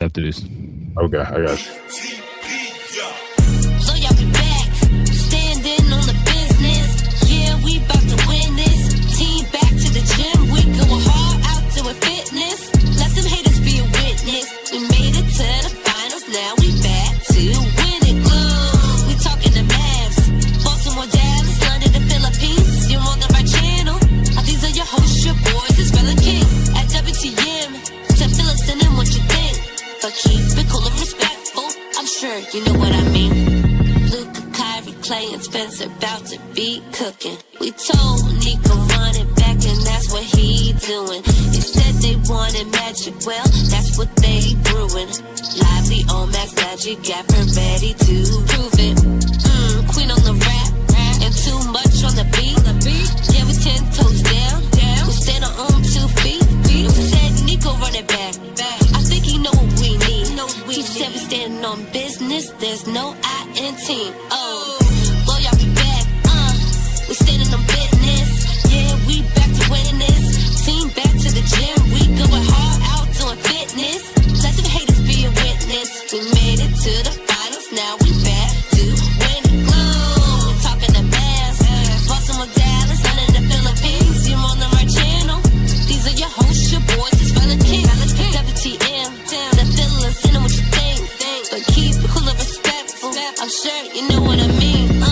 after this. Okay, I got you. So y'all be back, standing on the business. Yeah, we about to win this. Team back to the gym, we going hard out doing fitness. Let them haters be a witness. We made it to the finals, now we back to win it. We talking the Mavs, Baltimore, Dallas, London, the Philippines. You're on the right channel. These are your hosts, your boys, it's Bella King at WTM. To fill us in and what you think, but keep it cool and respectful. I'm sure you know what I mean. Luka, Kyrie, Clay, and Spencer about to be cooking. We told Nico run it back, and that's what he doing. They said they wanted magic, well, that's what they brewing. Lively on Max Magic, got her ready to prove it. Queen on the rap, and too much on the beat. Yeah, we 10 toes down. We stand on 2 feet. We said Nico run it back. I think he know what we need. He said we standing on business. There's no I in team. Oh, well y'all be back. We standing on business. Yeah, we back to winning this. Team back to the gym. We going hard out doing fitness. Let them haters be a witness. We made it to the finals. Now we back to winning. We're talking the Mavs, Baltimore, Dallas, London, the Philippines. You're on the right channel. These are your hosts, your boys, it's Bella King. WTM, the feelings in what you think. But keep it cool and respectful. I'm sure you know what I mean.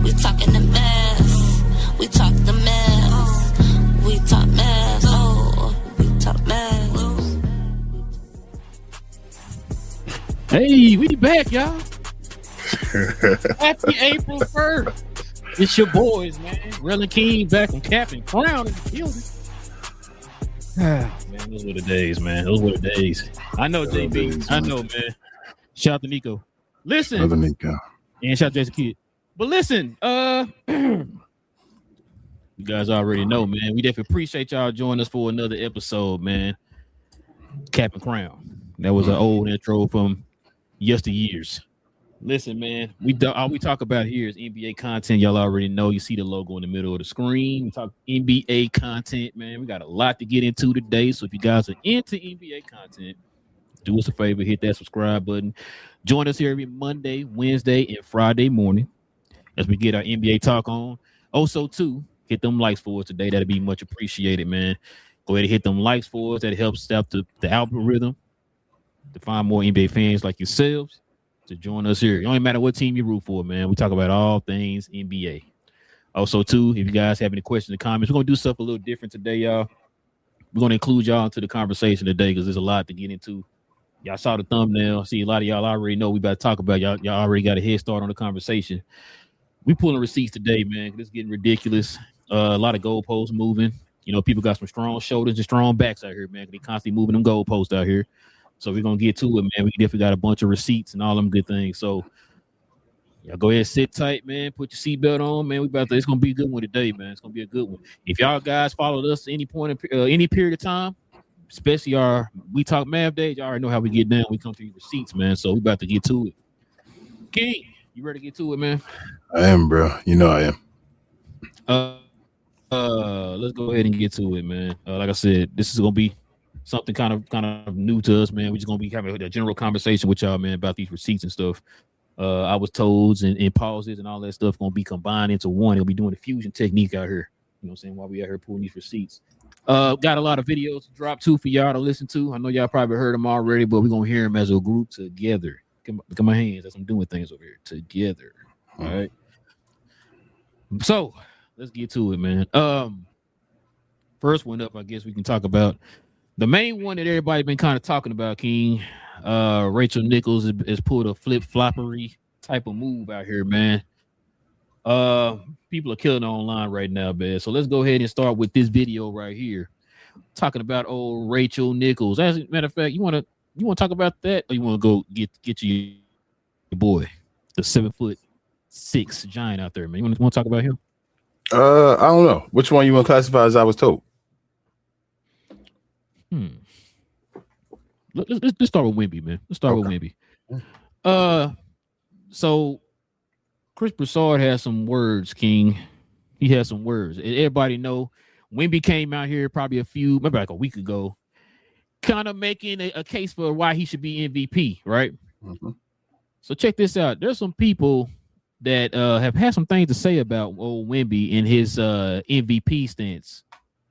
We talking the Mavs. We talk the Mavs. We talk Mavs. Oh, we talk Mavs. Hey, we back, y'all. Happy April 1st. It's your boys, man. Rella King back from Cap and Crown in the building. Man, those were the days, man. Those were the days. I know, JB. I know, man. Shout out to Nico. Listen. Another Nico. And shout out to Jason Kidd. But listen, you guys already know, man. We definitely appreciate y'all joining us for another episode, man. Cap and Crown. That was an old intro from yesteryears. Listen, man, all we talk about here is NBA content. Y'all already know. You see the logo in the middle of the screen. We talk NBA content, man. We got a lot to get into today. So if you guys are into NBA content, do us a favor, hit that subscribe button. Join us here every Monday, Wednesday, and Friday morning as we get our NBA talk on. Also, too, hit them likes for us today. That'd be much appreciated, man. Go ahead and hit them likes for us. That helps out the algorithm to find more NBA fans like yourselves to join us here. It don't matter what team you root for, man. We talk about all things NBA. Also, too, if you guys have any questions or comments, we're going to do stuff a little different today, y'all. We're going to include y'all into the conversation today because there's a lot to get into. Y'all saw the thumbnail. See, a lot of y'all already know we about to talk about. Y'all already got a head start on the conversation. We pulling receipts today, man. It's getting ridiculous. A lot of goalposts moving. You know, people got some strong shoulders and strong backs out here, man. They constantly moving them goalposts out here. So we're going to get to it, man. We definitely got a bunch of receipts and all them good things. So y'all go ahead, sit tight, man. Put your seatbelt on, man. It's going to be a good one today, man. It's going to be a good one. If y'all guys followed us at any point, any period of time, especially our We Talk Mav days, y'all already know how we get down. We come to your receipts, man. So we about to get to it. King, you ready to get to it, man? I am, bro. You know I am. Let's go ahead and get to it, man. Like I said, this is going to be something kind of new to us, man. We're just gonna be having a general conversation with y'all, man, about these receipts and stuff. I was told and pauses and all that stuff gonna be combined into one. It'll be doing the fusion technique out here. You know what I'm saying? While we out here pulling these receipts. Got a lot of videos to drop too for y'all to listen to. I know y'all probably heard them already, but we're gonna hear them as a group together. Look at my hands as I'm doing things over here together. All right. So let's get to it, man. First one up, I guess we can talk about the main one that everybody been kind of talking about, King. Rachel Nichols has pulled a flip-floppery type of move out here, man. People are killing online right now, man. So let's go ahead and start with this video right here, talking about old Rachel Nichols. As a matter of fact, you want to talk about that, or you want to go get your boy, the 7'6" giant out there, man? You want to talk about him? I don't know. Which one you want to classify as I was told? Let's start with Wemby, man. Let's start with Wemby. So Chris Broussard has some words, King. He has some words. Everybody know Wemby came out here probably maybe like a week ago, kind of making a case for why he should be MVP, right? Mm-hmm. So check this out. There's some people that have had some things to say about old Wemby and his MVP stance.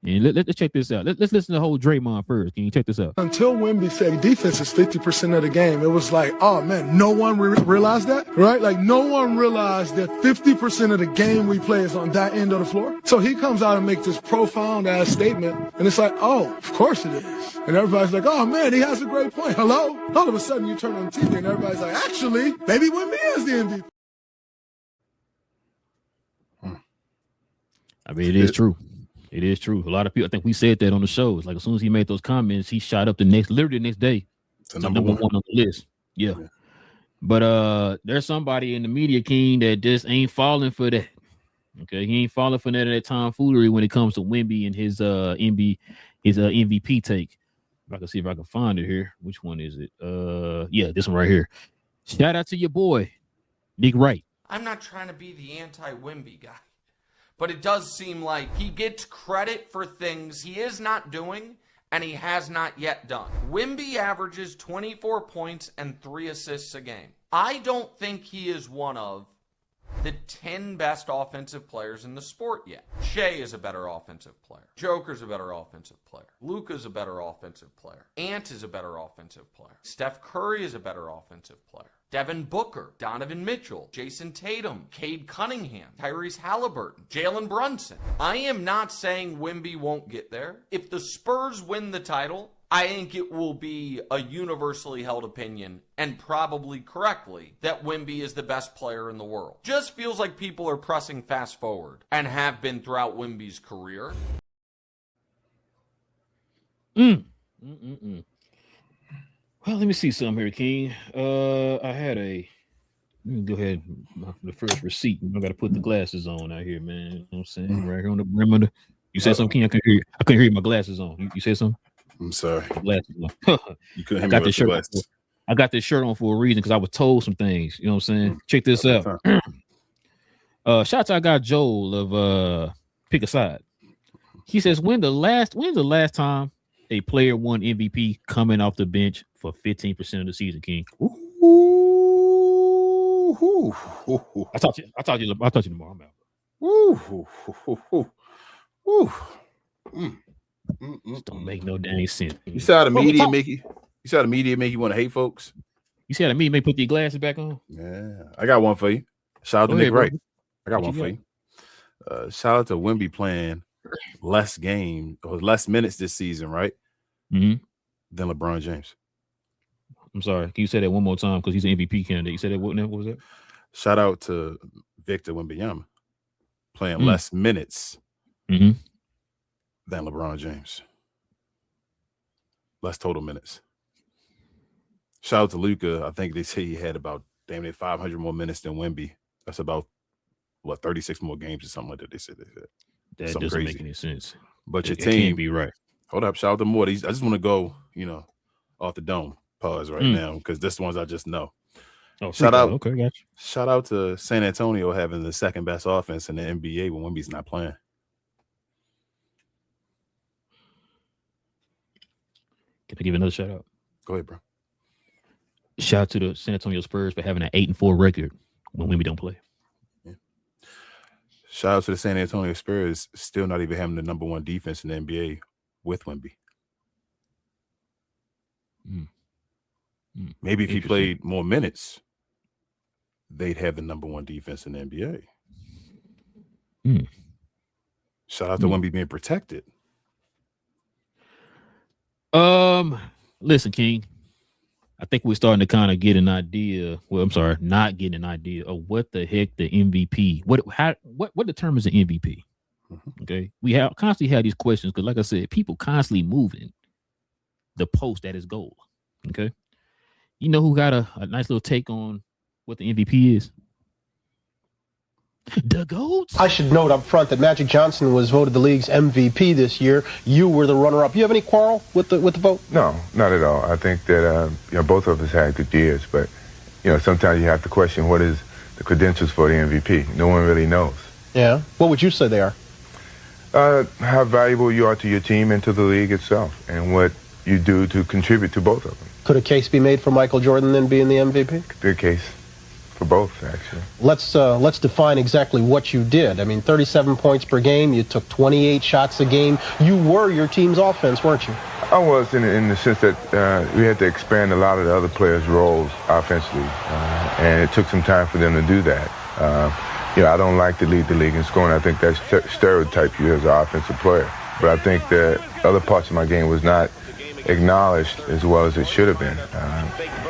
And let's check this out. Let's listen to the whole Draymond first. Can you check this out? Until Wemby said defense is 50% of the game, it was like, oh man, no one realized that, right? Like no one realized that 50% of the game we play is on that end of the floor. So he comes out and makes this profound ass statement, and it's like, oh, of course it is. And everybody's like, oh man, he has a great point. Hello? All of a sudden you turn on the TV and everybody's like, actually, maybe Wemby is the MVP. I mean, it is true. It is true. A lot of people, I think we said that on the show. It's like as soon as he made those comments, he shot up literally the next day. Number one on the list. Yeah. But there's somebody in the media, King, that just ain't falling for that. Okay. He ain't falling for that tomfoolery when it comes to Wemby and his MVP take. If I can see if I can find it here. Which one is it? Yeah, this one right here. Shout out to your boy, Nick Wright. I'm not trying to be the anti-Wemby guy, but it does seem like he gets credit for things he is not doing and he has not yet done. Wemby averages 24 points and 3 assists a game. I don't think he is one of the 10 best offensive players in the sport yet. Shea is a better offensive player. Joker's a better offensive player. Luka's a better offensive player. Ant is a better offensive player. Steph Curry is a better offensive player. Devin Booker, Donovan Mitchell, Jason Tatum, Cade Cunningham, Tyrese Halliburton, Jalen Brunson. I am not saying Wemby won't get there. If the Spurs win the title, I think it will be a universally held opinion, and probably correctly, that Wemby is the best player in the world. Just feels like people are pressing fast forward, and have been throughout Wemby's career. Well, let me see some here, King. I had let me go ahead, the first receipt. I got to put the glasses on out here, man. You know what I'm saying? Right here on the brim of the. You said something, King? I couldn't hear you. I couldn't hear you, my glasses on. You said something? I'm sorry. Glasses on. You couldn't hear me with the glasses. I got this shirt on for a reason because I was told some things. You know what I'm saying? Check this out. Shout out to our guy Joel of Pick a Side. He says, when's the last time a player won MVP coming off the bench for 15% of the season, King? I'll talk to you tomorrow. I'm out. This don't make no dang sense. You saw the media make you want to hate folks. You see how the media make put your glasses back on? Yeah, I got one for you. Shout out to Nick Wright. I got one for you. Shout out to Wemby playing less minutes this season, right? Mm-hmm. Than LeBron James. I'm sorry. Can you say that one more time? Because he's an MVP candidate. You said that. What was that? Shout out to Victor Wembanyama playing less minutes than LeBron James. Less total minutes. Shout out to Luka. I think they say he had about damn near 500 more minutes than Wemby. That's about 36 more games or something like that. They said. That something doesn't make any sense. But your team can't be right. Hold up. Shout out to Morty. I just want to go, off the dome. Pause right now because this ones I just know. Oh, shout out. Okay, gotcha. Shout out to San Antonio having the second best offense in the NBA when Wemby's not playing. Can I give another shout out? Go ahead, bro. Shout out to the San Antonio Spurs for having an 8-4 record when Wemby don't play. Yeah. Shout out to the San Antonio Spurs still not even having the number one defense in the NBA with Wemby. Maybe if he played more minutes, they'd have the number one defense in the NBA. Shout out to Wemby being protected. Listen, King. I think we're starting to kind of get an idea. Well, I'm sorry, not getting an idea of what the heck the MVP. What determines an MVP? Okay, we constantly have these questions because, like I said, people constantly moving the post that is goal. Okay, you know who got a nice little take on what the MVP is? The GOAT. I should note up front that Magic Johnson was voted the league's MVP this year. You were the runner-up. You have any quarrel with the vote? No, not at all. I think that both of us had good years, but sometimes you have to question what is the credentials for the MVP. No one really knows. Yeah. What would you say they are? How valuable you are to your team and to the league itself, and what you do to contribute to both of them. Could a case be made for Michael Jordan then being the MVP? Good case for both, actually. Let's define exactly what you did. I mean, 37 points per game. You took 28 shots a game. You were your team's offense, weren't you? I was in the sense that we had to expand a lot of the other players' roles offensively, and it took some time for them to do that. I don't like to lead the league in scoring. I think that's stereotype you as an offensive player. But I think that other parts of my game was not acknowledged as well as it should have been.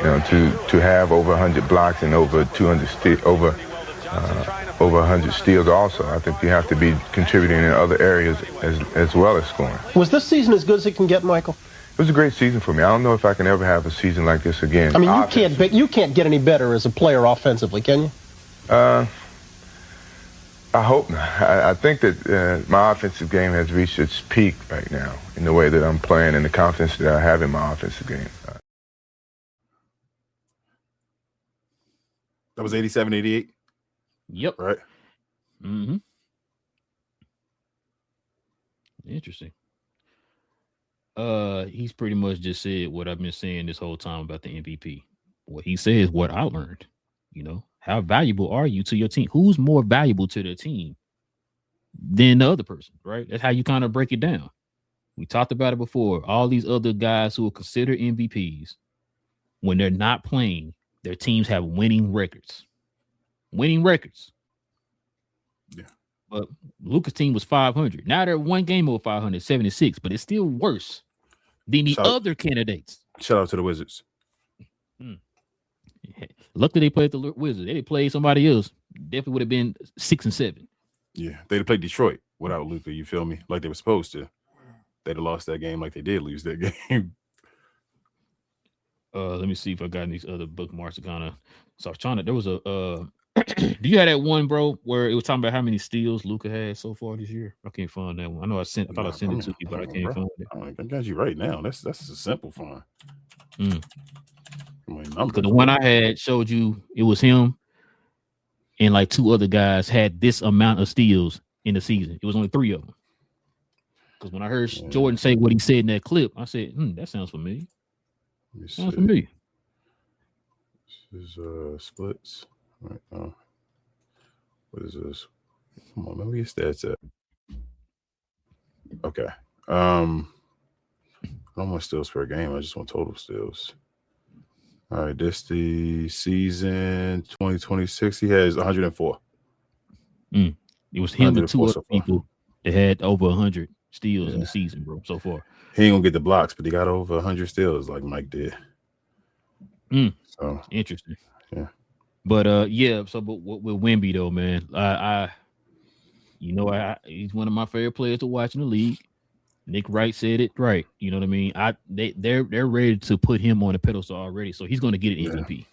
To have over 100 blocks and over 200 over 100 steals also. I think you have to be contributing in other areas as well as scoring. Was this season as good as it can get, Michael? It was a great season for me. I don't know if I can ever have a season like this again. I mean, you can't get any better as a player offensively, can you? I hope not. I think that my offensive game has reached its peak right now in the way that I'm playing and the confidence that I have in my offensive game. That was 87, 88? Yep. Right. Mm-hmm. Interesting. He's pretty much just said what I've been saying this whole time about the MVP. What he said is what I learned. How valuable are you to your team? Who's more valuable to the team than the other person, right? That's how you kind of break it down. We talked about it before. All these other guys who are considered MVPs, when they're not playing, their teams have winning records. Winning records. Yeah. But Luka's team was 500. Now they're one game over 576, but it's still worse than the other candidates. Shout out to the Wizards. Luckily, they played the Wizards. They played somebody else. Definitely would have been 6 and 7. Yeah, they'd have played Detroit without Luka. You feel me? Like they were supposed to. They'd have lost that game like they did lose that game. Let me see if I got these other bookmarks to kind of. So I was trying to. There was a. Do you have that one, bro, where it was talking about how many steals Luka had so far this year? I can't find that one. I know I thought I sent it to you, but I can't find it. I got you right now. That's a simple find. Because the one I had showed you it was him and like 2 other guys had this amount of steals in the season. It was only 3 of them. Because when I heard Jordan say what he said in that clip, I said, that sounds familiar. Sounds familiar. This is splits. Right now. What is this? Come on, man. Where your stats at? Okay. I don't want steals per game. I just want total steals. All right, this the season 2026. He has 104. It was him and 2 other people that had over 100 steals in the season, bro, so far. He ain't gonna get the blocks, but he got over 100 steals like Mike did. So interesting. Yeah. But but with Wemby though, man, he's one of my favorite players to watch in the league. Nick Wright said it right. You know what I mean? They're ready to put him on a pedestal already, so he's going to get an MVP. Yeah.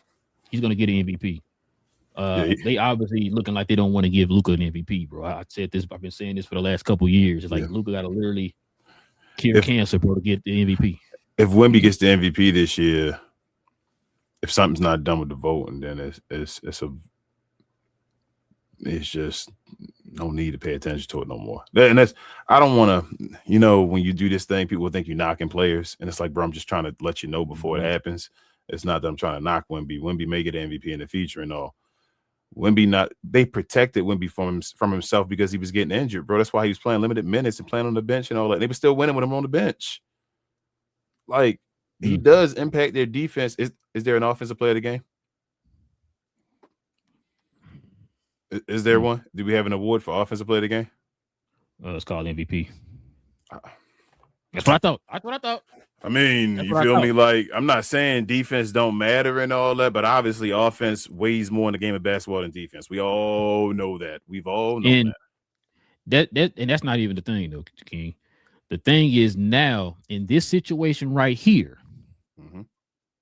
He's going to get an MVP. They obviously looking like they don't want to give Luka an MVP, bro. I said this. I've been saying this for the last couple of years. It's like Luka got to literally cure cancer, bro, to get the MVP. If Wemby gets the MVP this year, if something's not done with the voting, then it's just no need to pay attention to it no more. And that's, I don't want to, when you do this thing, people think you're knocking players. And it's like, bro, I'm just trying to let you know before it happens. It's not that I'm trying to knock Wemby. Wemby may get an MVP in the future and all. They protected Wemby from himself because he was getting injured, bro. That's why he was playing limited minutes and playing on the bench and all that. They were still winning with him on the bench. Like, he does impact their defense. Is there an offensive player of the game? Is there one? Do we have an award for offensive player of the game? It's called MVP. That's what I thought. I mean, you feel me? Like, I'm not saying defense don't matter and all that, but obviously offense weighs more in the game of basketball than defense. We all know that. We've all known that. And that's not even the thing, though, King. The thing is now, in this situation right here,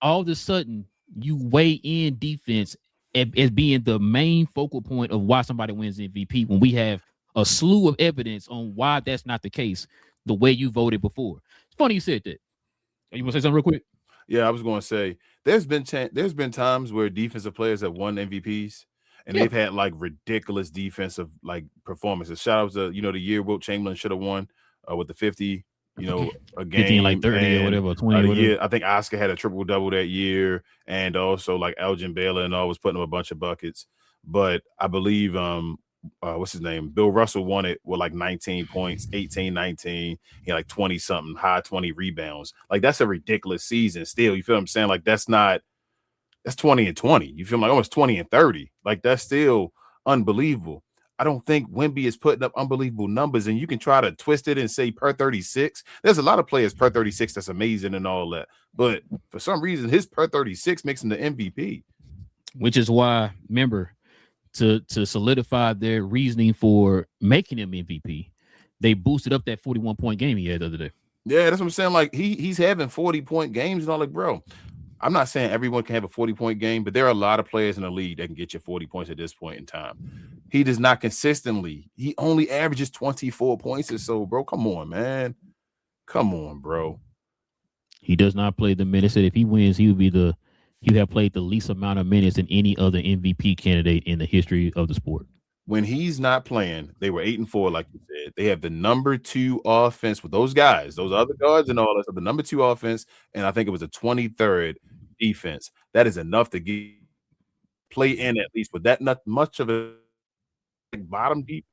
all of a sudden, you weigh in defense as being the main focal point of why somebody wins MVP when we have a slew of evidence on why that's not the case the way you voted before. It's funny you said that. You want to say something real quick? Yeah, I was going to say there's been times where defensive players have won MVPs and they've had like ridiculous defensive like performances. Shout out to the year Wilt Chamberlain should have won with the 50 a 50 game, and like 30 or and, whatever, 20 or the whatever. year. I think Oscar had a triple double that year, and also like Elgin Baylor and all was putting up a bunch of buckets. But I believe what's his name? Bill Russell won it with like 19 points, 18, 19. He had like 20 something, high 20 rebounds. Like that's a ridiculous season still. You feel what I'm saying? Like that's 20 and 20. You feel like almost 20 and 30. Like that's still unbelievable. I don't think Wemby is putting up unbelievable numbers, and you can try to twist it and say per 36. There's a lot of players per 36 that's amazing and all that, but for some reason, his per 36 makes him the MVP. Which is why, remember, to solidify their reasoning for making him MVP, they boosted up that 41-point game he had the other day. Yeah, that's what I'm saying. Like he's having 40-point games and all. Like, bro, I'm not saying everyone can have a 40-point game, but there are a lot of players in the league that can get you 40 points at this point in time. He does not consistently. He only averages 24 points or so, bro. Come on, man. Come on, bro. He does not play the minutes. That if he wins, he would have played the least amount of minutes than any other MVP candidate in the history of the sport. When he's not playing, they were 8-4, like you said. They have the number 2 offense with those guys, those other guards and all that stuff. The number 2 offense, and I think it was a 23rd defense. That is enough to play in at least with that. Not much of a bottom deep.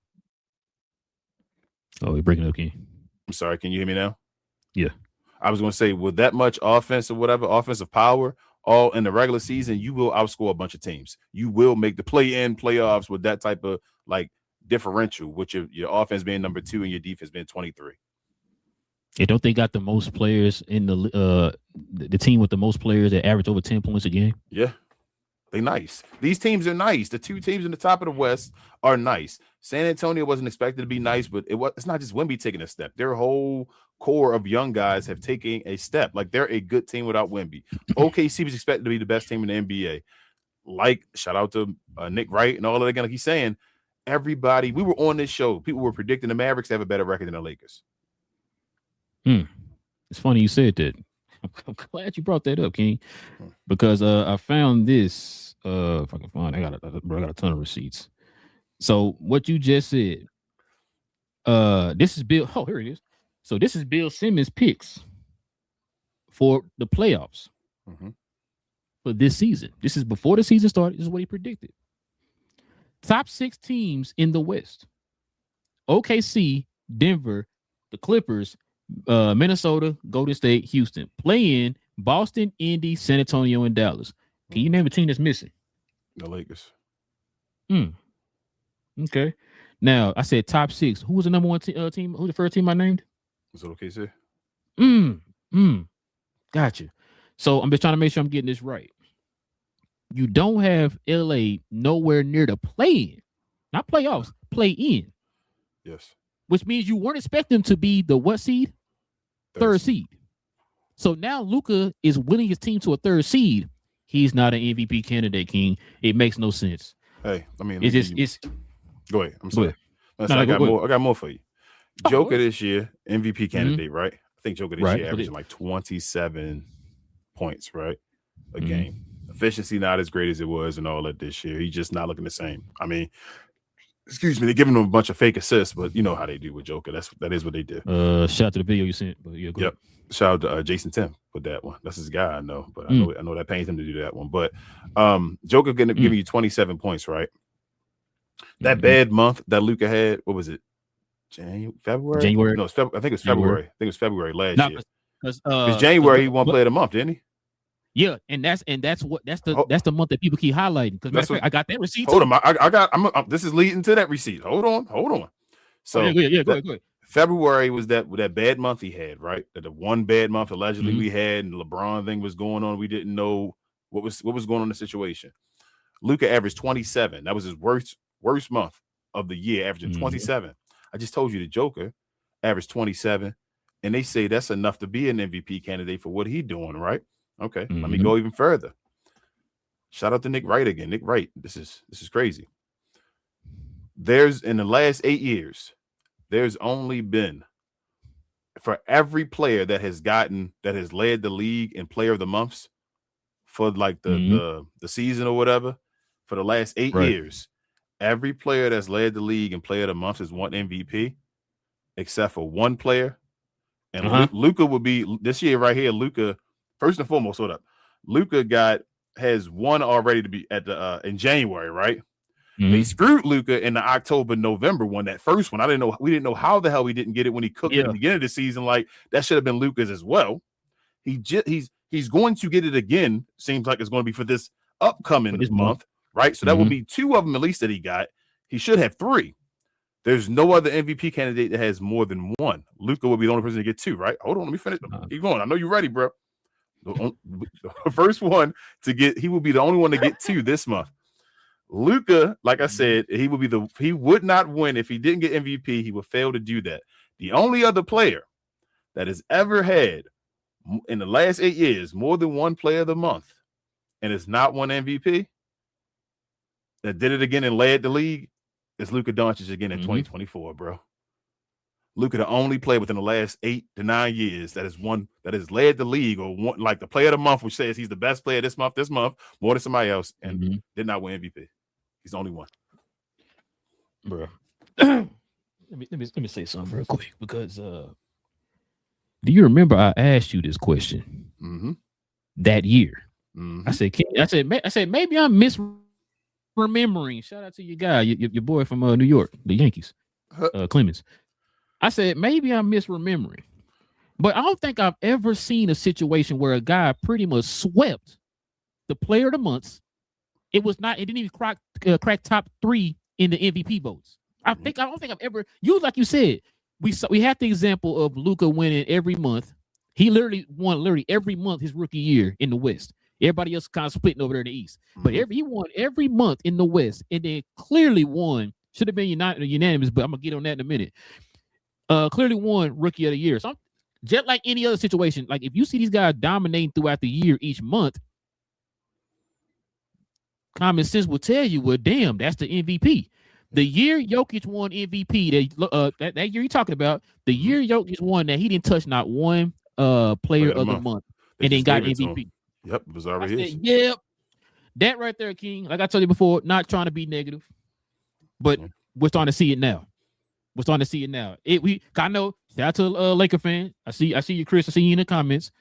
Oh, you're breaking up, King. I'm sorry. Can you hear me now? Yeah. I was going to say, with that much offense or whatever, offensive power, all in the regular season, you will outscore a bunch of teams. You will make the play-in playoffs with that type of like differential, with your offense being number 2 and your defense being 23. Yeah, don't they got the most players in the team with the most players that average over 10 points a game? Yeah. They nice. These teams are nice. The 2 teams in the top of the West are nice. San Antonio wasn't expected to be nice, but it's not just Wemby taking a step. Their whole core of young guys have taken a step. Like they're a good team without Wemby. OKC was expected to be the best team in the NBA. Like shout out to Nick Wright and all of that. Again, like he's saying, everybody. We were on this show. People were predicting the Mavericks to have a better record than the Lakers. It's funny you said that. I'm glad you brought that up, King, because I found this. If I can find, I got a ton of receipts. So what you just said, this is Bill. Oh, here it is. So this is Bill Simmons' picks for the playoffs for this season. This is before the season started. This is what he predicted. Top 6 teams in the West: OKC, Denver, the Clippers, Minnesota, Golden State, Houston. Play in Boston, Indy, San Antonio, and Dallas. Can you name a team that's missing? The Lakers. Okay. Now I said top 6. Who was the number 1 team? Who's the first team I named? Is it okay, sir? Gotcha. So I'm just trying to make sure I'm getting this right. You don't have LA nowhere near the play-in, not playoffs, play-in. Yes. Which means you weren't expecting them to be the what seed? Third seed. So now Luka is winning his team to a 3rd seed. He's not an MVP candidate, King. It makes no sense. Hey, I mean, it's go ahead. I'm sorry. No, I got more for you. Joker ahead. this year, MVP candidate, right? I think Joker this year averaging like 27 points, right? A game. Efficiency not as great as it was and all that this year. He's just not looking the same. I mean, excuse me, they're giving him a bunch of fake assists, but you know how they do with Joker. That is what they do. Shout out to the video you sent. But yeah, go ahead. Shout out to Jason Tim with that one. That's his guy, I know, but I know that pains him to do that one. But Joker giving you 27 points, right? That bad month that Luka had, what was it? February? No, it's I think it was February. I think it was February last year. Because January he won Player of the Month, didn't he? Yeah, and that's the month that people keep highlighting. Because I got that receipt. Hold on, this is leading to that receipt. Hold on. So go ahead. February was that bad month he had, right? The one bad month allegedly we had, and the LeBron thing was going on. We didn't know what was going on in the situation. Luka averaged 27. That was his worst month of the year, averaging 27. I just told you the Joker averaged 27, and they say that's enough to be an MVP candidate for what he's doing, right? Okay, let me go even further. Shout out to Nick Wright again. Nick Wright, this is crazy. There's in the last 8 years, there's only been, for every player that has led the league in Player of the Months for like the season or whatever, for the last 8 years, every player that's led the league in Player of the Month has won MVP, except for one player, And Luka would be this year right here. Luka, first and foremost, hold up. Luka has one already to be at the in January, right? They screwed Luka in the October-November one, that first one. We didn't know how the hell he didn't get it when he cooked at the beginning of the season. Like that should have been Luka's as well. He's going to get it again. Seems like it's going to be for this upcoming month, right? So that will be 2 of them at least that he got. He should have 3. There's no other MVP candidate that has more than 1. Luka will be the only person to get 2, right? Hold on, let me finish. Keep going. I know you're ready, bro. The first one to get, he will be the only one to get 2 this month. Luka, like I said, he would not win if he didn't get MVP. He would fail to do that. The only other player that has ever had in the last 8 years more than 1 player of the month and has not won MVP that did it again and led the league is Luka Doncic again in 2024, bro. Luka, the only player within the last 8 to 9 years that has led the league or won, like the player of the month, which says he's the best player this month, more than somebody else, and did not win MVP. He's the only one, bro. let me say something real quick because do you remember I asked you this question that year? I said maybe I'm misremembering. Shout out to your guy, your boy from New York, the Yankees, Clemens. I said maybe I'm misremembering, but I don't think I've ever seen a situation where a guy pretty much swept the player of the month. It didn't even crack top 3 in the MVP votes. I don't think I've ever. Like you said, we had the example of Luka winning every month. He literally won every month his rookie year in the West. Everybody else kind of splitting over there in the East, but he won every month in the West, and then clearly won. Should have been unanimous, but I'm gonna get on that in a minute. Clearly won Rookie of the Year. So just like any other situation, like if you see these guys dominating throughout the year each month, common sense will tell you, well, damn, that's the MVP. The year Jokic won MVP, that year you're talking about, the year Jokic won that he didn't touch not one player of the month and then got MVP. Yep, it was already his. Yep. That right there, King. Like I told you before, not trying to be negative, but we're starting to see it now. I know. Shout out to Laker fan. I see you, Chris. I see you in the comments.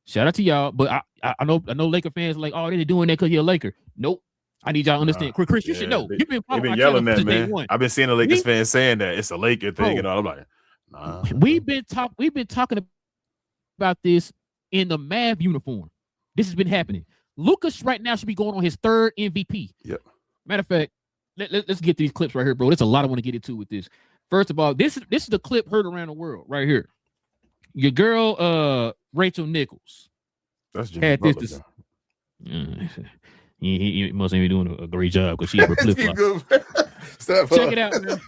Shout out to y'all. But I know Laker fans are like, oh, they're doing that because you're a Laker. Nope. I need y'all to understand. Chris, you should know. You've been yelling that, man. I've been seeing the Lakers fans saying that it's a Laker thing and all. I'm like, nah. We've been talking about this in the Mav uniform. This has been happening. Lucas right now should be going on his 3rd MVP. Yep. Matter of fact, let's get these clips right here, bro. There's a lot I want to get into with this. First of all, this is the clip heard around the world right here. Your girl, Rachel Nichols. That's Jimmy Butler. He must be doing a great job because she's a flip flop. Check it out, man.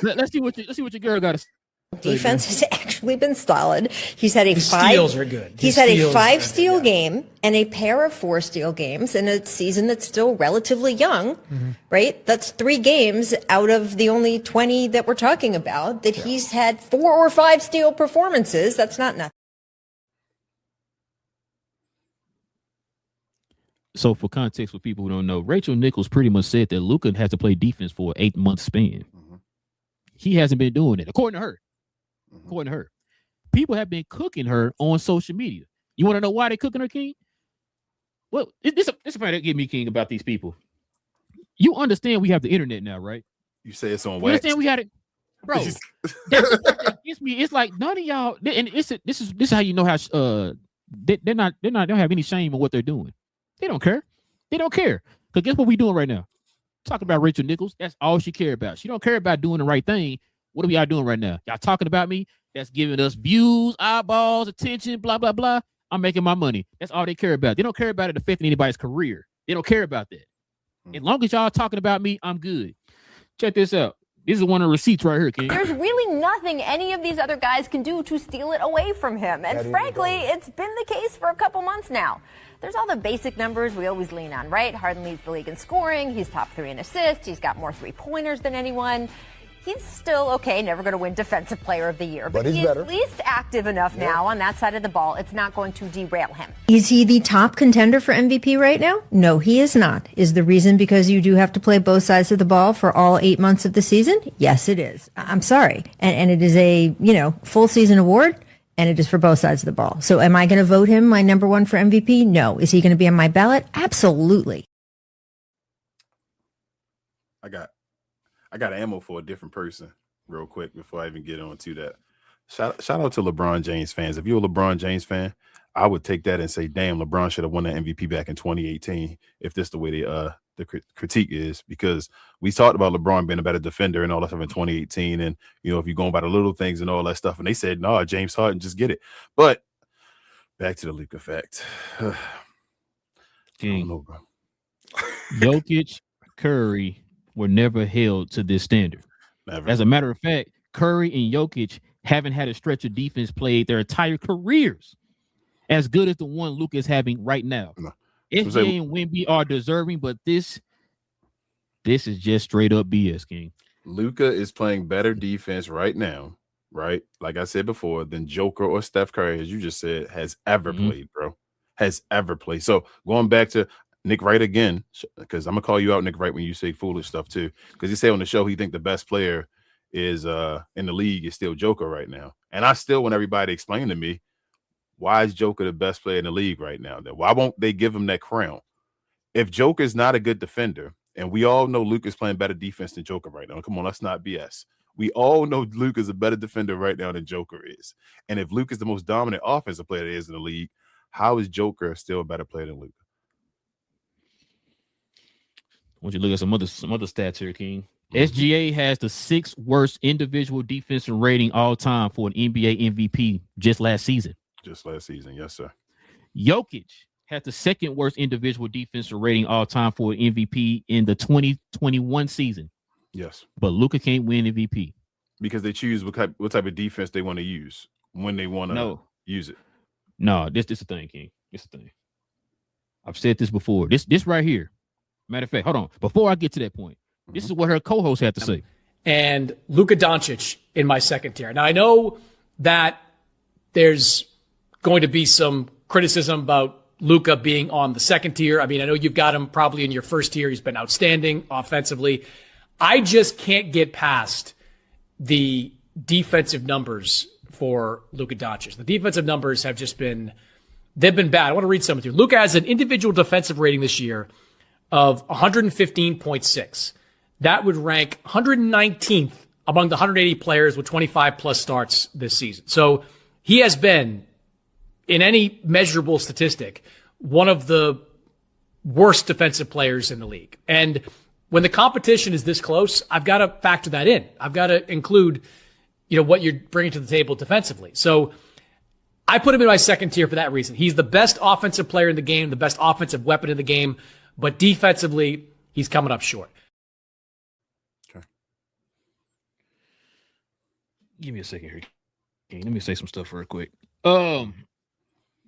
Let's see what your girl got to say. Defense has actually been solid. He's had steals are good. He's had a 5-steal game and a pair of 4-steal games in a season that's still relatively young, right? That's 3 games out of the only 20 that we're talking about that he's had 4 or 5 steal performances. That's not nothing. So for context, for people who don't know, Rachel Nichols pretty much said that Luka has to play defense for an 8-month span. He hasn't been doing it, according to her. According to her, people have been cooking her on social media. You want to know why they're cooking her, King? Well, this is part that get me, King, about these people. You understand we have the internet now, right? You say it's on wax. You understand we got it, bro? That gets me. It's like none of y'all, and this is how you know how they don't have any shame in what they're doing. They don't care. They don't care. Because guess what we doing right now? Talking about Rachel Nichols. That's all she care about. She don't care about doing the right thing. What are y'all doing right now? Y'all talking about me? That's giving us views, eyeballs, attention, blah, blah, blah. I'm making my money. That's all they care about. They don't care about it affecting anybody's career. They don't care about that. As long as y'all talking about me, I'm good. Check this out. This is one of the receipts right here, King. There's really nothing any of these other guys can do to steal it away from him. And frankly, it's been the case for a couple months now. There's all the basic numbers we always lean on, right? Harden leads the league in scoring. He's top 3 in assists. He's got more 3-pointers than anyone. He's still okay, never going to win Defensive Player of the Year. But he he's is better. at least active enough now on that side of the ball. It's not going to derail him. Is he the top contender for MVP right now? No, he is not. Is the reason because you do have to play both sides of the ball for all 8 months of the season? Yes, it is. I'm sorry. And it is a, full season award, and it is for both sides of the ball. So am I going to vote him my number one for MVP? No. Is he going to be on my ballot? Absolutely. I got ammo for a different person real quick before I even get on to that. Shout out to LeBron James fans. If you're a LeBron James fan, I would take that and say, damn, LeBron should have won that MVP back in 2018 if this the way the critique is, because we talked about LeBron being a better defender and all that stuff in 2018. And, if you're going by the little things and all that stuff, and they said, no, James Harden, just get it. But back to the Luka effect. I don't know, bro. Jokic, Curry were never held to this standard. Never. As a matter of fact, Curry and Jokic haven't had a stretch of defense played their entire careers as good as the one Luka is having right now. No. SGA and Wemby are deserving, but this is just straight up BS, King. Luka is playing better defense right now, right? Like I said before, than Joker or Steph Curry, as you just said, has ever played, bro. Has ever played. So going back to Nick Wright again, because I'm gonna call you out, Nick Wright, when you say foolish stuff too, because he said on the show he think the best player is in the league is still Joker right now, and I still want everybody to explain to me why is Joker the best player in the league right now? Then why won't they give him that crown? If Joker's not a good defender, and we all know Luka's playing better defense than Joker right now. Come on, let's not BS. We all know Luka's a better defender right now than Joker is, and if Luka's the most dominant offensive player there is in the league, how is Joker still a better player than Luka? I want you to look at some other stats here, King. SGA has the 6th worst individual defensive rating all time for an NBA MVP just last season. Just last season, yes, sir. Jokic has the 2nd worst individual defensive rating all time for an MVP in the 2021 season. Yes. But Luka can't win MVP. Because they choose what type of defense they want to use when they want to use it. No, this is the thing, King. This is the thing. I've said this before. This right here. Matter of fact, hold on. Before I get to that point, this is what her co-host had to say. And Luka Doncic in my second tier. Now, I know that there's going to be some criticism about Luka being on the second tier. I mean, I know you've got him probably in your first tier. He's been outstanding offensively. I just can't get past the defensive numbers for Luka Doncic. The defensive numbers have just been, they've been bad. I want to read some of you. Luka has an individual defensive rating this year of 115.6. That would rank 119th among the 180 players with 25 plus starts this season. So he has been, in any measurable statistic, one of the worst defensive players in the league. And when the competition is this close, I've got to factor that in. I've got to include, what you're bringing to the table defensively. So I put him in my second tier for that reason. He's the best offensive player in the game, the best offensive weapon in the game, but defensively, he's coming up short. Okay. Give me a second here. Okay, let me say some stuff real quick.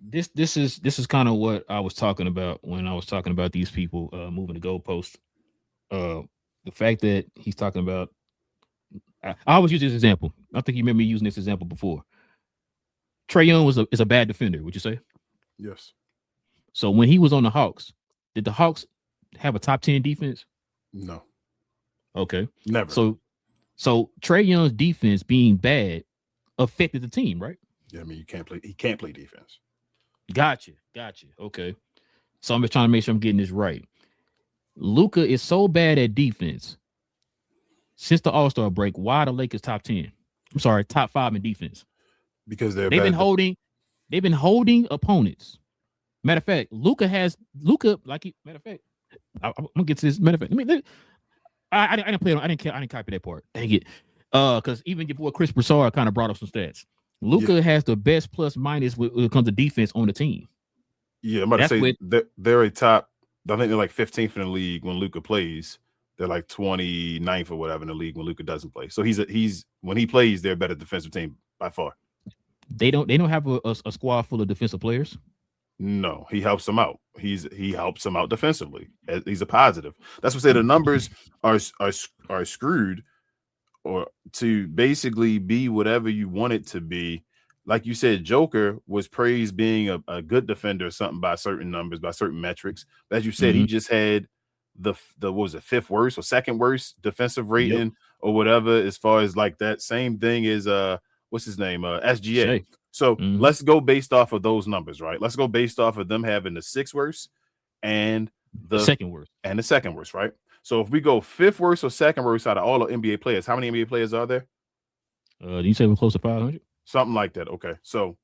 This is kind of what I was talking about when I was talking about these people moving the goalpost. The fact that he's talking about, I always use this example. I think you remember me using this example before. Trae Young is a bad defender. Would you say? Yes. So when he was on the Hawks, did the Hawks have a top 10 defense? No. Okay. Never. So Trae Young's defense being bad affected the team, right? Yeah, I mean, he can't play defense. Gotcha. Okay. So I'm just trying to make sure I'm getting this right. Luka is so bad at defense since the All-Star break. Why are the Lakers top 10? I'm sorry, top 5 in defense. Because they've been holding opponents. Matter of fact, Luka, matter of fact, I'm gonna get to this. Matter of fact, I didn't play. I didn't copy that part. Dang it. Because even your boy Chris Broussard kind of brought up some stats. Luka has the best plus minus when it comes to defense on the team. Yeah, I'm about to say they're a top. I think they're like 15th in the league when Luka plays. They're like 29th or whatever in the league when Luka doesn't play. So he's when he plays, they're a better defensive team by far. They don't have a squad full of defensive players. No, he helps them out. He helps them out defensively. He's a positive. That's what I say. The numbers are screwed or to basically be whatever you want it to be. Like you said, Joker was praised being a good defender or something by certain numbers, by certain metrics. But as you said, he just had the what was it, 5th worst or 2nd worst defensive rating or whatever, as far as like that same thing is what's his name? SGA. Shay. So let's go based off of those numbers, right? Let's go based off of them having the 6th worst and the 2nd worst. And the 2nd worst, right? So if we go 5th worst or 2nd worst out of all the NBA players, how many NBA players are there? Do you say we're close to 500? Something like that. Okay. So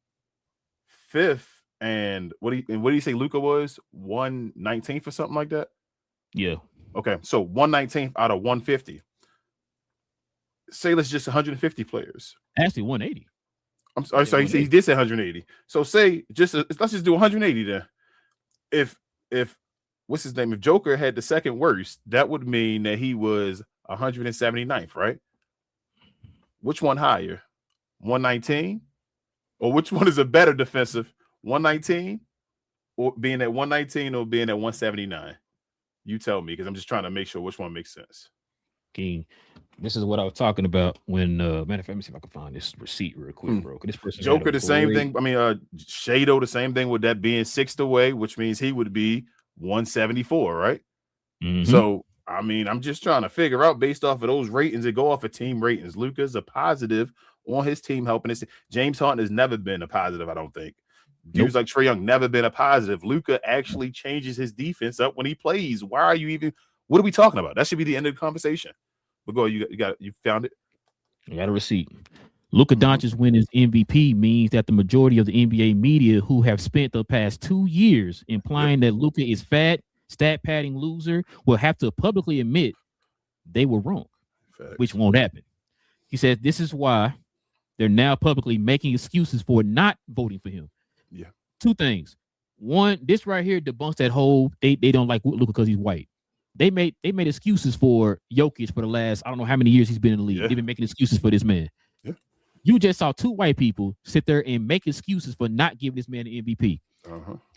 5th and what do you say Luka was? 119th or something like that? Yeah. Okay. So 119th out of 150. Say let's just 150 players. Actually 180. I'm sorry, so he did say 180. So say let's just do 180 then. If what's his name? If Joker had the 2nd worst, that would mean that he was 179th, right? Which one higher? 119? Or which one is a better defensive? 119? Or being at 119 or being at 179? You tell me, because I'm just trying to make sure which one makes sense. King, this is what I was talking about when matter of fact, let me see if I can find this receipt real quick, bro. This person Joker, the same thing. I mean, Shado, the same thing with that being 6th away, which means he would be 174, right? So I mean, I'm just trying to figure out based off of those ratings and go off of team ratings. Luka's a positive on his team helping us. James Harden has never been a positive, I don't think. Dudes like Trae Young never been a positive. Luka actually changes his defense up when he plays. Why are you even? What are we talking about? That should be the end of the conversation. But go, you found it. I got a receipt. Luka Doncic winning MVP means that the majority of the NBA media who have spent the past 2 years implying that Luka is fat, stat padding loser will have to publicly admit they were wrong, which won't happen. He says this is why they're now publicly making excuses for not voting for him. Yeah. 2 things. One, this right here debunks that whole they don't like Luka because he's white. They made excuses for Jokic for the last I don't know how many years he's been in the league. They've been making excuses for this man. Yeah. You just saw 2 white people sit there and make excuses for not giving this man an MVP.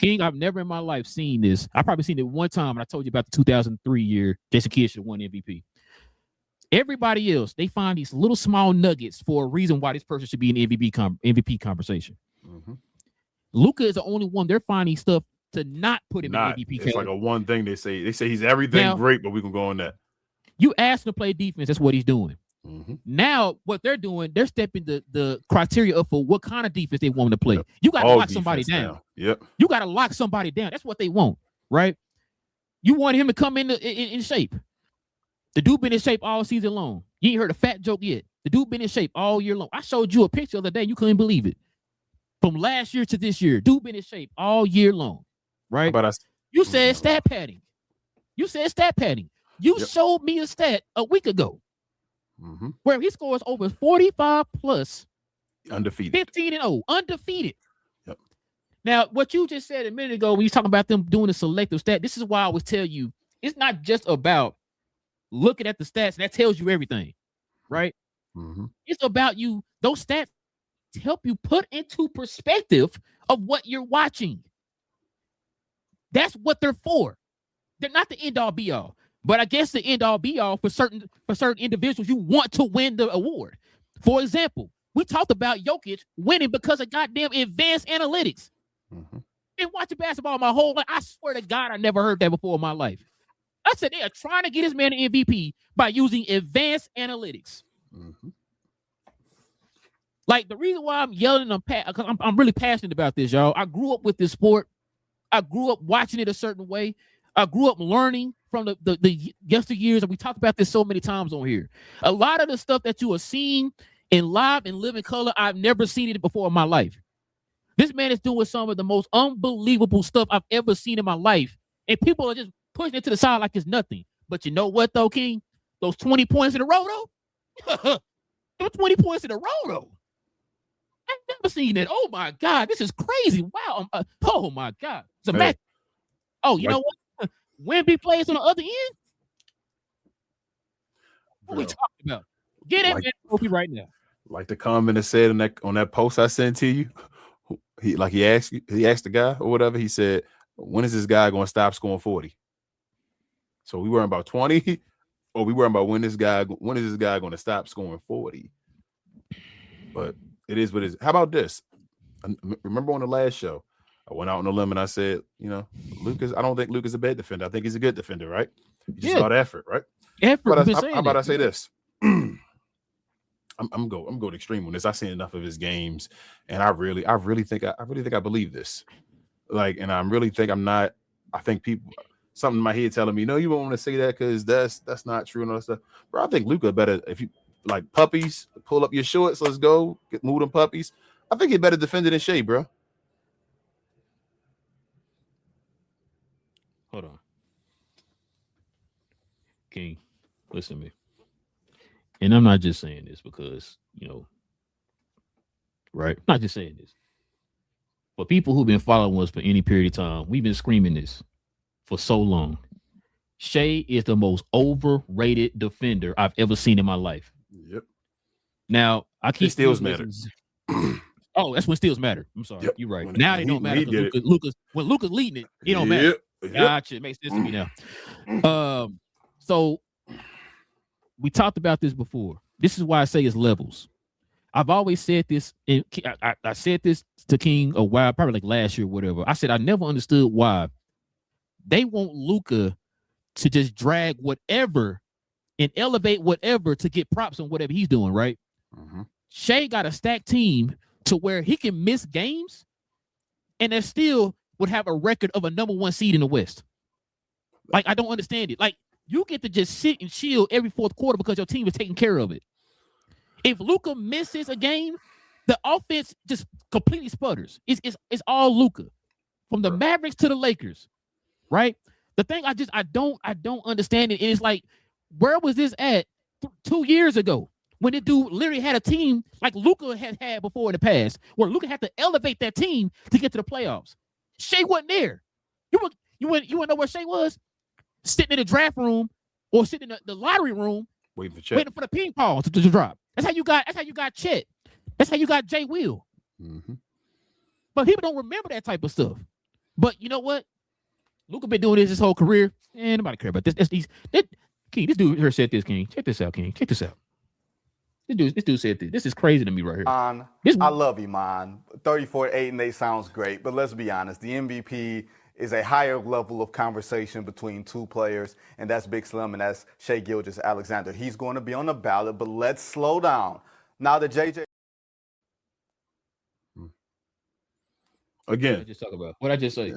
King, I've never in my life seen this. I probably seen it one time, and I told you about the 2003 year Jason Kidd should have won MVP. Everybody else, they find these little small nuggets for a reason why this person should be in MVP conversation. Luka is the only one they're finding stuff to not put him in MVP. It's like a one thing they say. They say he's everything great, but we can go on that. You ask him to play defense, that's what he's doing. Now, what they're doing, they're stepping the criteria up for what kind of defense they want him to play. You got to lock somebody down. Yep. You got to lock somebody down. That's what they want, right? You want him to come in shape. The dude been in shape all season long. You ain't heard a fat joke yet. The dude been in shape all year long. I showed you a picture the other day. You couldn't believe it. From last year to this year, dude been in shape all year long, right? But you said stat padding. You said stat padding. You showed me a stat a week ago where he scores over 45 plus, undefeated, 15-0, undefeated. Yep. Now, what you just said a minute ago when you talking about them doing a selective stat, this is why I always tell you it's not just about looking at the stats. That tells you everything, right? It's about you. Those stats help you put into perspective of what you're watching. That's what they're for. They're not the end all be all, but I guess the end all be all for certain individuals you want to win the award. For example, we talked about Jokic winning because of goddamn advanced analytics. Been watching basketball my whole life. I swear to God, I never heard that before in my life. I said they are trying to get this man an MVP by using advanced analytics. Like the reason why I'm yelling, because I'm really passionate about this, y'all. I grew up with this sport. I grew up watching it a certain way. I grew up learning from the yesteryears, and we talked about this so many times on here. A lot of the stuff that you are seeing in live and living color, I've never seen it before in my life. This man is doing some of the most unbelievable stuff I've ever seen in my life, and people are just pushing it to the side like it's nothing. But you know what, though, King? Those 20 points in a row, though? Those 20 points in a row, though? I've never seen it. Oh, my God. This is crazy. Wow. Oh, my God. It's a match. Oh, you know what? Wemby plays on the other end? What are we talking about? Get him in trophy right now. Like the commenter said on that post I sent to you, he asked the guy or whatever. He said, when is this guy going to stop scoring 40? So we were about 20. we worrying about when is this guy going to stop scoring 40? But it is what it is. How about this? Remember on the last show, I went out on a limb and I said, I don't think Luka's a bad defender. I think he's a good defender, right? Just about effort, right? Effort. How about I say this? I'm going extreme on this. I've seen enough of his games, and I really think I believe this. Like, and I really think I'm not. I think people, something in my head telling me, no, you won't want to say that because that's not true and all that stuff. Bro, I think Luka better if you like puppies. Pull up your shorts. Let's go. Move them puppies. I think he better defender than Shea, bro. Hold on, King. Listen to me. And I'm not just saying this because, right? Not just saying this. For people who've been following us for any period of time, we've been screaming this for so long. Shea is the most overrated defender I've ever seen in my life. Yep. Now, I keep steals matter. Oh, that's when steals matter. I'm sorry. You're right. Now they don't matter. When Luka's leading it, it don't matter. Gotcha. It makes sense to me now. So we talked about this before. This is why I say it's levels. I've always said this. I said this to King a while, probably like last year or whatever. I said I never understood why they want Luka to just drag whatever and elevate whatever to get props on whatever he's doing, right? Mm-hmm. Shea got a stacked team to where he can miss games and they still would have a record of a number 1 seed in the West. Like, I don't understand it. Like, you get to just sit and chill every fourth quarter because your team is taking care of it. If Luka misses a game, the offense just completely sputters. It's all Luka, from the Mavericks to the Lakers, right? The thing I don't understand it. And it's like, where was this at 2 years ago when this dude literally had a team like Luka had before in the past, where Luka had to elevate that team to get to the playoffs? Shea wasn't there. You wouldn't know where Shea was? Sitting in the draft room or sitting in the lottery room, waiting for the ping pong to drop. That's how you got Chet. That's how you got Jay Will. Mm-hmm. But people don't remember that type of stuff. But you know what? Luka been doing this his whole career. And nobody care about this. King, this dude here said this, King. Check this out, King. Check this out. This dude said this. This is crazy to me right here. I love you, man. 34, 8, and 8 sounds great. But let's be honest. The MVP is a higher level of conversation between two players, and that's Big Slim and that's Shai Gilgeous-Alexander. He's going to be on the ballot, but let's slow down. Now that JJ... Again. What did I just talk about? What I just say?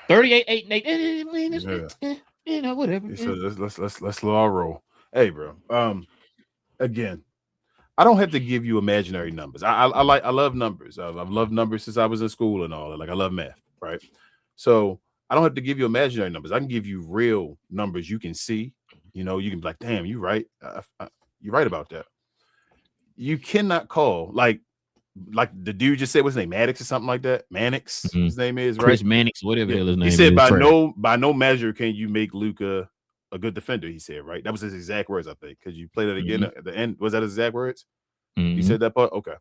38, 8, and 8. Whatever. So let's slow our roll. Hey, bro. Again, I don't have to give you imaginary numbers. I love numbers. I've loved numbers since I was in school and all that. Like, I love math, right? So I don't have to give you imaginary numbers. I can give you real numbers you can see. You can be like, damn, you're right. You're right about that. You cannot call like the dude just said, what's his name, Maddox or something like that. Mannix, his name is, right? Chris Mannix, whatever his name is. He said by no measure can you make Luka a good defender. He said, right? That was his exact words, I think. Because you played it again at the end. Was that his exact words? He said that part. Okay.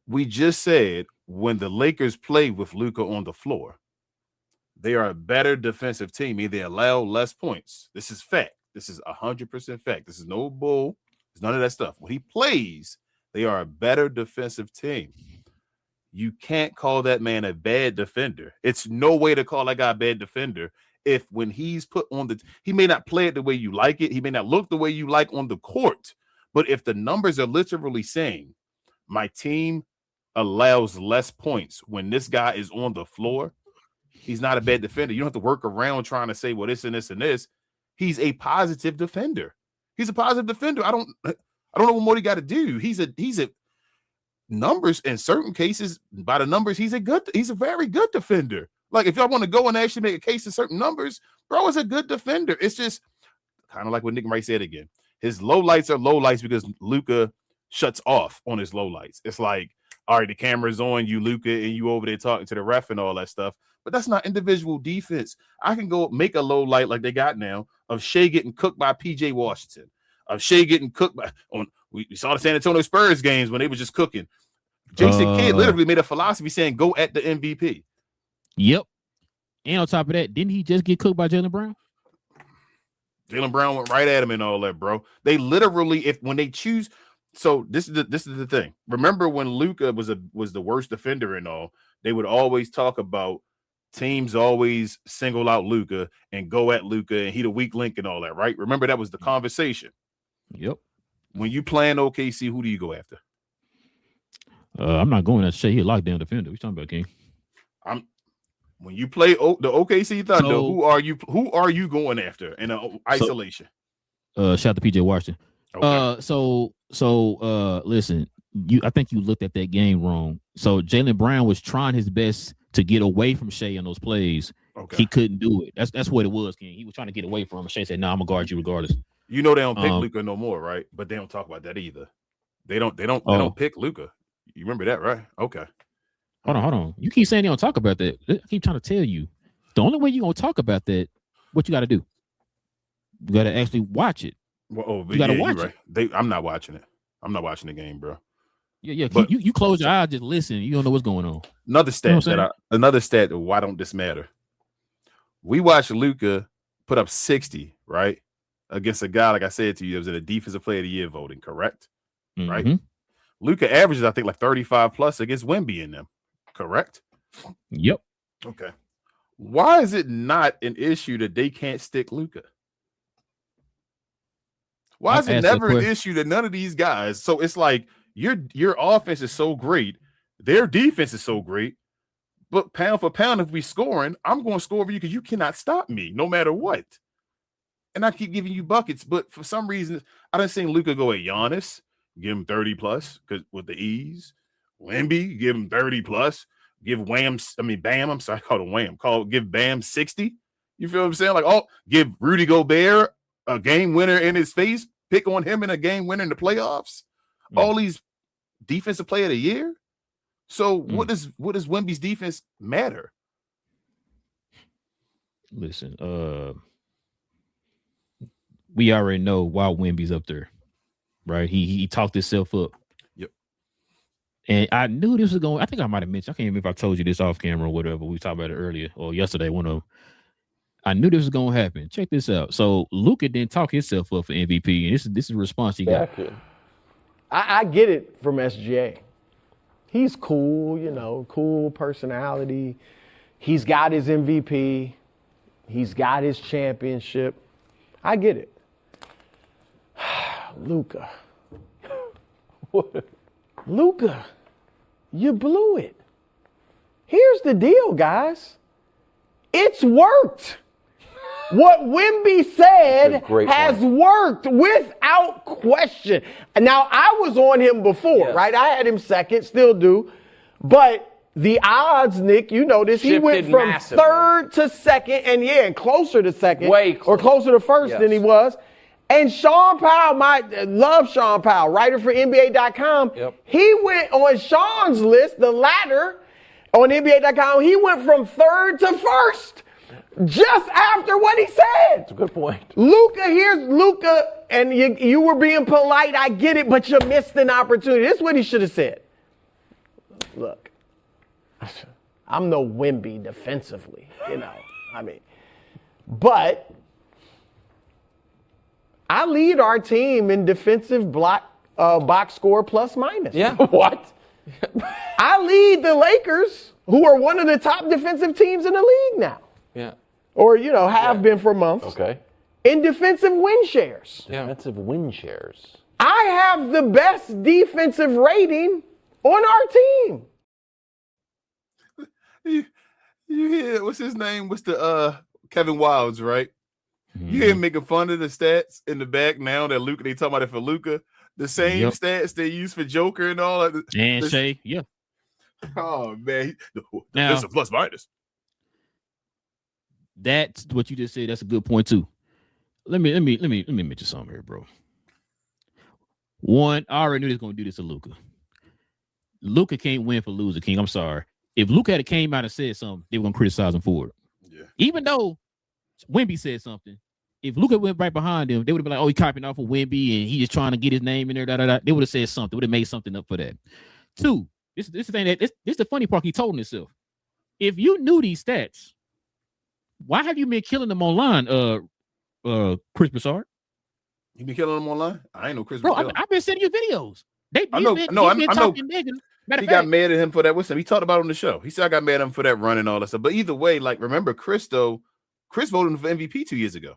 We just said when the Lakers play with Luka on the floor, they are a better defensive team. They allow less points. This is fact. This is 100% fact. This is no bull. There's none of that stuff. When he plays, they are a better defensive team. You can't call that man a bad defender. It's no way to call that guy a bad defender if when he's put on he may not play it the way you like it. He may not look the way you like on the court. But if the numbers are literally saying my team allows less points when this guy is on the floor, he's not a bad defender. You don't have to work around trying to say, well, this and this and this. He's a positive defender. He's a positive defender. I don't know what more he got to do. He's a numbers in certain cases, by the numbers, he's a very good defender. Like, if y'all want to go and actually make a case in certain numbers, bro is a good defender. It's just kind of like what Nick Wright said again. His low lights are low lights because Luka shuts off on his low lights. It's like, all right, the camera's on you, Luka, and you over there talking to the ref and all that stuff. But that's not individual defense. I can go make a low light like they got now of Shea getting cooked by PJ Washington, of Shea getting cooked by we saw the San Antonio Spurs games when they were just cooking. Jason Kidd literally made a philosophy saying go at the MVP. Yep. And on top of that, didn't he just get cooked by Jaylen Brown? Jaylen Brown went right at him and all that, bro. They literally, when they choose, so this is the thing. Remember when Luka was the worst defender and all, they would always talk about teams always single out Luka and go at Luka and he the weak link and all that, right? Remember that was the conversation. Yep. When you playing OKC, who do you go after? I'm not going to say he a lockdown defender. What you talking about, King? When you play the OKC Thunder, So, who are you going after in isolation? Shout out to PJ Washington. Okay. Listen, I think you looked at that game wrong. So Jaylen Brown was trying his best to get away from Shea on those plays. Okay. He couldn't do it. That's what it was, King. He was trying to get away from him. Shea said, "No, I'm gonna guard you regardless." You know they don't pick Luka no more, right? But they don't talk about that either. They don't pick Luka. You remember that, right? Okay. Hold on. You keep saying you don't talk about that. I keep trying to tell you. The only way you're gonna talk about that, what you gotta do. You gotta actually watch it. Well, you gotta watch it. I'm not watching it. I'm not watching the game, bro. Yeah. But you close your eyes, just listen. You don't know what's going on. Another stat why don't this matter? We watched Luka put up 60, right? Against a guy, like I said to you, that was in a defensive player of the year voting, correct? Mm-hmm. Right? Luka averages, I think, like 35 plus against Wemby in them, correct? Yep. Okay. Why is it not an issue that they can't stick Luka? Why is it never an issue that none of these guys? So it's like your offense is so great, their defense is so great, but pound for pound, if we scoring, I'm going to score over you because you cannot stop me no matter what. And I keep giving you buckets, but for some reason, I done seen Luka go at Giannis, give him 30 plus because with the ease. Wemby, give him 30 plus. Give Bam, I'm sorry, I called him Wham. Give Bam 60. You feel what I'm saying? Like, give Rudy Gobert a game winner in his face, pick on him in a game winner in the playoffs. All these defensive player of the year. So what does Wemby's defense matter? Listen, we already know why Wemby's up there, right? He talked himself up. Yep. And I knew this was going. I think I might have mentioned. I can't remember if I told you this off camera or whatever. We talked about it earlier or yesterday. One of them. I knew this was going to happen. Check this out. So Luka didn't talk himself up for MVP, and this is the response he got. I get it from SGA. He's cool, cool personality. He's got his MVP. He's got his championship. I get it. Luka. Luka, you blew it. Here's the deal, guys. It's worked. What Wemby said has worked without question. Now, I was on him before, right? I had him second, still do. But the odds, Nick, you know this, he went from third to second and closer to second. Or closer to first than he was. And Sean Powell, love Sean Powell, writer for NBA.com. He went on Sean's list, the ladder on NBA.com. He went from third to first. Just after what he said. That's a good point. Here's Luka, and you were being polite. I get it, but you missed an opportunity. This is what he should have said. Look, I'm no Wemby defensively, but I lead our team in defensive box score plus minus. Yeah. What? I lead the Lakers, who are one of the top defensive teams in the league now. Yeah. Or, have been for months. Okay. In defensive win shares. Defensive win shares. I have the best defensive rating on our team. You hear, what's his name? What's the Kevin Wildes, right? You hear him making fun of the stats in the back now that Luka, they talking about it for Luka. The same stats they use for Joker and all that. And Shea, Oh man. Now, that's a plus minus. That's what you just said. That's a good point too. Let me mention something here, bro. One, I already knew they was gonna do this to Luka. Luka can't win for loser, King. I'm sorry. If Luka had came out and said something, they were gonna criticize him for it. Yeah. Even though Wemby said something, if Luka went right behind him, they would have been like, "Oh, he copying off of Wemby and he just trying to get his name in there." They would have said something. Would have made something up for that. Two, this is the thing this the funny part. He told himself, if you knew these stats, why have you been killing them online, Chris Broussard. You been killing him online? I ain't know Chris Bro, was killing him. I've been sending you videos. I know. He's been talking niggas. Matter He of got fact, mad at him for that. What's he talked about on the show? He said I got mad at him for that run and all that stuff. But either way, like remember Chris though. Chris voted for MVP 2 years ago.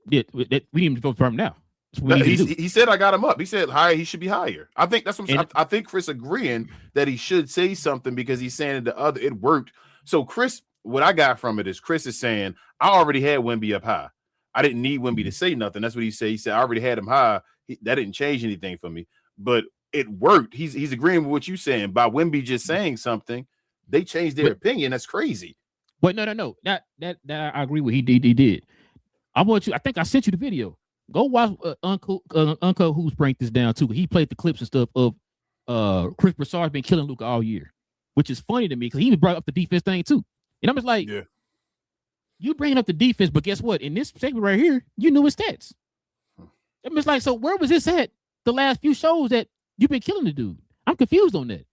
we need to vote for him now. That's what we need to do. He said I got him up. He said higher. He should be higher. I think that's what I think Chris agreeing that he should say something because he's saying it worked. So Chris, what I got from it is Chris is saying I already had Wemby up high. I didn't need Wemby to say nothing. That's what he said. He said I already had him high. That didn't change anything for me, but it worked. He's agreeing with what you're saying. By Wemby just saying something, they changed their opinion. That's crazy. But no. That I agree with. He did. I think I sent you the video. Go watch Uncle Who's break this down too. He played the clips and stuff of Chris Broussard's been killing Luka all year, which is funny to me because he even brought up the defense thing too. And I'm just like, you bringing up the defense, but guess what? In this segment right here, you knew his stats. I'm just like, so where was this at the last few shows that you've been killing the dude? I'm confused on that.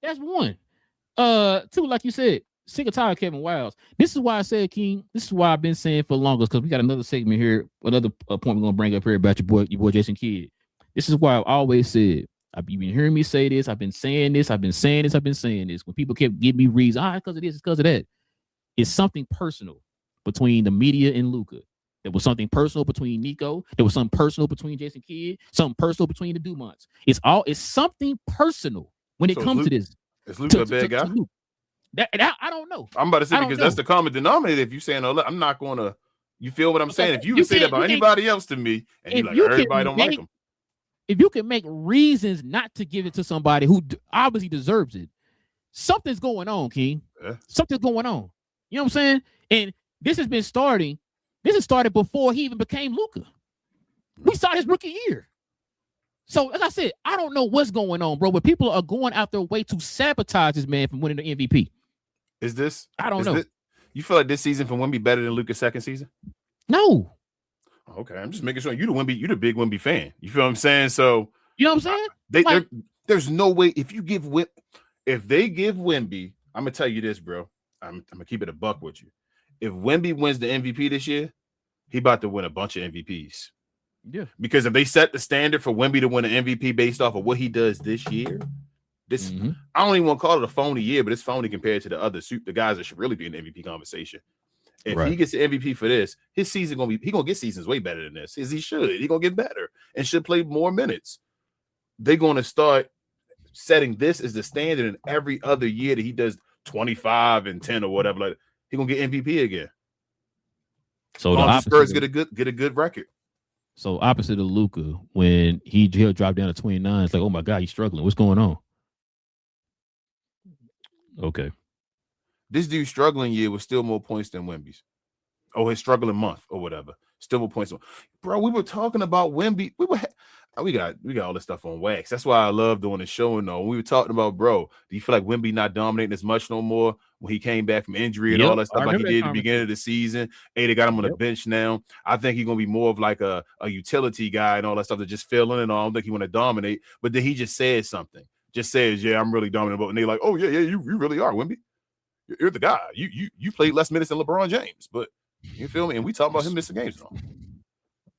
That's one. Two, like you said, sick of tired of Kevin Wiles. This is why I said, King, this is why I've been saying for longer, because we got another segment here, another point we're gonna bring up here about your boy Jason Kidd. This is why I've always said, you've been hearing me say this, I've been saying this. When people kept giving me reasons, because of this, it's because of that. It's something personal between the media and Luka. There was something personal between Nico. There was something personal between Jason Kidd. Something personal between the Dumonts. It's something personal when it comes to this. Is Luka a bad guy? I don't know. I'm about to say because that's the common denominator. If you're saying, "Oh, I'm not going to," you feel what I'm saying? If you would say that about anybody else to me, and you're like, everybody don't like him. If you can make reasons not to give it to somebody who obviously deserves it, something's going on, King. Yeah. Something's going on. You know what I'm saying? And this has been starting. This has started before he even became Luka. We saw his rookie year. So, as I said, I don't know what's going on, bro, but people are going out their way to sabotage this man from winning the MVP. Is this? I don't know. You feel like this season from Wemby better than Luka's second season? No. Okay, I'm just making sure you're the big Wemby fan. You feel what I'm saying? So you know what I'm saying? There's no way if they give Wemby, I'm gonna tell you this, bro. I'm gonna keep it a buck with you. If Wemby wins the MVP this year, he about to win a bunch of MVPs. Yeah. Because if they set the standard for Wemby to win an MVP based off of what he does this year, I don't even want to call it a phony year, but it's phony compared to the guys that should really be in the MVP conversation. If he gets the MVP for this, his season gonna get seasons way better than this. As he should. He's gonna get better and should play more minutes. They're gonna start setting this as the standard in every other year that he does 25 and 10 or whatever. Like he's gonna get MVP again. So the Spurs get a good record. So opposite of Luka, when he'll drop down to 29, it's like, oh my God, he's struggling. What's going on? Okay. This dude's struggling year was still more points than Wemby's. Oh, his struggling month or whatever. Still more points. Bro, we were talking about Wemby. We got all this stuff on wax. That's why I love doing the show and all. We were talking about, bro, do you feel like Wemby not dominating as much no more when he came back from injury and all that stuff like he did at the beginning of the season? They got him on the bench now. I think he's going to be more of like a utility guy and all that stuff that just fill in and all. I don't think he want to dominate. But then he just said something. Just says, yeah, I'm really dominant. And they're like, oh, yeah, you really are, Wemby. You're the guy. You played less minutes than LeBron James. But you feel me? And we talk about him missing games and all.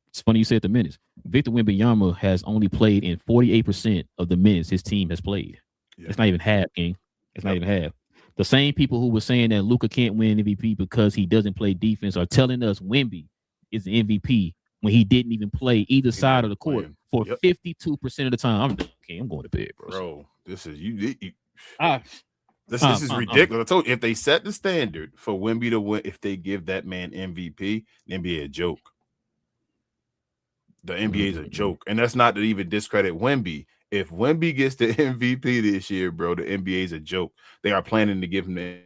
It's funny you said the minutes. Victor Wembanyama has only played in 48% of the minutes his team has played. Yeah. It's not even half, King. It's not even half. The same people who were saying that Luka can't win MVP because he doesn't play defense are telling us Wemby is the MVP when he didn't even play either side of the court for 52% of the time. I'm going to bed, bro. Bro, this is This is ridiculous. I told you, if they set the standard for Wemby to win, if they give that man MVP, the NBA a joke. The NBA is a joke. And that's not to even discredit Wemby. If Wemby gets the MVP this year, bro, the NBA is a joke. They are planning to give him the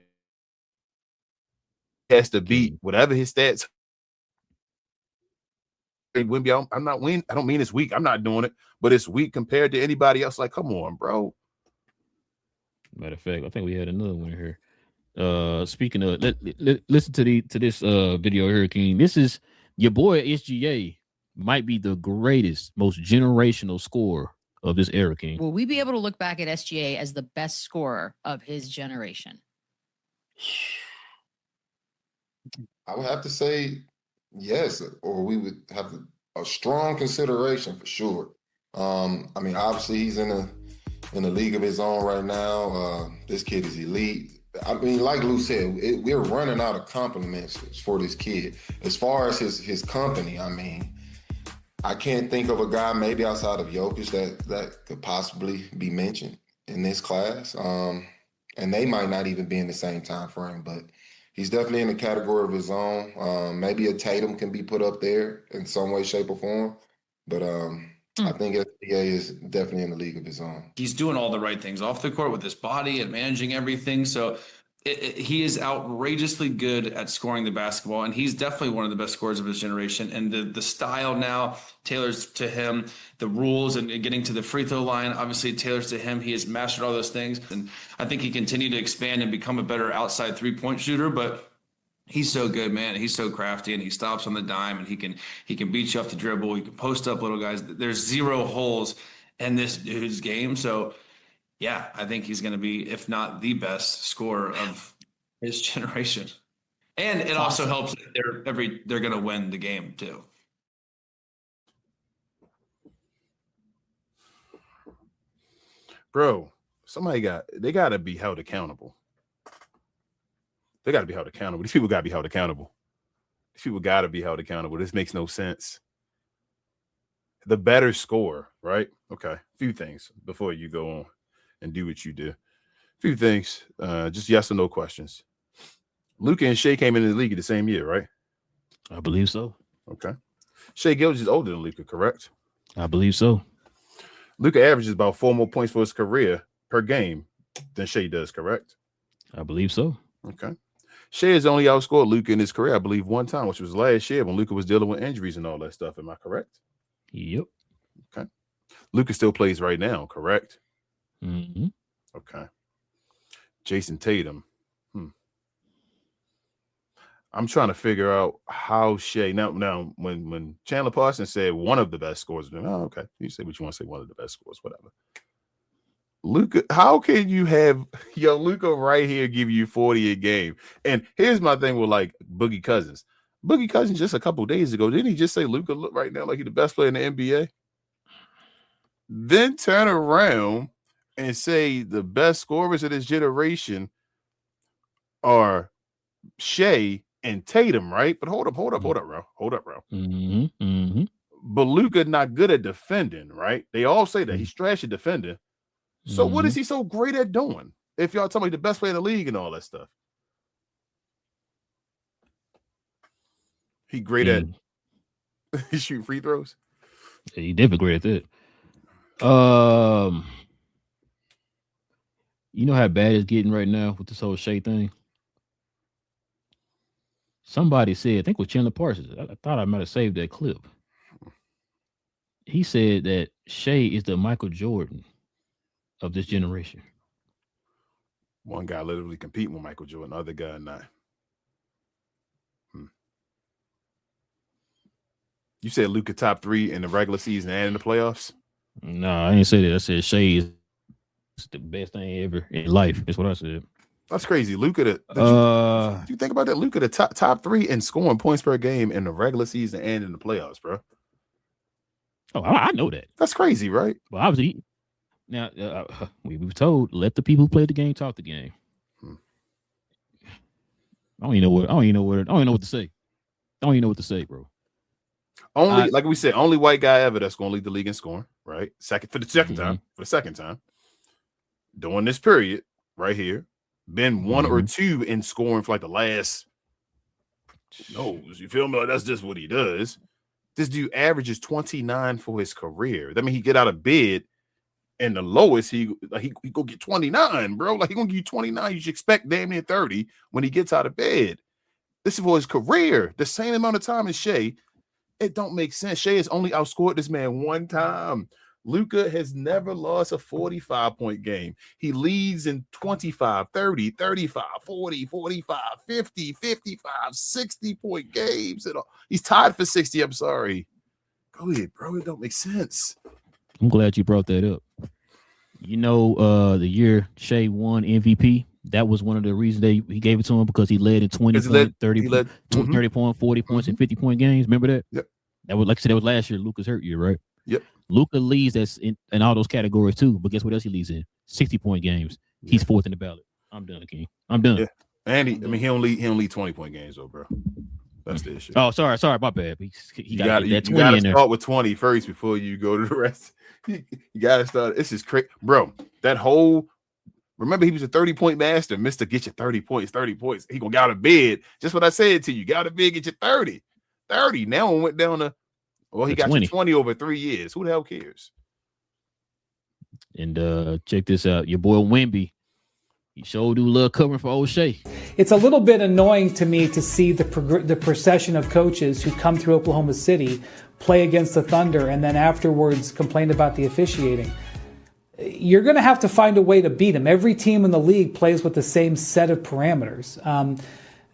has to beat whatever his stats. Wemby, I'm not winning. I don't mean it's weak. I'm not doing it, but it's weak compared to anybody else. Like, come on, bro. Matter of fact, I think we had another one here. Speaking of, listen to this video here, King. This is your boy SGA. Might be the greatest, most generational scorer of this era, King. Will we be able to look back at SGA as the best scorer of his generation? I would have to say Yes, or we would have a strong consideration for sure. I mean, obviously he's in a league of his own right now. This kid is elite. I mean, like Lou said, we're running out of compliments for this kid. As far as his company, I mean, I can't think of a guy maybe outside of Jokic that could possibly be mentioned in this class. And they might not even be in the same time frame, but he's definitely in a category of his own. Maybe a Tatum can be put up there in some way, shape, or form. But I think SBA is definitely in the league of his own. He's doing all the right things off the court with his body and managing everything. So he is outrageously good at scoring the basketball, and he's definitely one of the best scorers of his generation. And the style now tailors to him, the rules and getting to the free throw line obviously tailors to him. He has mastered all those things, and I think he continued to expand and become a better outside 3-point shooter. But he's so good, man. He's so crafty, and he stops on the dime, and he can beat you off the dribble. He can post up little guys. There's zero holes in this dude's game. So yeah, I think he's going to be, if not the best scorer of his generation. And it also helps that they're going to win the game too. Bro, they got to be held accountable. They got to be held accountable. These people got to be held accountable. These people got to be held accountable. This makes no sense. The better score, right? Okay. A few things before you go on and do what you do. A few things, just yes or no questions. Luka and Shea came into the league the same year, right? I believe so. Okay. Shea Gilgeous is older than Luka, correct? I believe so. Luka averages about 4 more points for his career per game than Shea does, correct? I believe so. Okay. Shea has only outscored Luka in his career, I believe, one time, which was last year when Luka was dealing with injuries and all that stuff. Am I correct? Yep. Okay. Luka still plays right now, correct? Mm-hmm. Okay. Jason Tatum. I'm trying to figure out how Shea now when Chandler Parsons said one of the best scores, okay. You say what you want to say, one of the best scores, whatever. Luka, how can you have Luka right here give you 40 a game? And here's my thing with like Boogie Cousins. Boogie Cousins just a couple days ago, didn't he just say Luka look right now like he's the best player in the NBA? Then turn around and say the best scorers of this generation are Shea and Tatum, right? But hold up, bro. Mm-hmm. Mm-hmm. But Luka not good at defending, right? They all say that he's trash at defending. So what is he so great at doing? If y'all tell me the best player in the league and all that stuff. He great at shooting free throws. Yeah, he definitely great at that. You know how bad it's getting right now with this whole Shea thing? Somebody said, I think it was Chandler Parsons. I thought I might have saved that clip. He said that Shea is the Michael Jordan of this generation. One guy literally competing with Michael Jordan, the other guy not. You said Luka top 3 in the regular season and in the playoffs? No, I didn't say that. I said Shea is the best thing ever in life. That's what I said. That's crazy. Luka, you think about that? Luka, the top 3 in scoring points per game in the regular season and in the playoffs, bro. Oh, I know that. That's crazy, right? Well, obviously, now we were told let the people who play the game talk the game. I don't even know what to say. I don't even know what to say, bro. Only, like we said, only white guy ever that's going to lead the league in scoring, right? For the second time, during this period right here, been 1 or 2 in scoring for like the last. You feel me? Like that's just what he does. This dude averages 29 for his career. That means he get out of bed, and the lowest he go get 29, bro. Like he gonna give you 29. You should expect damn near 30 when he gets out of bed. This is for his career. The same amount of time as Shea. It don't make sense. Shea has only outscored this man one time. Luka has never lost a 45-point game. He leads in 25, 30, 35, 40, 45, 50, 55, 60-point games. He's tied for 60. I'm sorry. Go ahead, bro. It don't make sense. I'm glad you brought that up. You know, the year Shea won MVP That was one of the reasons he gave it to him, because he led in 20 point, 30 point, 40 points, and 50-point games. Remember that? Yep. That was, like I said, that was last year. Luka's hurt year, right? Yep. Luka leads that's in all those categories too. But guess what else he leads in? 60-point games. He's fourth in the ballot. I'm done, King. I'm done. Yeah. And he don't lead 20-point games though, bro. That's the issue. Oh, sorry, my bad. He got that 20 you gotta in there. start with 20 first before you go to the rest. You gotta start. This is crazy, bro. That whole. Remember, he was a 30-point master. Mister, get your 30 points, 30 points. He gonna get out of bed. Just what I said to you. Get out of bed, get your 30. 30. Now it went down to, well, he got 20. 20 over 3 years. Who the hell cares? And check this out. Your boy Wemby. He sure do love covering for O'Shea. It's a little bit annoying to me to see the procession of coaches who come through Oklahoma City play against the Thunder and then afterwards complain about the officiating. You're going to have to find a way to beat them. Every team in the league plays with the same set of parameters.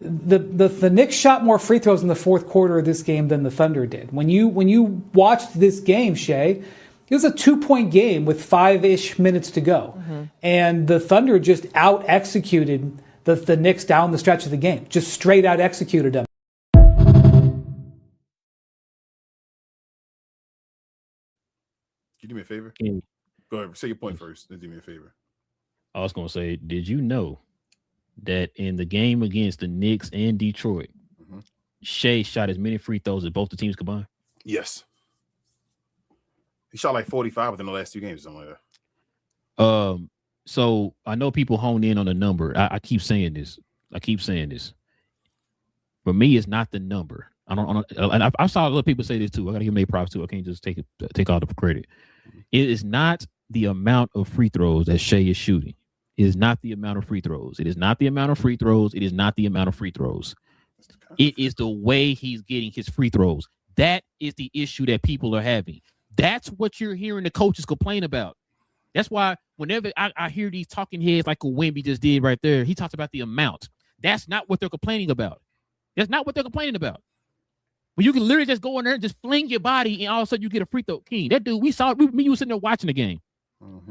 The Knicks shot more free throws in the fourth quarter of this game than the Thunder did. When you watched this game, Shay, it was a 2-point game with 5-ish minutes to go. And the Thunder just out-executed the Knicks down the stretch of the game. Just straight out-executed them. Can you do me a favor? Go ahead. Say your point first. Then do me a favor. I was going to say, did you know that in the game against the Knicks and Detroit, Shea shot as many free throws as both the teams combined? Yes. He shot like 45 within the last 2 games or something like that. So I know people hone in on the number. I keep saying this. For me, it's not the number. I saw other people say this too. I got to give them props too. I can't just take all the credit. It is not the amount of free throws that Shea is shooting. It is not the amount of free throws. It is not the amount of free throws. It is not the amount of free throws. It is the way he's getting his free throws. That is the issue that people are having. That's what you're hearing the coaches complain about. That's why whenever I hear these talking heads like Wemby just did right there, he talks about the amount. That's not what they're complaining about. That's not what they're complaining about. When you can literally just go in there and just fling your body and all of a sudden you get a free throw. King, that dude, you were sitting there watching the game.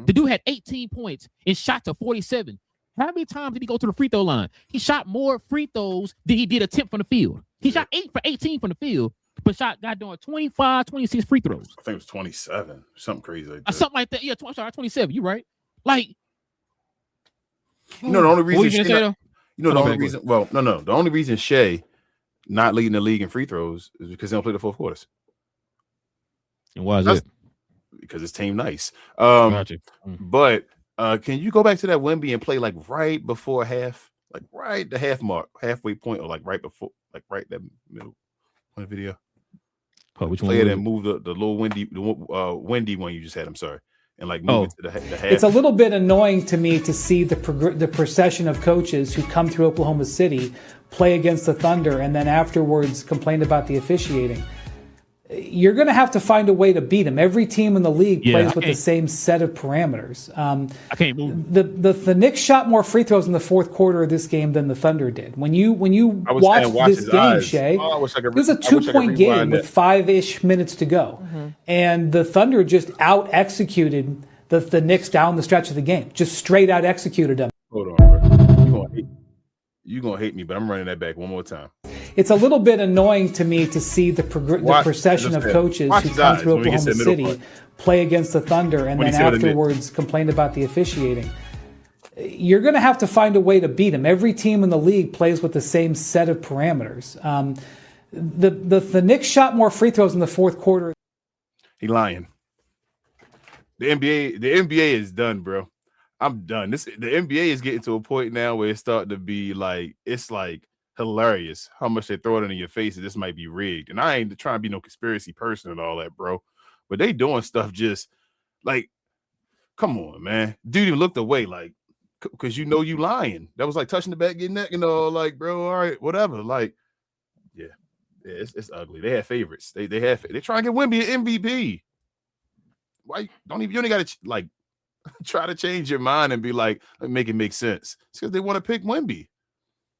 The dude had 18 points and shot to 47. How many times did he go to the free throw line? He shot more free throws than he did attempt from the field. He shot 8 for 18 from the field, but got doing 25, 26 free throws. I think it was 27. Something crazy like that. Something like that. Yeah, 27. You're right. Like, the only reason the only reason Shea not leading the league in free throws is because they don't play the fourth quarters. And why is that? Because it's team nice. But can you go back to that Wemby and play like right before half, like right the half mark, halfway point, or like right before, like right that middle one video? Which play one? it and move the little windy one you just had. I'm sorry, and like move it to the half. It's a little bit annoying to me to see the procession of coaches who come through Oklahoma City play against the Thunder and then afterwards complain about the officiating. You're going to have to find a way to beat them. Every team in the league plays with the same set of parameters. I can't move. The Knicks shot more free throws in the fourth quarter of this game than the Thunder did. When you watch this game, Shay, it was a 2-point game with 5-ish minutes to go. And the Thunder just out-executed the Knicks down the stretch of the game. Just straight out-executed them. Hold on, bro. You're going to hate me, but I'm running that back one more time. It's a little bit annoying to me to see the procession of coaches who come through Oklahoma City play against the Thunder and then afterwards complain about the officiating. You're going to have to find a way to beat them. Every team in the league plays with the same set of parameters. The Knicks shot more free throws in the fourth quarter. He lying. The NBA is done, bro. I'm done. The NBA is getting to a point now where it's starting to be like, it's like hilarious how much they throw it in your face that this might be rigged. And I ain't trying to be no conspiracy person and all that, bro. But they doing stuff just like, come on, man. Dude even looked away like, because you lying. That was like touching the back, getting that, like, bro, all right, whatever. Like, yeah, it's ugly. They have favorites. They try and get Wemby an MVP. Why you only got to like try to change your mind and be like, make it make sense. It's because they want to pick Wemby.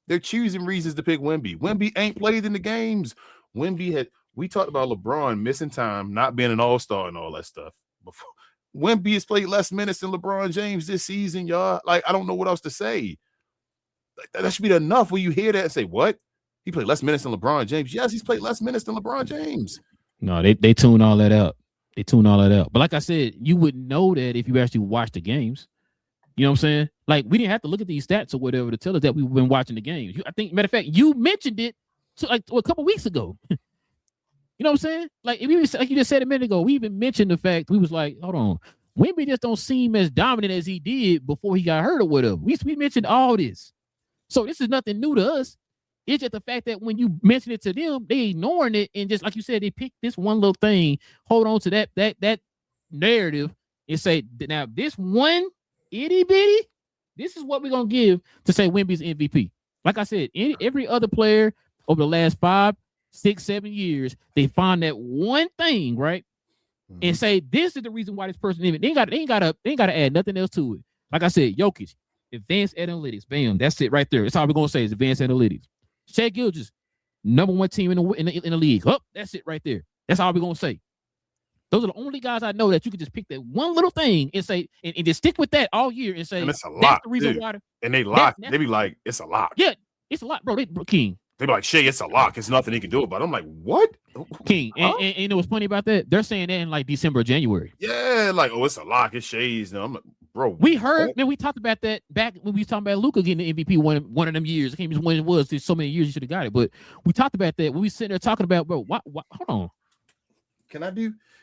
They're choosing reasons to pick Wemby. Wemby ain't played in the games. We talked about LeBron missing time, not being an all-star and all that stuff before. Wemby has played less minutes than LeBron James this season, y'all. Like, I don't know what else to say. That should be enough when you hear that and say, what? He played less minutes than LeBron James. Yes, he's played less minutes than LeBron James. No, they tune all that out. They tune all that out. But like I said, you would know that if you actually watch the games. You know what I'm saying? Like, we didn't have to look at these stats or whatever to tell us that we've been watching the games. I think, matter of fact, you mentioned it a couple weeks ago. You know what I'm saying? Like you just said a minute ago, we even mentioned the fact we was like, hold on, Wemby just don't seem as dominant as he did before he got hurt or whatever. We mentioned all this. So this is nothing new to us. It's just the fact that when you mention it to them, they ignoring it, and just like you said, they pick this one little thing, hold on to that narrative, and say, now this one itty bitty, this is what we're gonna give to say Wemby's MVP. Like I said, every other player over the last 5, 6, 7 years, they find that one thing, right? And say this is the reason why this person even they ain't gotta add nothing else to it. Like I said, Jokic, advanced analytics, bam, that's it right there. That's all we're gonna say is advanced analytics. Shai Gilgeous, number 1 team in the league. Oh, that's it right there. That's all we're gonna say. Those are the only guys I know that you can just pick that one little thing and say, and just stick with that all year and say, and it's a lot, that's the reason why. And they lock. They be like, it's a lock. Yeah, it's a lot, bro. King. They be like, Shai, it's a lock. It's nothing he can do about it. I'm like, what? King. Huh? And you know what's funny about that? They're saying that in like December or January. Yeah, like, oh, it's a lock. It's Shai's. No, I'm like, bro. We heard, man, we talked about that back when we was talking about Luka getting the MVP one of them years. I can't remember when it was. There's so many years you should have got it. But we talked about that when we sitting there talking about, bro, what hold on.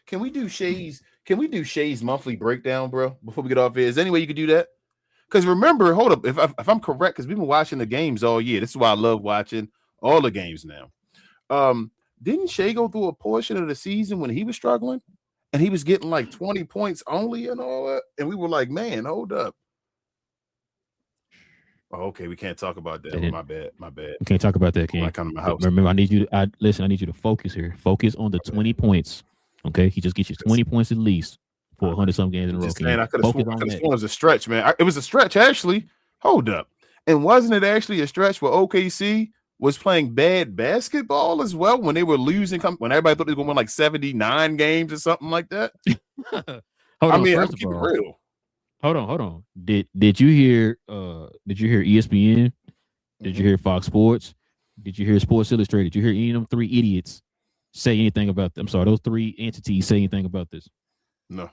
Can we do Shai's monthly breakdown, bro, before we get off here? Is there any way you could do that? Because remember, hold up, if I'm correct, because we've been watching the games all year. This is why I love watching all the games now. Didn't Shai go through a portion of the season when he was struggling? And he was getting like 20 points only and all that. And we were like, man, hold up. Oh, okay, we can't talk about that. My bad. We can't talk about that, King. I come to my house. Remember, I need you to focus here. Focus on the 20 points. Okay, he just gets you 20 points at least for 100 some games in a row. Just saying, I could have sworn it was a stretch, man. It was a stretch, actually. Hold up. And wasn't it actually a stretch where OKC was playing bad basketball as well when they were losing, when everybody thought they were going to win like 79 games or something like that? I'm keeping it real. Hold on. Did you hear ESPN? Did you hear Fox Sports? Did you hear Sports Illustrated? Did you hear any of them 3 idiots say anything about them? I'm sorry, those 3 entities say anything about this? No.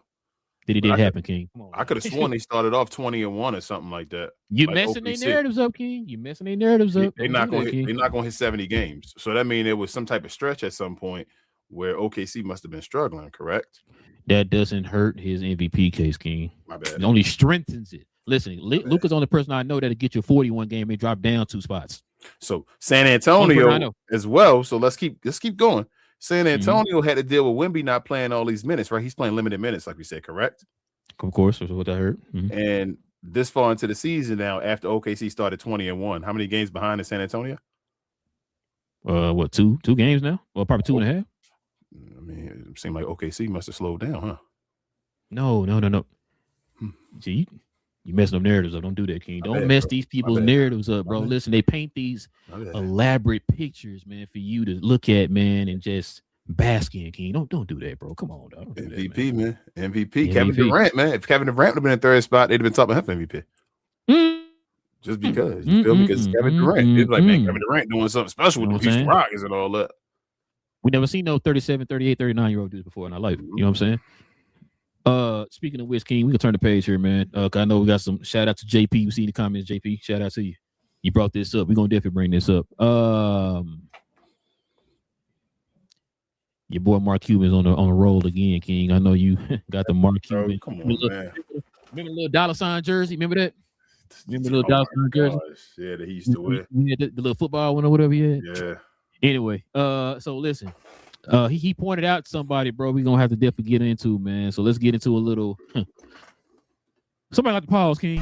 It didn't happen, King. Come on, I could have sworn they started off 20-1 or something like that. You like messing their narratives up, King. You messing their narratives up. They're not going to hit 70 games. So that means there was some type of stretch at some point where OKC must have been struggling, correct? That doesn't hurt his MVP case, King. My bad. It only strengthens it. Listen, Luka's the only person I know that'll get you a 41 game and drop down 2 spots. So San Antonio as well. So let's keep going. San Antonio had to deal with Wemby not playing all these minutes, right? He's playing limited minutes, like we said, correct? Of course, that's what I heard. Mm-hmm. And this far into the season now, after OKC started 20-1, how many games behind is San Antonio? What, two games now? Well, probably 2.5. I mean, it seemed like OKC must have slowed down, huh? No. See, you messing up narratives up. Don't do that, King. Don't mess these people's narratives up, bro. Listen, they paint these elaborate pictures, man, for you to look at, man, and just bask in, King. Don't do that, bro. Come on, dog. MVP, man. MVP. Kevin Durant, man. If Kevin Durant would have been in 3rd spot, they'd have been talking about him for MVP. Just because. You feel me? Because it's Kevin Durant. It's like, man, Kevin Durant doing something special with the Houston Rockets and all that. We never seen no 37, 38, 39-year-old dudes before in our life. You know what I'm saying? Speaking of which, King, we can turn the page here, man. I know we got some shout out to JP. We see the comments, JP. Shout out to you. You brought this up. We're gonna definitely bring this up. Your boy Mark Cuban's on the roll again, King. I know you got the Mark Cuban. Come on, man. Remember the little dollar sign jersey? Remember that? Remember the little dollar sign jersey? Yeah, that he used to wear. Yeah, the little football one or whatever he had. Yeah. Anyway, so listen, he pointed out to somebody, bro. We're gonna have to definitely get into, man. So let's get into a little. Somebody like to pause, King.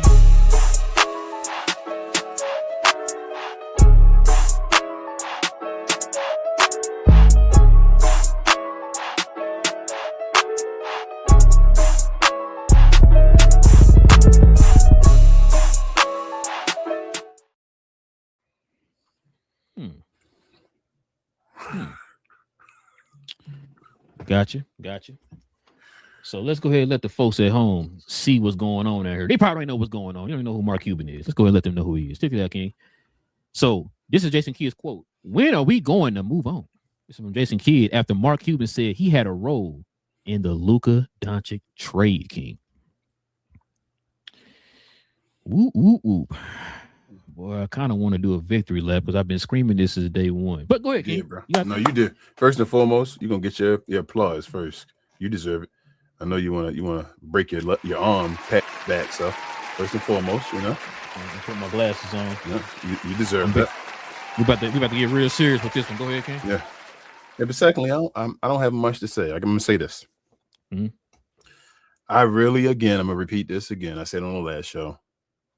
Gotcha. So let's go ahead and let the folks at home see what's going on out here. They probably know what's going on. You don't even know who Mark Cuban is. Let's go ahead and let them know who he is. Stick to that, King. So this is Jason Kidd's quote. When are we going to move on? This is from Jason Kidd after Mark Cuban said he had a role in the Luka Doncic trade, King. Ooh. Boy, I kind of want to do a victory lap because I've been screaming this since day one. But go ahead, King. Yeah, bro. No, you did. First and foremost, you're gonna get your applause first. You deserve it. I know you wanna break your arm back. So first and foremost, you know. I put my glasses on. Yeah, you deserve that. We about to get real serious with this one. Go ahead, King. Yeah. But secondly, I don't have much to say. I'm gonna say this. Mm-hmm. I'm gonna repeat this again. I said on the last show.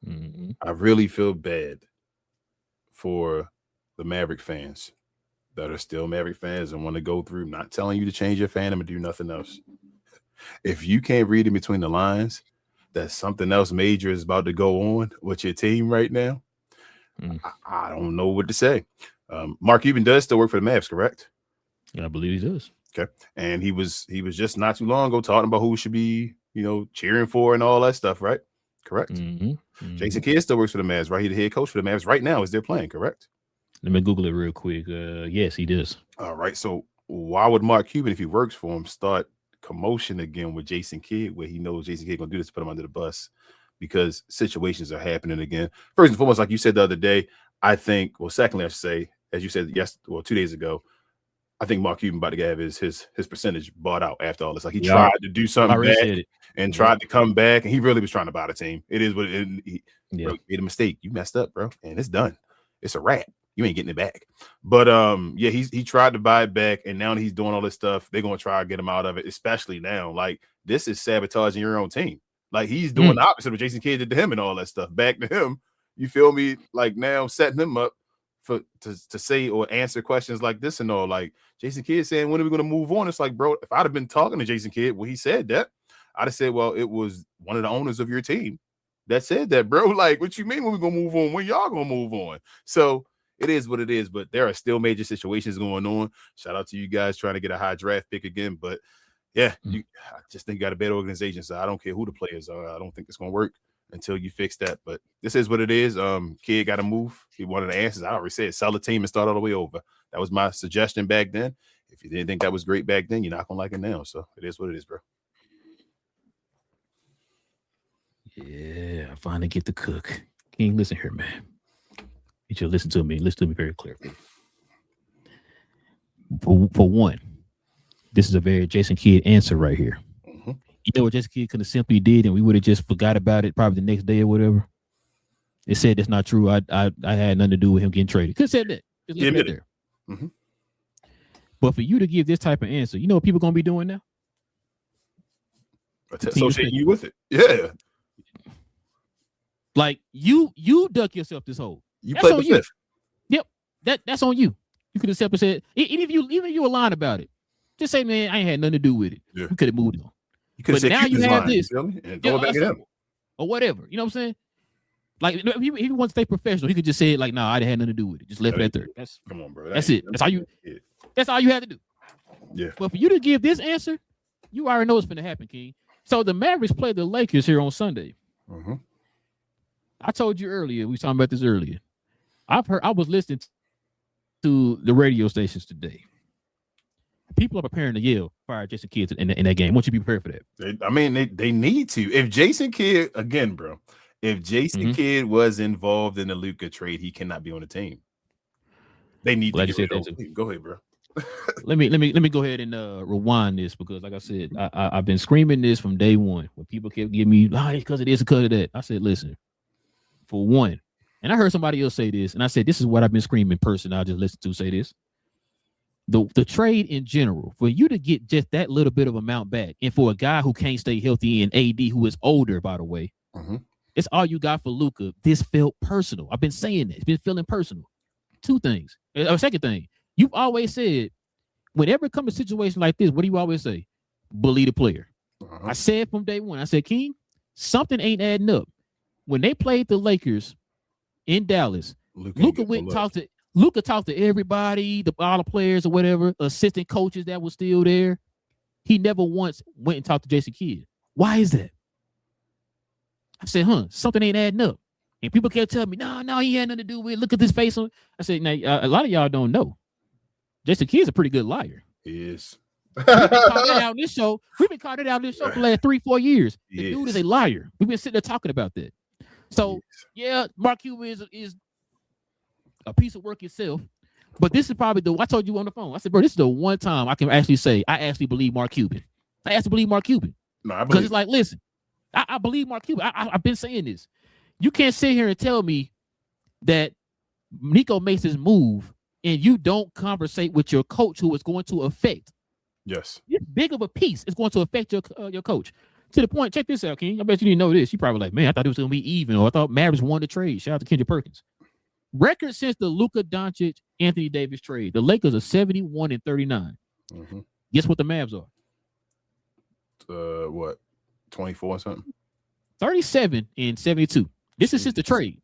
Mm-hmm. I really feel bad for the Maverick fans that are still Maverick fans and want to go through. Not telling you to change your fandom and do nothing else. If you can't read in between the lines that something else major is about to go on with your team right now, I don't know what to say. Mark Cuban does still work for the Mavs, correct? Yeah, I believe he does. Okay, and he was just not too long ago talking about who should be cheering for and all that stuff, right? Correct. Jason Kidd still works for the Mavs, right? He's the head coach for the Mavs right now as they're playing, correct? Let me Google it real quick. Yes, he does. All right. So why would Mark Cuban, if he works for him, start commotion again with Jason Kidd, where he knows Jason Kidd gonna do this to put him under the bus? Because situations are happening again. First and foremost, like you said the other day, I think. Well, secondly, I should say, as you said 2 days ago, I think Mark Cuban about to have his percentage bought out after all this. Like he tried to do something bad and tried to come back, and he really was trying to buy the team. It is what it is. Bro, you made a mistake. You messed up, bro, and it's done. It's a wrap. You ain't getting it back. But he tried to buy it back, and now that he's doing all this stuff, they're gonna try to get him out of it. Especially now, like this is sabotaging your own team. Like he's doing the opposite of what Jason Kidd did to him and all that stuff. Back to him, you feel me? Like now setting him up to say or answer questions like this and all. Like Jason Kidd saying, when are we going to move on? It's like, bro, if I'd have been talking to Jason Kidd when he said that, I'd have said, well, it was one of the owners of your team that said that, bro. Like, what you mean when we going to move on? When y'all going to move on? So it is what it is, but there are still major situations going on. Shout out to you guys trying to get a high draft pick again. But yeah, I just think you got a better organization. So I don't care who the players are. I don't think it's going to work until you fix that. But this is what it is. Kid got to move. He wanted the answers. I already said sell the team and start all the way over. That was my suggestion back then. If you didn't think that was great back then, you're not gonna like it now. So it is what it is, bro. Yeah, I finally get to cook. King, listen here, man. You should listen to me. Listen to me very clearly. For one, this is a very Jason Kidd answer right here. You know what Jason Kidd could have simply did, and we would have just forgot about it probably the next day or whatever. It said that's not true. I had nothing to do with him getting traded. Could have said that. Just leave it there. But for you to give this type of answer, you know what people gonna be doing now? Associating you with it. Yeah. Like you duck yourself this hole. You played the fifth. Yep. That's on you. You could have simply said, even if you were lying about it, just say, man, I ain't had nothing to do with it. Yeah. You could have moved on. But now you have this, and throw it back at him. Or whatever. You know what I'm saying? Like, if he wants to stay professional, he could just say it like, "Nah, I had nothing to do with it. Just left it at third." Come on, bro. That's it. That's all you. That's all you had to do. Yeah. But for you to give this answer, you already know what's going to happen, King. So the Mavericks play the Lakers here on Sunday. I told you earlier. We were talking about this earlier. I was listening to the radio stations today. People are preparing to yell, fire Jason Kidd in that game. I want you to be prepared for that. They need to. If Jason Kidd, again, bro, if Jason Kidd was involved in the Luka trade, he cannot be on the team. They need to get rid of him. Go ahead, bro. let me go ahead and rewind this, because like I said, I've been screaming this from day one. When people kept giving me, because of this, because of that, I said, listen, for one, and I heard somebody else say this, and I said, this is what I've been screaming person I just listened to say this. The trade in general, for you to get just that little bit of amount back, and for a guy who can't stay healthy and AD who is older, by the way, it's all you got for Luka. This felt personal. I've been saying that. It's been feeling personal. Two things. Second thing, you've always said, whenever it comes to a situation like this, what do you always say? Believe the player. I said from day one, I said, King, something ain't adding up. When they played the Lakers in Dallas, Luka went and talked to Luka talked to everybody, all the players or whatever, assistant coaches that was still there. he never once went and talked to Jason Kidd. Why is that? I said, something ain't adding up. And people kept telling me, no, he had nothing to do with it. Look at this face on. I said, now, a lot of y'all don't know. Jason Kidd's a pretty good liar. He is. We've been calling it out on this show. We've been calling it out on this show for the last 3-4 years. The dude is a liar. We've been sitting there talking about that. So, yeah, Mark Cuban is a piece of work itself. But this is probably I told you on the phone. I said, bro, this is the one time I can actually say I actually believe Mark Cuban. I actually believe Mark Cuban. No, because it's like, listen, I believe Mark Cuban. I've been saying this. You can't sit here and tell me that Nico makes his move and you don't conversate with your coach who is going to affect. Yes. This big of a piece is going to affect your coach. To the point, check this out, King. I bet you didn't know this. You probably like, man, I thought it was going to be even, or I thought Mavericks won the trade. Shout out to Kendrick Perkins. Record since the Luka Doncic, Anthony Davis trade. The Lakers are 71-39. Mm-hmm. Guess what the Mavs are? What? 24 or something? 37-72. This is since the trade.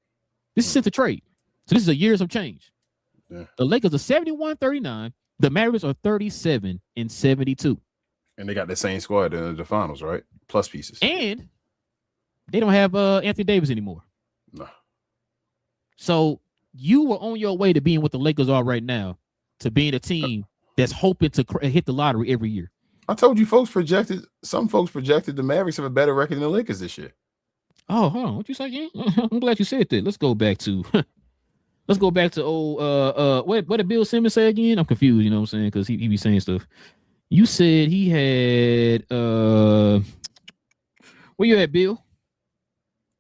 This is since the trade. So this is a year of some change. Yeah. The Lakers are 71-39. The Mavericks are 37-72. And they got the same squad in the finals, right? Plus pieces. And they don't have Anthony Davis anymore. No. So you were on your way to being what the Lakers are right now, to being a team that's hoping to hit the lottery every year. I told you some folks projected the Mavericks have a better record than the Lakers this year. Oh, hold on. What you say again? I'm glad you said that. Let's go back to old what did Bill Simmons say again? I'm confused, you know what I'm saying? Because he be saying stuff. You said he had where you at, Bill?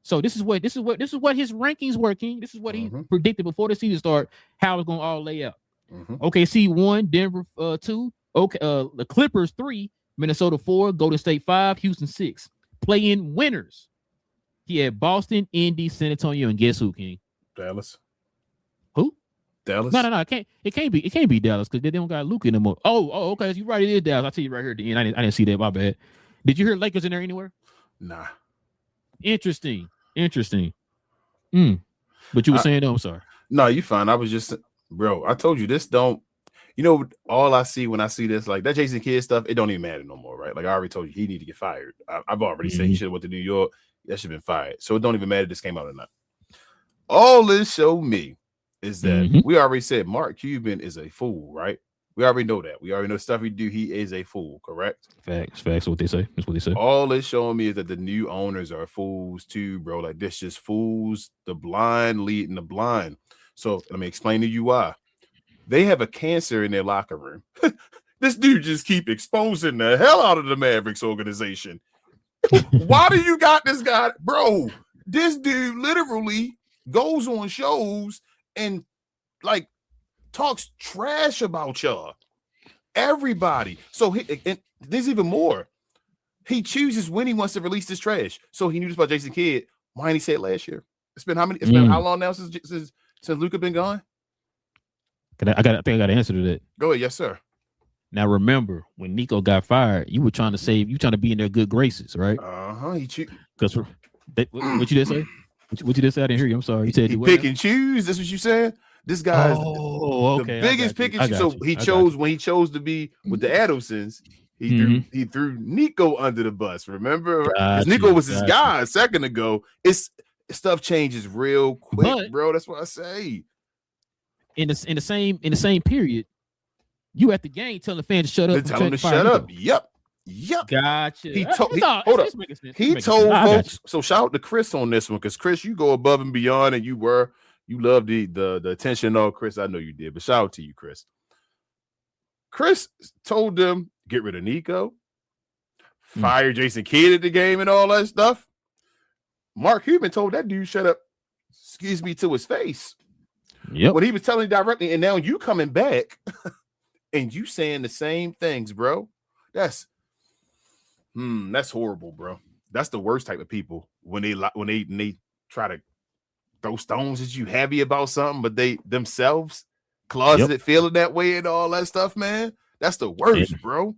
So this is what his rankings working. This is what he predicted before the season start, how it's gonna all lay out. OKC 1, Denver 2, the Clippers 3, Minnesota 4, Golden State 5, Houston 6. Play-in winners. He had Boston, Indy, San Antonio, and guess who, King? Dallas. Who? Dallas. No. It can't be Dallas because they don't got Luka anymore. Oh, okay. So you right, it is Dallas. I'll tell you right here at the end. I didn't see that. My bad. Did you hear Lakers in there anywhere? Nah. Interesting. But you were saying, no, I'm sorry. No, you fine. I was just, bro, I told you this don't, all I see when I see this, like that Jason Kidd stuff, it don't even matter no more, right? Like I already told you, he need to get fired. I've already said he should have went to New York. That should have been fired. So it don't even matter if this came out or not. All this showed me is that we already said Mark Cuban is a fool, right? We already know that. We already know the stuff he do. He is a fool, correct? Facts. What they say. That's what they say. All it's showing me is that the new owners are fools too, bro. Like this just fools the blind leading the blind. So let me explain to you why. They have a cancer in their locker room. This dude just keep exposing the hell out of the Mavericks organization. Why do you got this guy, bro? This dude literally goes on shows and like talks trash about y'all. Everybody. So and there's even more. He chooses when he wants to release this trash. So he knew this about Jason Kidd. Why didn't he say it last year? It's been how many? It's been how long now since Luka been gone? I think I got an answer to that. Go ahead, yes, sir. Now remember, when Nico got fired, you were trying to be in their good graces, right? Because what you did say? What you just said? I didn't hear you. I'm sorry. You said he pick and choose. That's what you said. This guy's the biggest pick and choose. So he chose when he chose to be with the Adamsons. He threw Nico under the bus. Remember, because Nico was his guy a second ago. Stuff changes real quick, bro. That's what I say. In the same period, you at the game telling the fans to shut up. Tell them to shut up. Yep. Gotcha. He told folks. So shout out to Chris on this one, because Chris, you go above and beyond, and you love the attention. Oh, Chris, I know you did, but shout out to you, Chris. Chris told them get rid of Nico, fire Jason Kidd at the game, and all that stuff. Mark Cuban told that dude shut up. Excuse me, to his face. Yep. When he was telling directly, and now you coming back and you saying the same things, bro. That's horrible, bro. That's the worst type of people when they try to throw stones at you heavy about something, but they themselves closeted feeling that way and all that stuff, man. That's the worst, bro.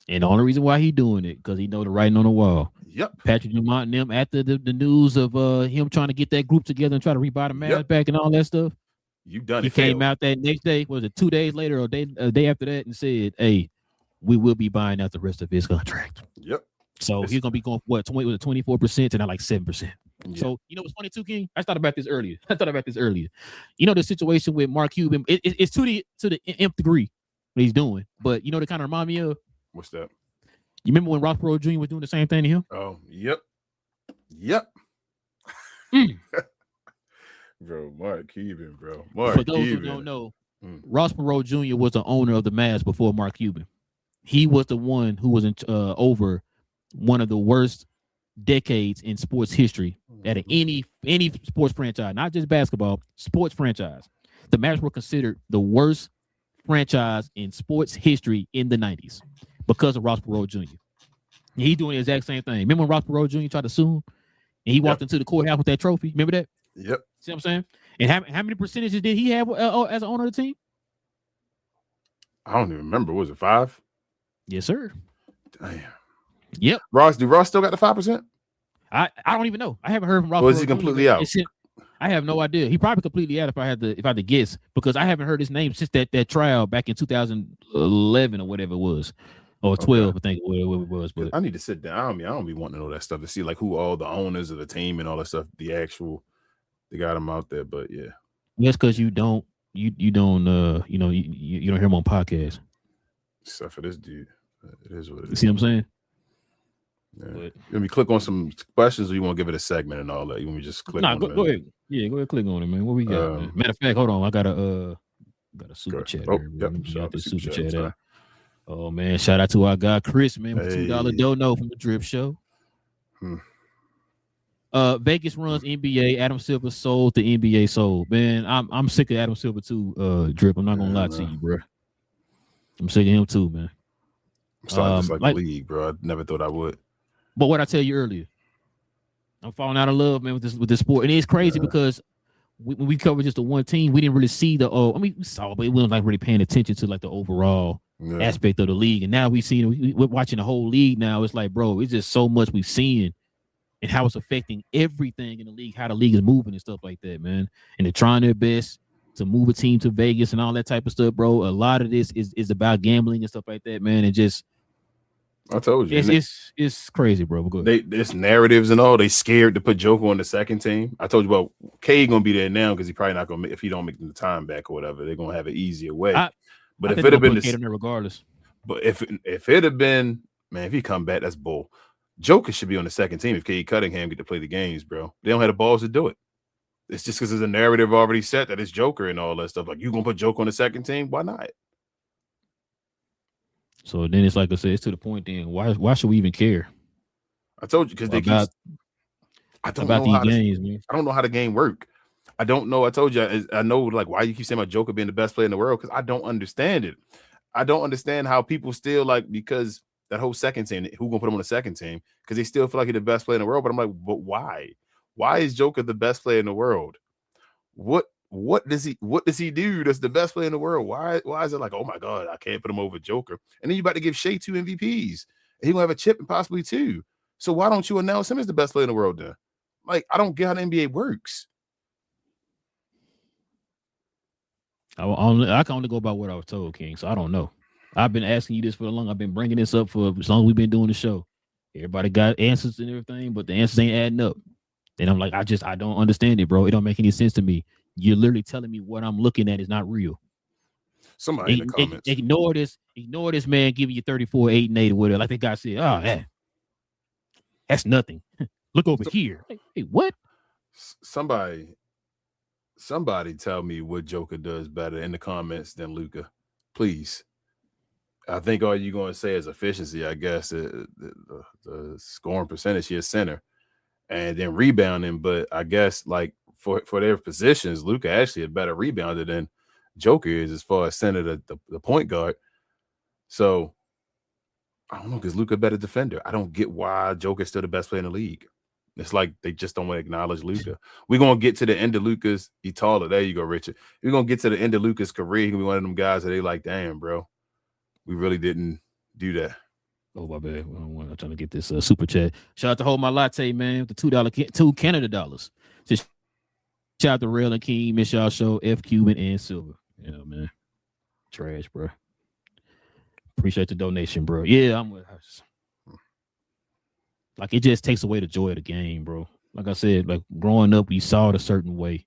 And the only reason why he doing it because he know the writing on the wall. Yep. Patrick Dumont and them after the news of him trying to get that group together and try to rebuy the Mavs back and all that stuff. You done he it. Came out that next day, was it 2 days later or a day after that, and said, "Hey, we will be buying out the rest of his contract. Yep. So he's gonna be going what 24% to now like 7%. Yeah. So you know what's funny too, King? I thought about this earlier. You know the situation with Mark Cuban. It's to the nth degree what he's doing, but you know they kind of remind me of. What's that? You remember when Ross Perot Jr. was doing the same thing to him? Oh, yep. Bro, Mark Cuban, bro. For those who don't know, Ross Perot Jr. was the owner of the Mavs before Mark Cuban. He was the one who was over one of the worst decades in sports history at any sports franchise, not just basketball, sports franchise. The Mavs were considered the worst franchise in sports history in the 90s because of Ross Perot Jr. And he's doing the exact same thing. Remember when Ross Perot Jr. tried to sue him and he walked into the courthouse with that trophy? Remember that? Yep. See what I'm saying? And how many percentages did he have as an owner of the team? I don't even remember. Was it 5? Yes, sir. Damn. Yep. Ross still got the 5%? I don't even know. I haven't heard from Ross. Or is he completely out? I have no idea. He probably completely out if I had to guess, because I haven't heard his name since that trial back in 2011 or whatever it was. Or 12, I think whatever it was. But I need to sit down. I don't be wanting to know that stuff to see like who all the owners of the team and all that stuff. They got them out there, but yeah. That's because you don't hear him on podcasts. Except for this dude, it is what it is. You see what I'm saying? Yeah. Let me click on some questions, or you want to give it a segment and all that? You want me to just click? Go ahead. Yeah, go ahead, click on it, man. What we got? Man? Matter of fact, hold on. I got a super chat. Yep. Shout the super chat out. Oh man, shout out to our guy Chris, man, with $2 dono from the Drip Show. Vegas runs NBA. Adam Silver sold. The NBA sold. Man, I'm sick of Adam Silver too. Drip. I'm not gonna lie to you, bro. I'm sick of him too, man. I'm starting to dislike the league, bro. I never thought I would. But what I tell you earlier, I'm falling out of love, man, with this sport, and it's crazy because when we covered just the one team, we didn't really see we saw, but we wasn't like really paying attention to like the overall aspect of the league. And now we're watching the whole league now. It's like, bro, it's just so much we've seen and how it's affecting everything in the league, how the league is moving and stuff like that, man. And they're trying their best to move a team to Vegas and all that type of stuff, bro. A lot of this is about gambling and stuff like that, man. And just I told you, it's crazy, bro. But go ahead. There's narratives and all. They scared to put Joker on the second team. I told you about K gonna be there now because he probably not gonna if he don't make the time back or whatever. They're gonna have an easier way. But if it had been regardless. But if it had been, man, if he come back, that's bull. Joker should be on the second team if K Cunningham get to play the games, bro. They don't have the balls to do it. It's just because there's a narrative already set that it's Joker and all that stuff. Like, you gonna put Joker on the second team? Why not? So then it's like I said, it's to the point. Then why should we even care? I told you because they I don't know how games, man. I don't know how the game work. I don't know. I told you. I know like why you keep saying about Joker being the best player in the world because I don't understand it. I don't understand how people still like because that whole second team. Who gonna put him on the second team? Because they still feel like he's the best player in the world. But I'm like, but why? Why is Joker the best player in the world? What does he do that's the best player in the world? Why is it like, oh my God, I can't put him over Joker? And then you're about to give Shea 2 MVPs. And he's gonna have a chip and possibly 2. So why don't you announce him as the best player in the world then? Like, I don't get how the NBA works. I can only go by what I was told, King. So I don't know. I've been asking you this for long. I've been bringing this up for as long as we've been doing the show. Everybody got answers and everything, but the answers ain't adding up. And I'm like, I don't understand it, bro. It don't make any sense to me. You're literally telling me what I'm looking at is not real. Somebody in the comments. Ignore this man giving you 34, 8, and 8 or whatever. Like the guy said, oh, man, that's nothing. Look over here. Hey, what? Somebody tell me what Joker does better in the comments than Luka. Please. I think all you're going to say is efficiency, I guess. The scoring percentage, he is center. And then rebounding. But I guess, like, for their positions, Luka actually a better rebounder than Joker is as far as center the point guard. So I don't know, because Luka a better defender. I don't get why Joker's still the best player in the league. It's like they just don't want to acknowledge Luka. We're gonna get to the end of Luka's. He taller. There you go, Richard. We're gonna get to the end of Luka's career. He's gonna be one of them guys that they like, damn, bro. We really didn't do that. Oh, my bad. I'm trying to get this super chat. Shout out to Hold My Latte, man, with the $2 Canada dollars. Just shout out to Rail and King, miss y'all show, F Cuban and Silver. Yeah, man. Trash, bro. Appreciate the donation, bro. Yeah, I'm with us. Like, it just takes away the joy of the game, bro. Like I said, like growing up, we saw it a certain way.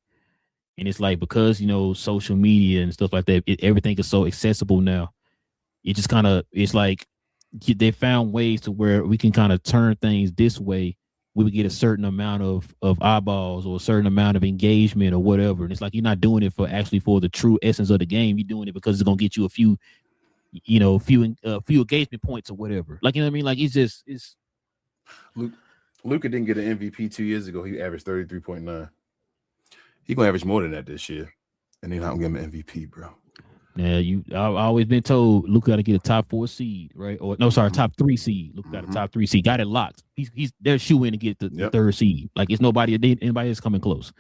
And it's like, because, social media and stuff like that, everything is so accessible now. It just kind of, it's like they found ways to where we can kind of turn things this way. We would get a certain amount of eyeballs or a certain amount of engagement or whatever. And it's like, you're not doing it for the true essence of the game. You're doing it because it's going to get you a few engagement points or whatever. Like, you know what I mean? Like, it's Luka didn't get an MVP 2 years ago. He averaged 33.9. He gonna average more than that this year, and they're not gonna give him an MVP, bro. Yeah, I've always been told Luka got to get a top 4 seed, right? Or no, sorry, top 3 seed. Luka got a top 3 seed. Got it locked. He's they're shooing to get the 3rd seed. Like, it's anybody that's coming close.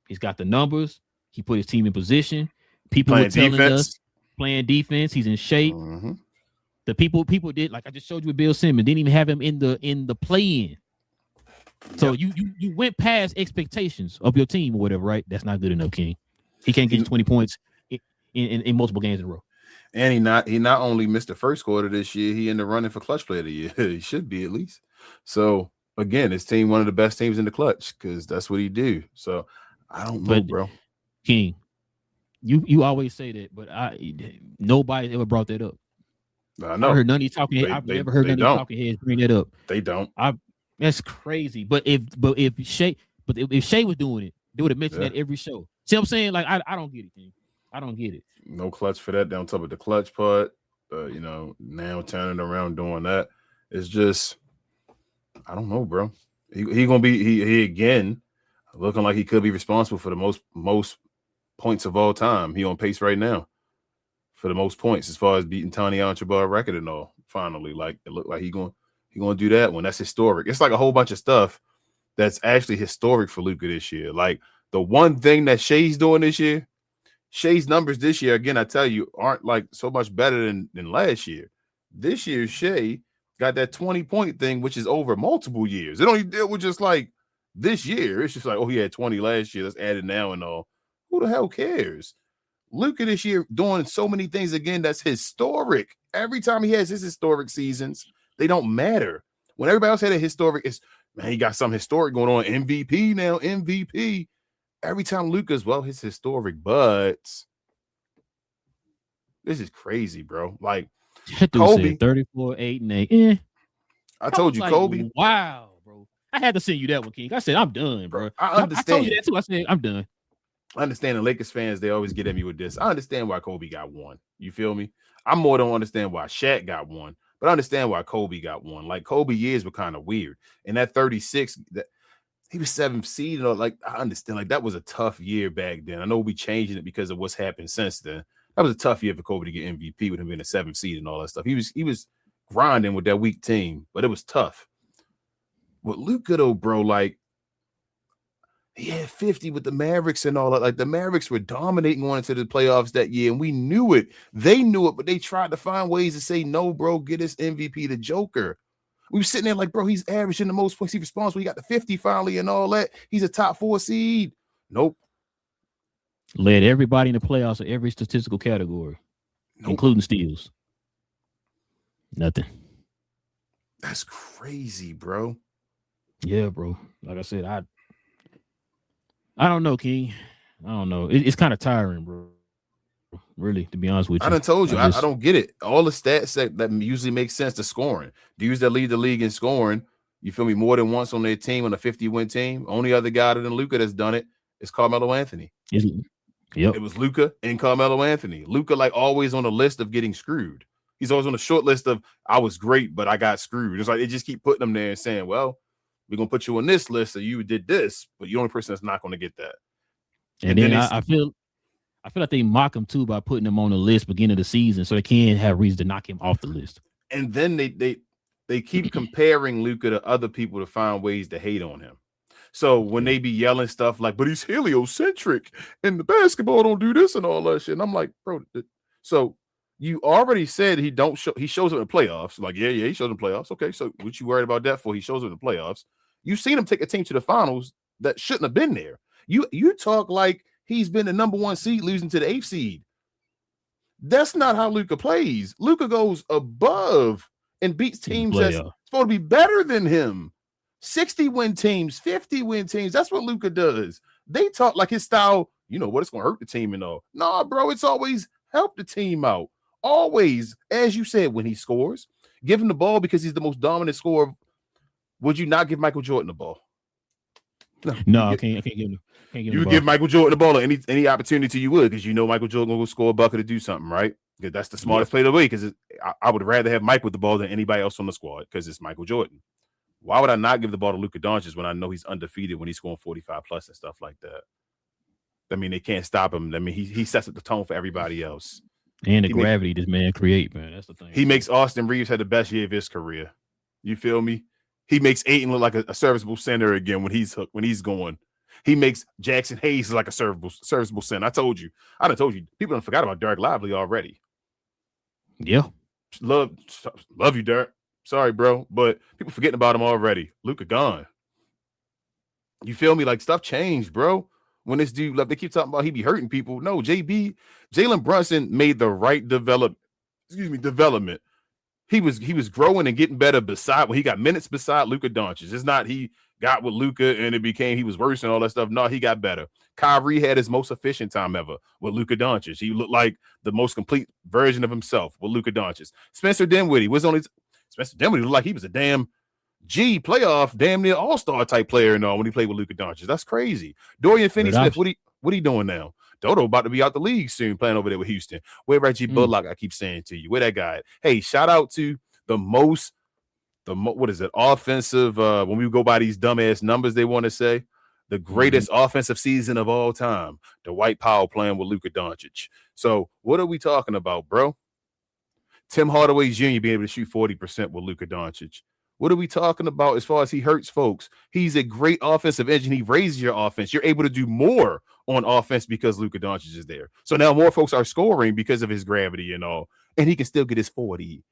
He's got the numbers. He put his team in position. People were telling us playing defense. He's in shape. The people did, like I just showed you with Bill Simmons, didn't even have him in the play-in. So you went past expectations of your team or whatever, right? That's not good enough, King. He can't get 20 points in multiple games in a row. And he not only missed the first quarter this year, he in the running for clutch player of the year. He should be, at least. So again, his team one of the best teams in the clutch, because that's what he do. So I don't know, bro. King, you always say that, but nobody ever brought that up. I know. I heard none of these talking heads. I've never heard none of these talking heads bring that up. They don't. That's crazy. But if Shea was doing it, they would have mentioned that every show. See what I'm saying? Like, I don't get it, King. I don't get it. No clutch for that. Down top of the clutch part. Now turning around doing that. It's just, I don't know, bro. He gonna be he again looking like he could be responsible for the most points of all time. He on pace right now for the most points as far as beating Tony Archibald record and all. Finally, like, it looked like he gonna do that one. That's historic. It's like a whole bunch of stuff that's actually historic for Luka this year. Like, the one thing that Shea's doing this year, Shea's numbers this year, again, I tell you, aren't like so much better than last year. This year, Shea got that 20-point thing, which is over multiple years. It only deal with just like this year. It's just like, oh, he had 20 last year. Let's add it now and all. Who the hell cares? Luka this year doing so many things again that's historic. Every time he has his historic seasons, they don't matter. When everybody else had a historic, it's, man, he got something historic going on. MVP now, MVP. Every time Luka's, well, his historic, but this is crazy, bro. Like, Kobe, 34, 8, and 8. I told you, like, Kobe. Wow, bro. I had to send you that one, King. I said, I'm done, bro. I understand. I told you that too. I said, I'm done. I understand the Lakers fans, they always get at me with this. I understand why Kobe got one. You feel me? I more don't understand why Shaq got one, but I understand why Kobe got one. Like, Kobe years were kind of weird. And that 36, that he was 7th seed, like, I understand. Like, that was a tough year back then. I know we changing it because of what's happened since then. That was a tough year for Kobe to get MVP with him being a 7th seed and all that stuff. He was grinding with that weak team, but it was tough. With Luka, though, bro, like, he had 50 with the Mavericks and all that. Like, the Mavericks were dominating going into the playoffs that year, and we knew it. They knew it, but they tried to find ways to say, no, bro, get this MVP to Joker. We were sitting there like, bro, he's averaging the most points. He responsible. He got the 50 finally and all that. He's a top 4 seed. Nope. Led everybody in the playoffs of every statistical category, including steals. Nothing. That's crazy, bro. Yeah, bro. Like I said, I don't know, King. I don't know. It's kind of tiring, bro. Really, to be honest with you. I done told you, I don't get it. All the stats that usually make sense to scoring. Dudes that lead the league in scoring, you feel me, more than once on their team, on a 50-win team. Only other guy other than Luka that's done it is Carmelo Anthony. Yep. It was Luka and Carmelo Anthony. Luka, like, always on the list of getting screwed. He's always on the short list of, I was great, but I got screwed. It's like they just keep putting them there and saying, well, we're going to put you on this list, so you did this, but you're the only person that's not going to get that. And then I feel like they mock him too by putting him on the list beginning of the season, so they can't have reason to knock him off the list. And then they keep comparing Luka to other people to find ways to hate on him. So when they be yelling stuff like, but he's heliocentric and the basketball don't do this and all that shit, and I'm like, bro, so you already said he shows up in the playoffs. Like, yeah, he shows up in the playoffs. Okay, so what you worried about that for? He shows up in the playoffs. You've seen him take a team to the finals that shouldn't have been there. You talk like he's been the number 1 seed losing to the 8th seed. That's not how Luka plays. Luka goes above and beats teams that's supposed to be better than him. 60-win teams, 50-win teams. That's what Luka does. They talk like his style, you know what, it's going to hurt the team and all. Nah, bro, it's always help the team out. Always, as you said, when he scores, give him the ball because he's the most dominant scorer. Would you not give Michael Jordan the ball? No, I can't give him. You would give Michael Jordan the ball any opportunity you would, because you know Michael Jordan will score a bucket to do something, right? Because that's the smartest play of the week. Because I would rather have Mike with the ball than anybody else on the squad because it's Michael Jordan. Why would I not give the ball to Luka Doncic when I know he's undefeated when he's scoring 45 plus and stuff like that? I mean, they can't stop him. I mean, he sets up the tone for everybody else. And the gravity this man create, man. That's the thing. He makes Austin Reeves have the best year of his career. You feel me? He makes Ayton look like a serviceable center again when he's going. He makes Jackson Hayes like a serviceable center. I told you. People don't forgot about Derek Lively already. Yeah. Love you, Derek. Sorry, bro, but people forgetting about him already. Luka gone. You feel me? Like, stuff changed, bro. When this dude left, they keep talking about he be hurting people. No, Jalen Brunson made the right development. He was growing and getting better when he got minutes beside Luka Doncic. It's not he got with Luka and it became he was worse and all that stuff. No, he got better. Kyrie had his most efficient time ever with Luka Doncic. He looked like the most complete version of himself with Luka Doncic. Spencer Dinwiddie looked like he was a damn playoff, damn near all-star type player and all when he played with Luka Doncic. That's crazy. Dorian Finney-Smith, what he doing now? Dodo about to be out the league soon, playing over there with Houston. Where Reggie Bullock, I keep saying to you. Where that guy at? Hey, shout out to what is it? Offensive, when we go by these dumbass numbers they want to say, the greatest offensive season of all time. Dwight Powell playing with Luka Doncic. So what are we talking about, bro? Tim Hardaway Jr. being able to shoot 40% with Luka Doncic. What are we talking about as far as he hurts folks? He's a great offensive engine. He raises your offense. You're able to do more on offense because Luka Doncic is there. So now more folks are scoring because of his gravity and all, and he can still get his 40.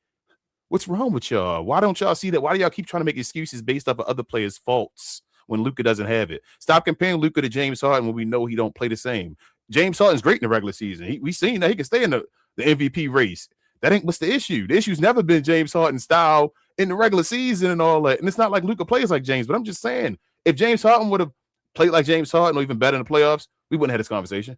What's wrong with y'all? Why don't y'all see that? Why do y'all keep trying to make excuses based off of other players' faults when Luka doesn't have it? Stop comparing Luka to James Harden when we know he don't play the same. James Harden's great in the regular season. We seen that he can stay in the MVP race. That ain't what's the issue. The issue's never been James Harden's style in the regular season and all that. And it's not like Luka plays like James, but I'm just saying, if James Harden would have played like James Harden or even better in the playoffs, we wouldn't have this conversation.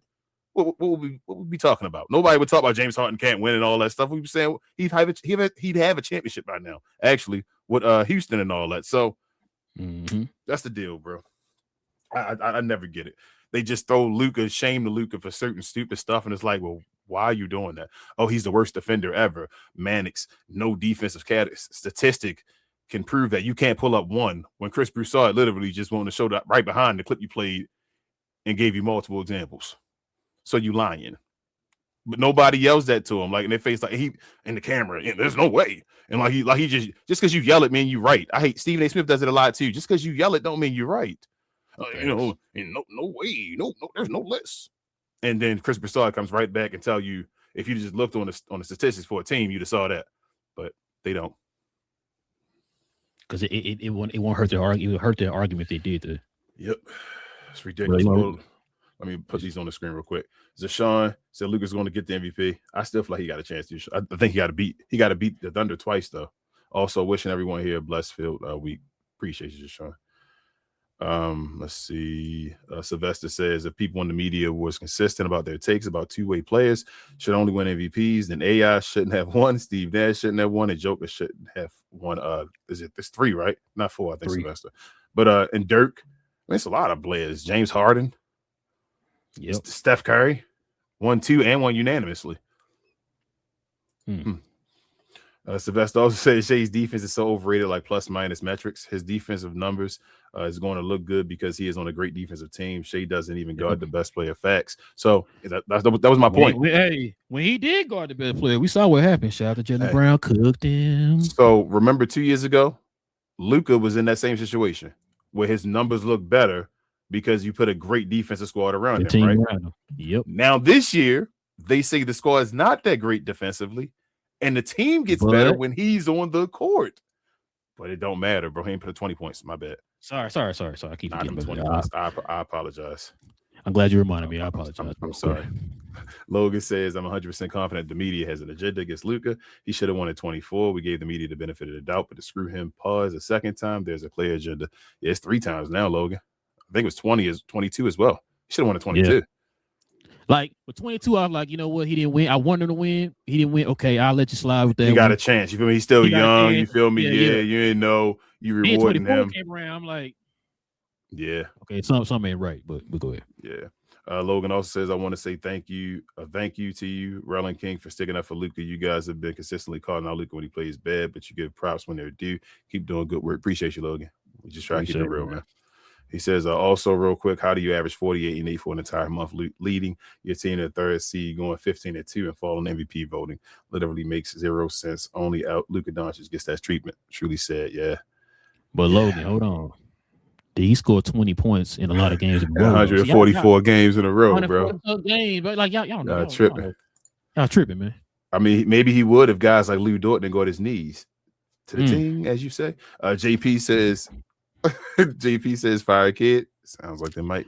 What would we be talking about? Nobody would talk about James Harden can't win and all that stuff. We'd be saying he'd have a championship by now, actually, with Houston and all that. So that's the deal, bro. I never get it. They just throw shame to Luka for certain stupid stuff, and it's like, well, why are you doing that? Oh, he's the worst defender ever. Mannix, no defensive statistic can prove that you can't pull up one when Chris Broussard literally just wanted to show that right behind the clip you played and gave you multiple examples. So you lying. But nobody yells that to him, like in their face, like he in the camera, and there's no way. And like he just because you yell it mean you right. I hate Stephen A. Smith does it a lot too. Just because you yell it don't mean you're right. No way, no, there's no less. And then Chris Broussard comes right back and tell you if you just looked on the statistics for a team, you'd have saw that, but they don't. Because it won't hurt their argument. It would hurt their argument if they did that. Yep, it's ridiculous. Well, let me put these on the screen real quick. Zashawn said Luka's going to get the MVP. I still feel like he got a chance to. I think he got to beat the Thunder twice though. Also, wishing everyone here a blessed field week. Appreciate you, Zashawn. Let's see. Sylvester says if people in the media was consistent about their takes about two-way players should only win MVPs, then AI shouldn't have won, Steve Nash shouldn't have won, and Joker shouldn't have won. There's 3, right? Not 4, I think 3. Sylvester. But and Dirk, I mean, it's a lot of players. James Harden, Steph Curry, 1, 2, and 1 unanimously. Sylvester also said Shea's defense is so overrated, like plus minus metrics. His defensive numbers is going to look good because he is on a great defensive team. Shea doesn't even guard the best player. Facts. So that was my point. When he did guard the best player, we saw what happened. Shout out to Jaylen Brown, cooked him. So remember 2 years ago, Luka was in that same situation where his numbers look better because you put a great defensive squad around him, right? Yep. Now this year, they say the squad is not that great defensively. And the team gets better when he's on the court. But it don't matter, bro. He ain't put 20 points. My bad. Sorry. I keep forgetting. 20 points. I apologize. I'm glad you reminded me. I apologize. I'm sorry. Logan says, I'm 100% confident the media has an agenda against Luka. He should have won at 24. We gave the media the benefit of the doubt, but to screw him, pause a second time, there's a clear agenda. Yeah, it's 3 times now, Logan. I think it was 22 as well. He should have won at 22. Yeah. Like with 22, I was like, you know what? He didn't win. I wanted him to win. He didn't win. Okay, I'll let you slide with that. He got a chance. You feel me? He's still young. You feel me? Yeah, you didn't know. You rewarding him. Came around, I'm like, yeah. Okay, something ain't right, but go ahead. Yeah. Logan also says, I want to say thank you to you, Rowling King, for sticking up for Luka. You guys have been consistently calling out Luka when he plays bad, but you give props when they're due. Keep doing good work. Appreciate you, Logan. We just try to keep it real, man. He says, also real quick, how do you average 48 and 8 for an entire month leading your team to the 3rd seed, going 15-2 and falling MVP voting? Literally makes 0 sense. Only out Luka Doncic gets that treatment. Truly said, yeah. But Logan, hold on. He scored 20 points in a lot of games in a row. 144 games in a row, bro. Games, but like y'all know. Tripping. Y'all tripping, man. I mean, maybe he would if guys like Lou Dort didn't go at his knees to the team, as you say. JP says, fire kid. Sounds like they might.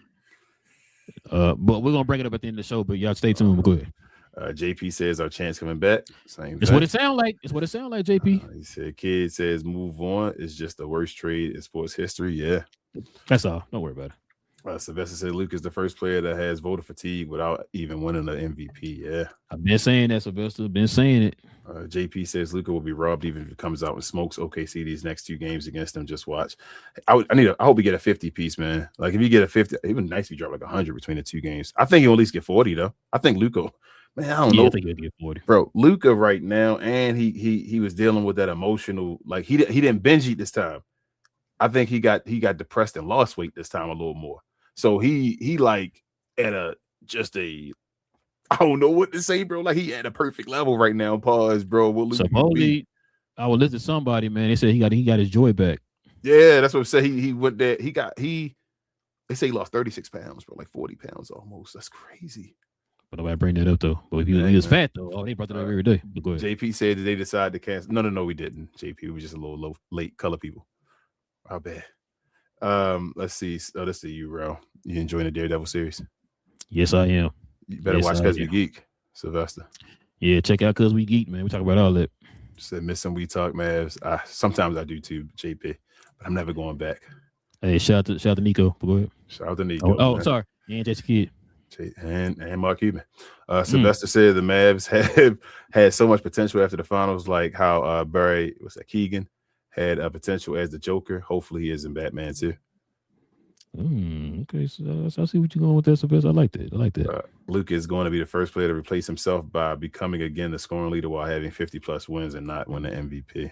But we're gonna bring it up at the end of the show. But y'all stay tuned. Go ahead. JP says our chance coming back. Same. It's what it sounds like. It's what it sounds like. JP. He said, kid says move on. It's just the worst trade in sports history. Yeah. That's all. Don't worry about it. Sylvester said Luke is the first player that has voter fatigue without even winning the MVP. Yeah. I've been saying that, Sylvester. Been saying it. JP says Luka will be robbed even if it comes out and smokes OKC these next 2 games against them. Just watch. I hope you get a 50 piece, man. Like if you get a 50, it would be nice if you drop like 100 between the 2 games. I think you'll at least get 40 though. I think Luka, man, I don't know. I think he'll get 40. Bro, Luka right now, and he was dealing with that emotional, like he didn't binge eat this time. I think he got depressed and lost weight this time a little more. So he like at I don't know what to say, bro. Like he at a perfect level right now. Pause, bro. Supposedly, I was listening to somebody, man. They said he got his joy back. Yeah, that's what I'm saying. He went there. They say he lost 36 pounds, bro, like 40 pounds almost. That's crazy. But nobody bring that up though. But if he was fat though, they brought that up every day. But go ahead. JP said that they decided to cancel. No, we didn't. JP was just a little late. Color people. How bad? Let's see. Let's see you, bro. You enjoying the Daredevil series? Yes, I am. You better watch Cause We Geek, Sylvester. Yeah, check out Cause We Geek, man. We talk about all that. Said missing We Talk Mavs. Sometimes I do too, JP, but I'm never going back. Hey, shout out to Nico. Go ahead. Shout out to Nico. Oh, sorry. And Jason Kidd. And Mark Cuban. Sylvester said the Mavs have had so much potential after the finals, like how Barry Keegan had a potential as the Joker. Hopefully he is in Batman too. Okay, so I see what you're going with that, Sylvester. I like that. Luke is going to be the first player to replace himself by becoming again the scoring leader while having 50+ wins and not win the MVP.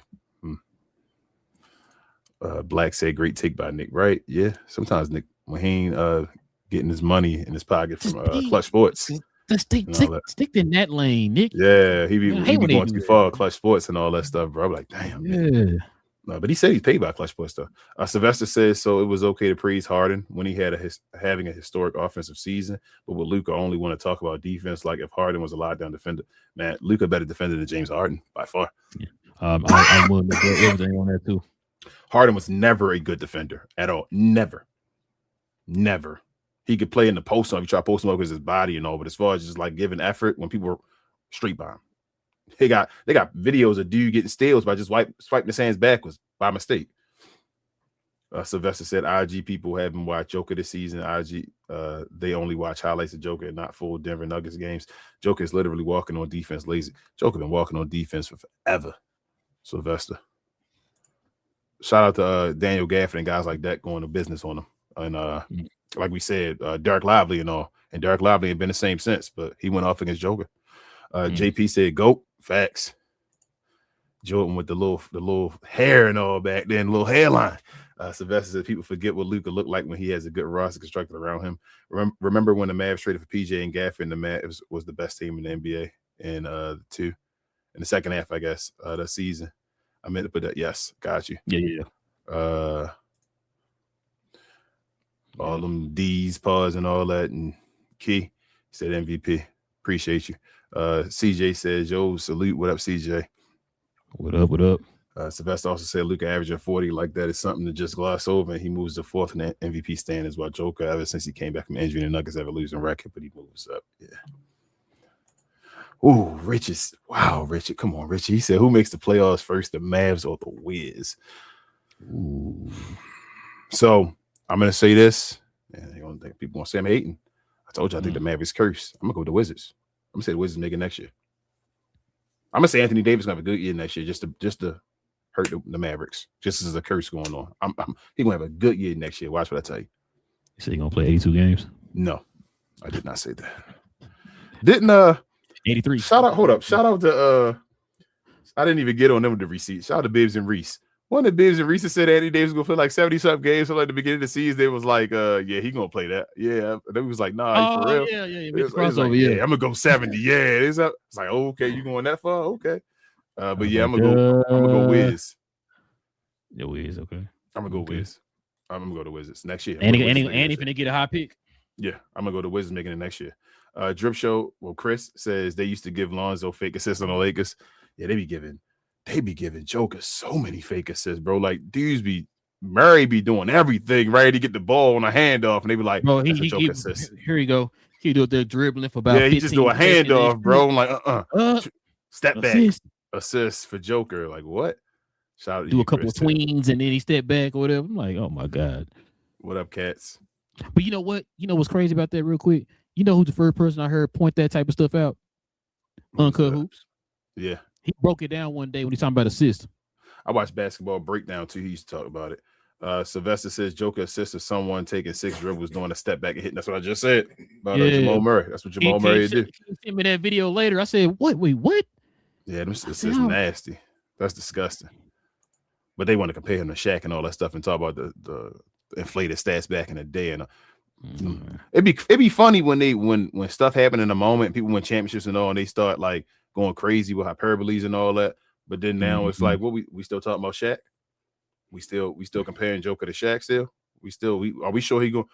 Black said, great take by Nick Wright. Yeah, sometimes Nick, when he ain't getting his money in his pocket from Clutch Sports. Stick in that lane, Nick. Yeah, he be going too far, Clutch Sports and all that stuff, bro. I'm like, damn. Yeah. Man. No, but he said he's paid by Clutch Sports stuff. Sylvester says so it was okay to praise Harden when he had having a historic offensive season, but with Luka only want to talk about defense. Like if Harden was a lockdown defender, man, Luka better defender than James Harden by far. Yeah. I'm willing to bet everything on that too. Harden was never a good defender at all. Never. He could play in the post up. He tried to post him up with his body and all, but as far as just like giving effort when people were street by him. They got videos of dude getting steals by just swiping his hands backwards by mistake. Sylvester said IG people haven't watched Joker this season. IG they only watch highlights of Joker and not full Denver Nuggets games. Joker is literally walking on defense lazy. Joker been walking on defense for forever. Sylvester. Shout out to Daniel Gafford and guys like that going to business on him. And like we said, Derek Lively and all. And Derek Lively ain't been the same since, but he went off against Joker. JP said, GOAT. Facts. Jordan with the little hair and all back then, little hairline. Sylvester said people forget what Luka looked like when he has a good roster constructed around him. Remember when the Mavs traded for PJ and Gafford and the Mavs was the best team in the NBA in the second half, I guess, the season. I meant to put that. Yes, got you. Yeah. All them D's, pause, and all that. And Key said MVP. Appreciate you. CJ says, yo, salute. What up, CJ? What up? Sylvester also said Luka averaging 40 like that is something to just gloss over, and he moves to fourth in the MVP standings, while Joker, ever since he came back from injury, the Nuggets have a losing record, but he moves up. Yeah. Ooh, Richard. Wow, Richard. Come on, Richard. He said, who makes the playoffs first, the Mavs or the Wiz? Ooh. So I'm going to say this, and people going to say I'm hating. I told you I think the Mavericks curse. I'm going to go with the Wizards. I'm going to say the Wizards make it next year. I'm going to say Anthony Davis going to have a good year next year just to hurt the Mavericks, just as a curse going on. He's going to have a good year next year. Watch what I tell you. You said he's going to play 82 games? No, I did not say that. Didn't 83. Shout out to I didn't even get on them with the receipts. Shout out to Bibbs and Reese. One of the Bibbs and Reese said Anthony Davis was gonna play like 70-something games. So like the beginning of the season, they was like, yeah, he gonna play that. Yeah. They was like, nah, he for real. Yeah. It's like, I'm gonna go 70. Yeah. It's like, oh, okay, you going that far? Okay. But yeah, I'm gonna go Wiz. Yeah, Wiz, okay. I'm gonna go Wiz. I'm gonna go to Wizards next year. And he finna get a high pick. Yeah, I'm gonna go to Wizards making it next year. Drip Show. Well, Chris says they used to give Lonzo fake assists on the Lakers. Yeah, they be giving Joker so many fake assists, bro. Like dudes Murray be doing everything right to get the ball on a handoff, and they be like, bro, he assist. Here you go. He do the dribbling for about. Yeah, he just do a handoff, bro. I'm like, step back, assist for Joker. Like what? Shout out do a couple of tweens and then he step back or whatever. I'm like, oh my god. What up, cats? But you know what? You know what's crazy about that? Real quick. You know who's the first person I heard point that type of stuff out? Uncut Hoops. Yeah. He broke it down one day when he's talking about assists. I watched Basketball Breakdown too. He used to talk about it. Sylvester says Joker assists of someone taking 6 dribbles, doing a step back and hitting. That's what I just said about Jamal Murray. That's what Jamal Murray did. He sent me that video later. I said, what? Wait, what? Yeah, them assists nasty. That's disgusting. But they want to compare him to Shaq and all that stuff and talk about the inflated stats back in the day. And it'd be funny when stuff happened in the moment, people win championships and all, and they start like going crazy with hyperboles and all that. But then now it's like, what we still talking about Shaq? We still comparing Joker to Shaq still? Are we sure he going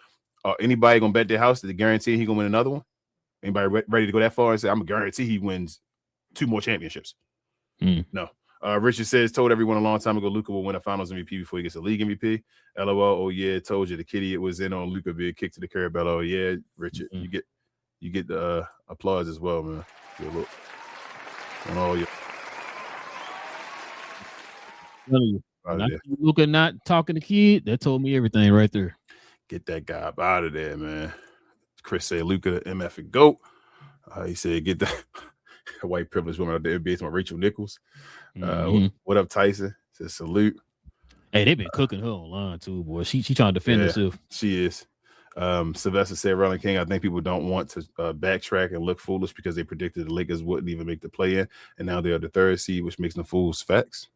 anybody gonna bet their house that guarantee he gonna win another one? Anybody ready to go that far and say I'm gonna guarantee he wins 2 more championships? No. Richard says, told everyone a long time ago Luka will win a finals MVP before he gets a league MVP. LOL, oh yeah, told you the kitty it was in on Luka being kicked to the curb. Oh yeah, Richard, you get the applause as well, man. Good look. On all your Luka not talking to kid, that told me everything right there. Get that guy up out of there, man. Chris said Luka the MF and GOAT. He said get that white privileged woman out there NBA to Rachel Nichols. What up, Tyson? Says salute. Hey, they've been cooking her online too, boy. She trying to defend herself. She is. Sylvester said, Rolling King, I think people don't want to backtrack and look foolish because they predicted the Lakers wouldn't even make the play-in, and now they are the 3rd seed, which makes them fools. Facts.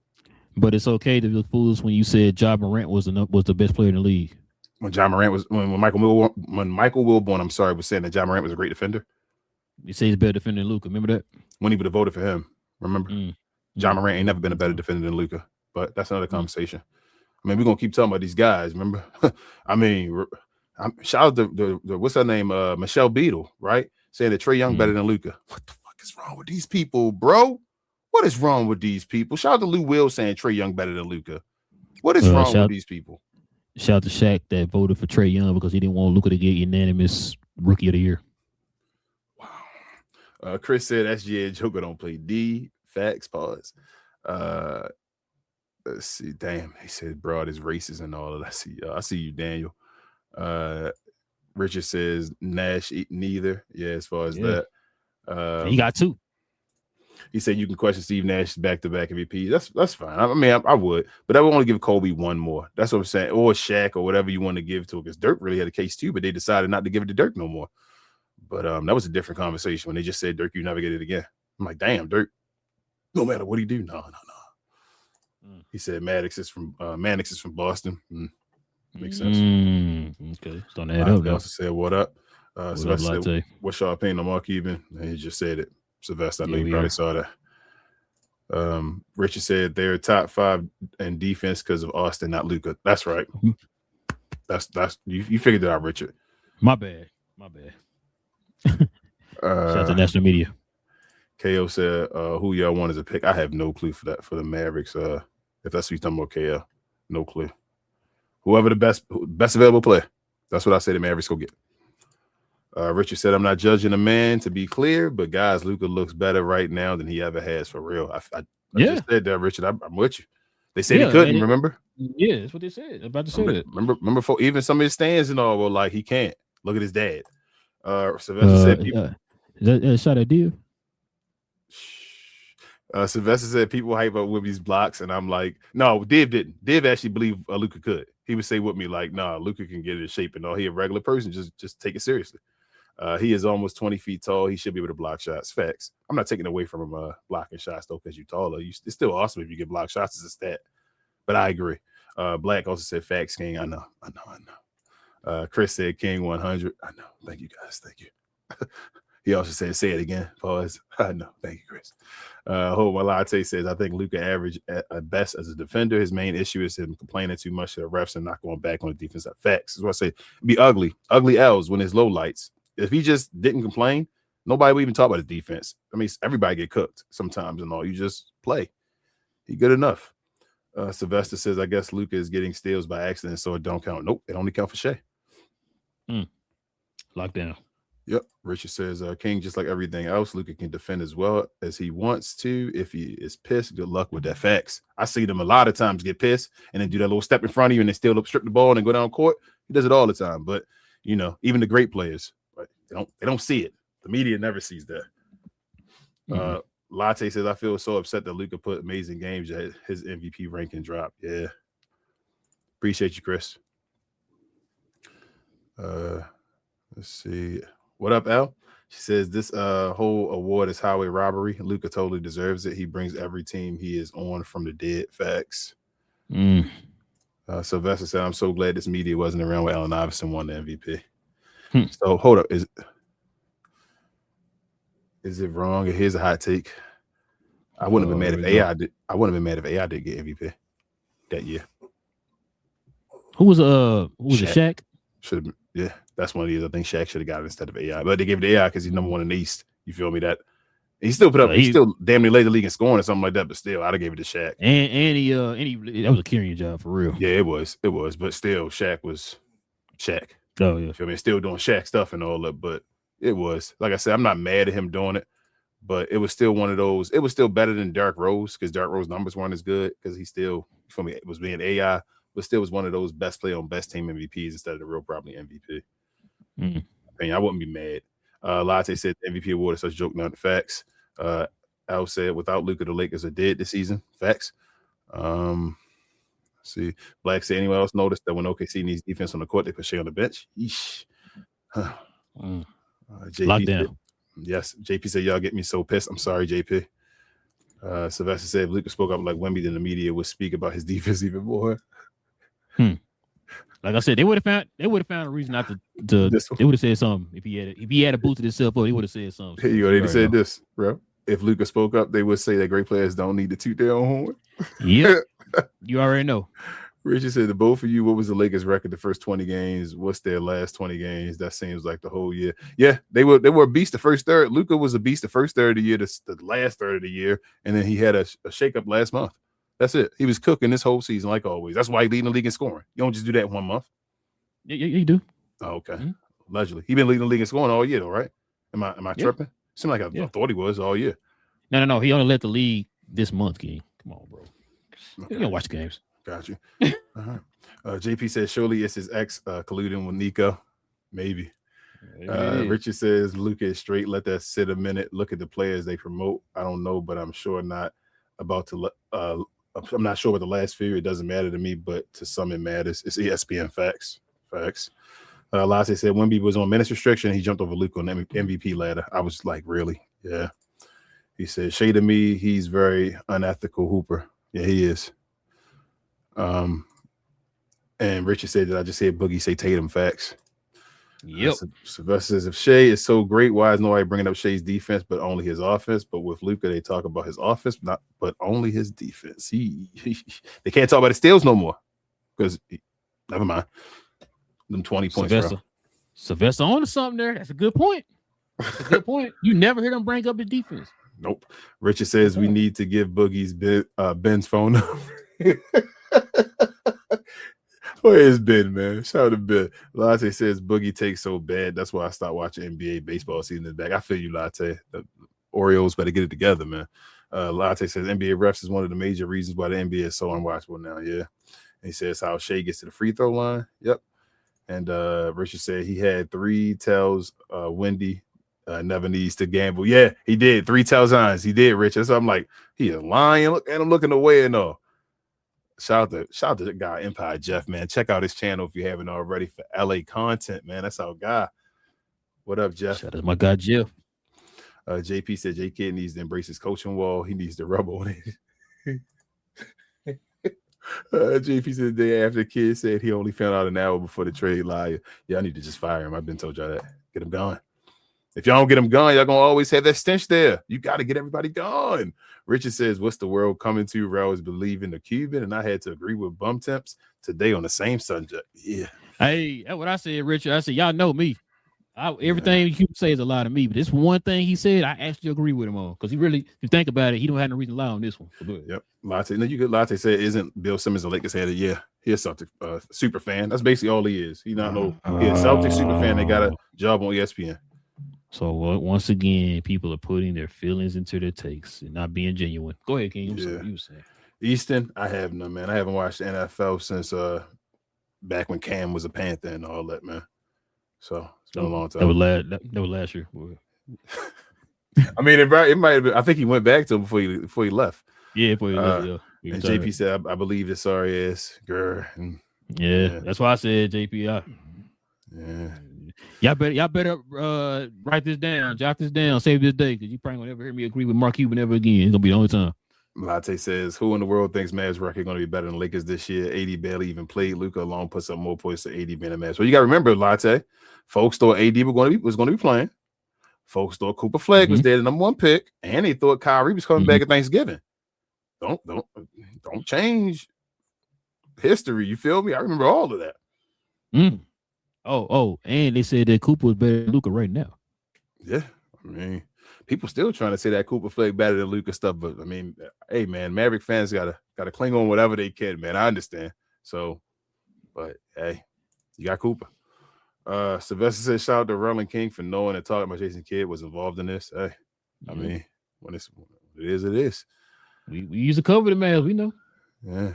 But it's okay to look foolish when you said Ja Morant was the best player in the league. When Ja Morant was when Michael Wilborn, I'm sorry, was saying that Ja Morant was a great defender. You say he's a better defender than Luka. Remember that? When he would have voted for him. Remember? Ja Morant ain't never been a better defender than Luka. But that's another conversation. I mean, we're gonna keep talking about these guys. Remember? I mean, shout out to the what's her name? Michelle Beadle, right? Saying that Trae Young better than Luka. What the fuck is wrong with these people, bro? What is wrong with these people? Shout out to Lou Will saying Trae Young better than Luka. What is wrong with these people? Shout out to Shaq that voted for Trae Young because he didn't want Luka to get unanimous Rookie of the Year. Wow. Chris said SGA and Joker don't play D. Facts. Pause. Let's see. Damn, he said broad is racist and all of that. I see you, Daniel. Richard says Nash neither. Yeah, as far as that. He got 2. He said you can question Steve Nash back-to-back MVP. That's fine. I mean, I would, but I would only give Kobe one more. That's what I'm saying. Or Shaq or whatever you want to give to it. Because Dirk really had a case too, but they decided not to give it to Dirk no more. But that was a different conversation when they just said, Dirk, you never get it again. I'm like, damn, Dirk, no matter what he do. No. He said Maddox is from Boston. Makes sense. Okay. Starting to add up. He also said, what up? Sylvester said, what's your opinion on Mark Cuban? And he just said it. Sylvester, I know you probably saw that. Richard said they're top 5 in defense because of Austin, not Luka. That's right. That's you figured it out, Richard. My bad. Shout out to national media. KO said, who y'all want as a pick? I have no clue for that for the Mavericks. If that's what you're talking about, KL. No clue. Whoever the best available player. That's what I say the Mavericks go get. Richard said, I'm not judging a man, to be clear, but guys, Luka looks better right now than he ever has for real. I just said that, Richard. I'm with you. They said he couldn't, remember? Yeah, that's what they said. I'm about to say that. Remember for even some of his stands and all were like, he can't. Look at his dad. Sylvester said people. Is that a shot at Div? Sylvester said people hype up Wibby's blocks, and I'm like, no, Div didn't. Div actually believed Luka could. He would say with me like, nah, Luka can get it in shape and all. He a regular person, just take it seriously. He is almost 20 feet tall. He should be able to block shots. Facts. I'm not taking away from him blocking shots though, because you're taller. It's still awesome if you get block shots as a stat. But I agree. Black also said facts, King. I know. Chris said King 100. I know. Thank you guys. Thank you. He also said, say it again. Pause. I know. Thank you, Chris. Hope Malate says, I think Luka average at best as a defender. His main issue is him complaining too much to the refs and not going back on the defense. Facts. That's what I say. Be ugly. Ugly L's when there's low lights. If he just didn't complain, nobody would even talk about his defense. I mean, everybody get cooked sometimes and all. You just play. He good enough. Sylvester says, I guess Luka is getting steals by accident, so it don't count. Nope, it only count for Shea. Lockdown. Yep. Richard says, King, just like everything else, Luka can defend as well as he wants to. If he is pissed, good luck with that. Facts. I see them a lot of times get pissed and then do that little step in front of you and they still strip the ball and then go down court. He does it all the time. But, you know, even the great players, right, they don't see it. The media never sees that. Latte says, I feel so upset that Luka put amazing games at his MVP ranking drop. Yeah. Appreciate you, Chris. Let's see. What up, Al? She says, this whole award is highway robbery. Luka totally deserves it. He brings every team he is on from the dead. Facts. Sylvester said, I'm so glad this media wasn't around when Allen Iverson won the MVP. So hold up. Is it wrong? Here's a hot take. I wouldn't have been mad if AI did. I wouldn't have been mad if AI did get MVP that year. Who was it? Shaq? Should have been. Yeah, that's one of these. I think Shaq should have got it instead of AI, but they gave it to AI because he's number one in the East. You feel me? That he still put up. He still damn near led the league in scoring or something like that. But still, I'd have gave it to Shaq. And he that was a carrying job for real. Yeah, it was. But still, Shaq was Shaq. Oh yeah. You feel me? Still doing Shaq stuff and all that, but it was, like I said, I'm not mad at him doing it, but it was still one of those. It was still better than Derrick Rose because Derrick Rose numbers weren't as good because he still, for me, it was being AI, but still was one of those best player on best team MVPs instead of the real probably MVP. I mean, I wouldn't be mad. Latte said the MVP award is such a joke, not the facts. Al said without Luka, the Lakers are dead this season. Facts. Let's see. Black said, anyone else noticed that when OKC needs defense on the court, they put Shea on the bench? Yeesh. JP said, yes, JP said, y'all get me so pissed. I'm sorry, JP. Sylvester said, if Luka spoke up like Wemby, then the media would speak about his defense even more. Like I said, they would have found a reason not to they would have said something if he had boosted himself up, he would have said something. Hey, you already said this, bro. If Luka spoke up, they would say that great players don't need to toot their own horn. Yep. You already know. Richard said, to both of you, what was the Lakers' record the first 20 games? What's their last 20 games? That seems like the whole year. Yeah, they were a beast the first third. Luka was a beast the first third of the year, the last third of the year, and then he had a shakeup last month. That's it. He was cooking this whole season like always. That's why he leading the league in scoring. You don't just do that 1 month. Yeah, you do. Oh, okay. Allegedly. He been leading the league in scoring all year though, right? Am I tripping? Seemed like I thought he was all year. No. He only led the league this month, King. Come on, bro. Okay. You don't watch the games. Got you. JP says, surely it's his ex colluding with Nico. Maybe. Richard says, Luka is straight. Let that sit a minute. Look at the players they promote. I don't know, but I'm sure not about to I'm not sure what the last few. It doesn't matter to me, but to some it matters. It's ESPN facts. Lasse said Wemby was on minutes restriction. He jumped over Luka on the MVP ladder. I was like, really? Yeah. He said, Shea to me, he's very unethical hooper. Yeah, he is. And Richard said that I just said Boogie say Tatum facts. Yep. Sylvester says, if Shea is so great, why is nobody bringing up Shea's defense, but only his offense? But with Luka, they talk about his offense, but only his defense. They can't talk about his steals no more because never mind. Them 20 points. Sylvester on to something there. That's a good point. You never hear them bring up his defense. Nope. Richard says we need to give Boogie's Ben's phone number. Where's Ben, man? Shout out to Ben. Latte says Boogie takes so bad. That's why I stopped watching NBA baseball season in the back. I feel you, Latte. The Orioles better get it together, man. Latte says NBA refs is one of the major reasons why the NBA is so unwatchable now. Yeah. And he says how Shea gets to the free throw line. Yep. And Richard said he had 3 tells Wendy never needs to gamble. Yeah, he did. 3 tells eyes. He did, Richard. So I'm like, he is lying. Look at him looking away and all. Shout out to the guy Empire Jeff, man. Check out his channel if you haven't already for LA content, man. That's our guy. What up, Jeff? Shout out to my guy Jeff. JP said J Kid needs to embrace his coaching wall. He needs to rub on it. JP said the day after the kid said he only found out an hour before the trade. Liar. Yeah, I need to just fire him. I've been told y'all that. Get him gone. If y'all don't get him gone, y'all gonna always have that stench there. You got to get everybody gone. Richard says, what's the world coming to? Where I was believing the Cuban, and I had to agree with bum temps today on the same subject. Yeah. Hey, that's what I said, Richard. I said, y'all know me. Everything you say is a lot of me, but this one thing he said, I actually agree with him on. Because he really, if you think about it, he don't have no reason to lie on this one. Yep. Latte. No, you could Latte said, isn't Bill Simmons a Lakers head? Yeah, he's a Celtic super fan. That's basically all he is. He's not he's a Celtic super fan. They got a job on ESPN. So once again, people are putting their feelings into their takes and not being genuine. Go ahead, King. Yeah. You say. Easton, I have none, man. I haven't watched the NFL since back when Cam was a Panther and all that, man. So it's been a long time. That was last year. I mean, it might have been. I think he went back to him before he left. Yeah, before he left. Yeah. And JP said, I believe this sorry ass girl. And, yeah, that's why I said JP. Yeah. Y'all better write this down, jot this down, save this day, because you probably won't ever hear me agree with Mark Cuban ever again. It's gonna be the only time. Latte says, who in the world thinks Mavs record going to be better than Lakers this year? AD barely even played. Luka alone puts up more points than AD being a Mavs. Well, you got to remember, Latte, folks thought AD was going to be playing. Folks thought Cooper Flag was there, the number 1 pick, and they thought Kyrie was coming back at Thanksgiving. Don't change history. You feel me? I remember all of that. Oh, and they said that Cooper was better than Luka right now. Yeah, I mean, people still trying to say that Cooper Flag better than Luka stuff, but I mean, hey man, Maverick fans gotta cling on whatever they can, man. I understand. So, but hey, you got Cooper. Sylvester said, shout out to Rolling King for knowing and talking about Jason Kidd was involved in this. Hey, I mean, when it is, it is. We use to cover the Mavs, we know. Yeah.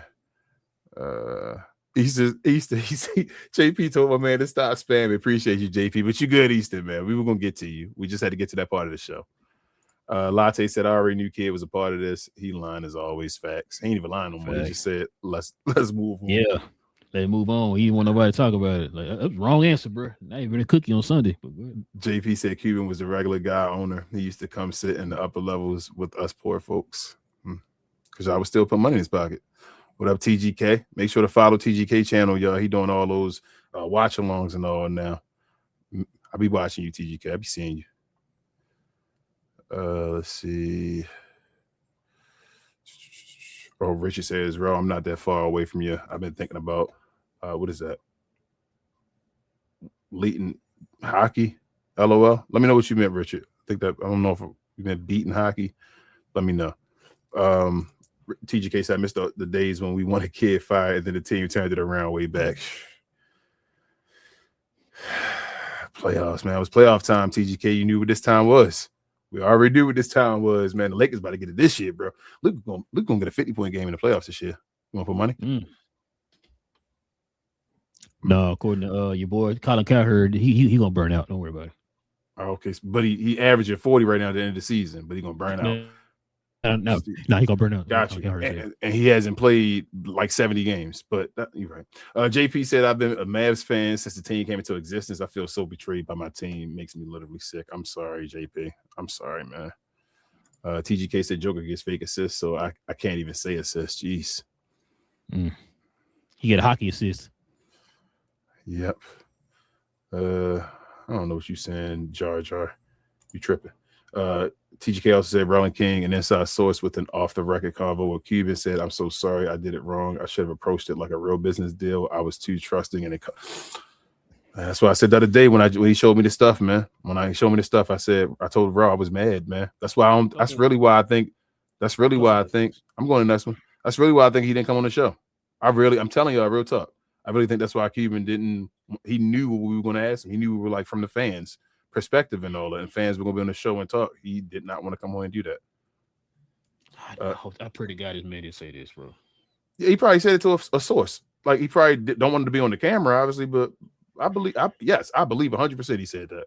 Easton, JP told my man to stop spamming. Appreciate you, JP, but you good, Easton, man. We were gonna get to you. We just had to get to that part of the show. Latte said, I already knew Kid was a part of this. He lying as always. Facts. He ain't even lying no more. He just said, let's move on. Yeah, let's move on. He didn't want nobody to talk about it. Like, that's the wrong answer, bro. Not even a cookie on Sunday. But JP said Cuban was a regular guy owner. He used to come sit in the upper levels with us poor folks because I would still put money in his pocket. What up, TGK? Make sure to follow TGK channel, y'all. He doing all those watch-alongs and all now. I'll be watching you, TGK. I'll be seeing you. Let's see. Oh, Richard says, bro, I'm not that far away from you. I've been thinking about, what is that? Leighton hockey, LOL. Let me know what you meant, Richard. I don't know if you meant beating hockey. Let me know. TGK said, I missed the days when we won a Kid fired and then the team turned it around way back. Playoffs, man. It was playoff time, TGK. You knew what this time was. We already knew what this time was, man. The Lakers about to get it this year, bro. Luke gonna get a 50-point game in the playoffs this year. You want to put money? No, according to your boy Colin Cowherd, he gonna burn out. Don't worry about it. Okay, but he averaging 40 right now at the end of the season, but he gonna burn out. No, he gonna burn out. Gotcha. And he hasn't played like 70 games, but you're right. JP said, I've been a Mavs fan since the team came into existence. I feel so betrayed by my team. Makes me literally sick. I'm sorry, JP. I'm sorry, man. TGK said Joker gets fake assists, so I can't even say assist. Jeez. He get a hockey assist. Yep. I don't know what you saying, Jar. You tripping. TGK also said Rolling King, an inside source with an off-the-record convo with Cuban, said, I'm so sorry. I did it wrong. I should have approached it like a real business deal. I was too trusting. And that's why I said the other day when he showed me the stuff, man. When I showed me the stuff, I told Raw I was mad, man. That's really why I think I'm going to the next one. That's really why I think he didn't come on the show. I'm telling you, real talk. I really think that's why Cuban didn't. He knew what we were going to ask him. He knew we were like from the fans' perspective and all that, and fans were going to be on the show and talk. He did not want to come on and do that. I pray to God his man didn't say this, bro. Yeah, he probably said it to a source. Like he probably don't want to be on the camera, obviously, but I believe 100% he said that.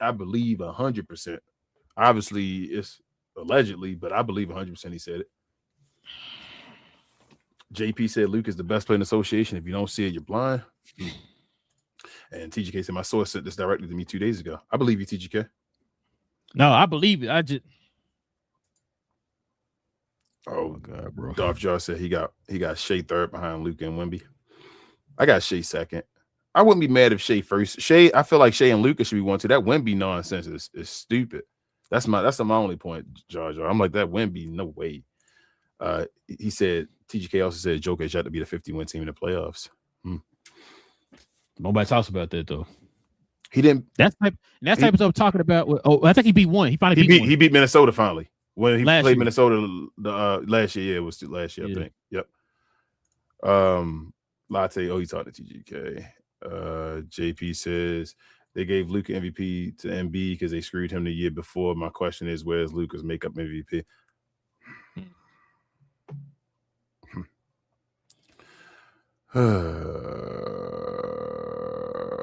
I believe 100%. Obviously, it's allegedly, but I believe 100% he said it. JP said Luke is the best player in the association. If you don't see it, you're blind. And TGK said my source sent this directly to me 2 days ago. I believe you, TGK. No, I believe it. I just. Oh God, bro. Dolph Jar said he got Shea third behind Luke and Wemby. I got Shea second. I wouldn't be mad if Shea first. I feel like Shea and Luka should be one too. That Wemby nonsense is stupid. That's my only point, Jar Jar. I'm like that Wemby, no way. He said TGK also said Jokic had to be the 50-win team in the playoffs. Nobody talks about that though. He didn't. That's type of stuff talking about. Oh, I think he beat one. He finally beat one. He beat Minnesota finally when he Last played year. Minnesota last year. Yeah, it was last year, I think. Yep. Latte. Oh, he talked to TGK. JP says they gave Luka MVP to MB because they screwed him the year before. My question is, where's Luka's makeup MVP?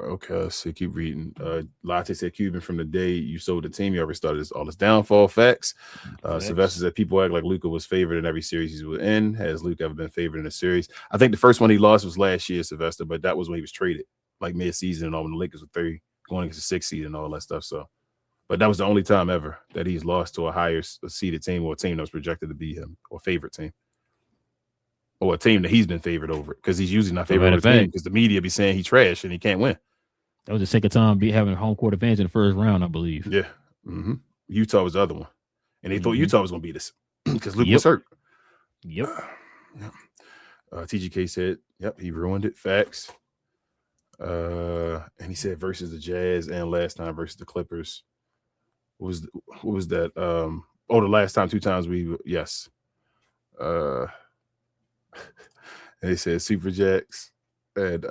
Okay, let's see. Keep reading. Latte said Cuban from the day you sold the team, you already started all this downfall. Facts. Sylvester said people act like Luka was favored in every series he was in. Has Luka ever been favored in a series? I think the first one he lost was last year, Sylvester, but that was when he was traded, like mid-season and all, when the Lakers were going against the 6th seed and all that stuff. So, but that was the only time ever that he's lost to a higher seeded team or a team that was projected to be him or favorite team. Or a team that he's been favored over, because he's usually not favored over the team because the media be saying he trash and he can't win. That was the second time having home court advantage in the first round, I believe. Yeah. Mm-hmm. Utah was the other one. And they thought Utah was going to beat us because Luke was hurt. Yep. TGK said, yep, he ruined it. Facts. And he said versus the Jazz and last time versus the Clippers. What was that? The last time 2 times yes. And he said Super Jacks, and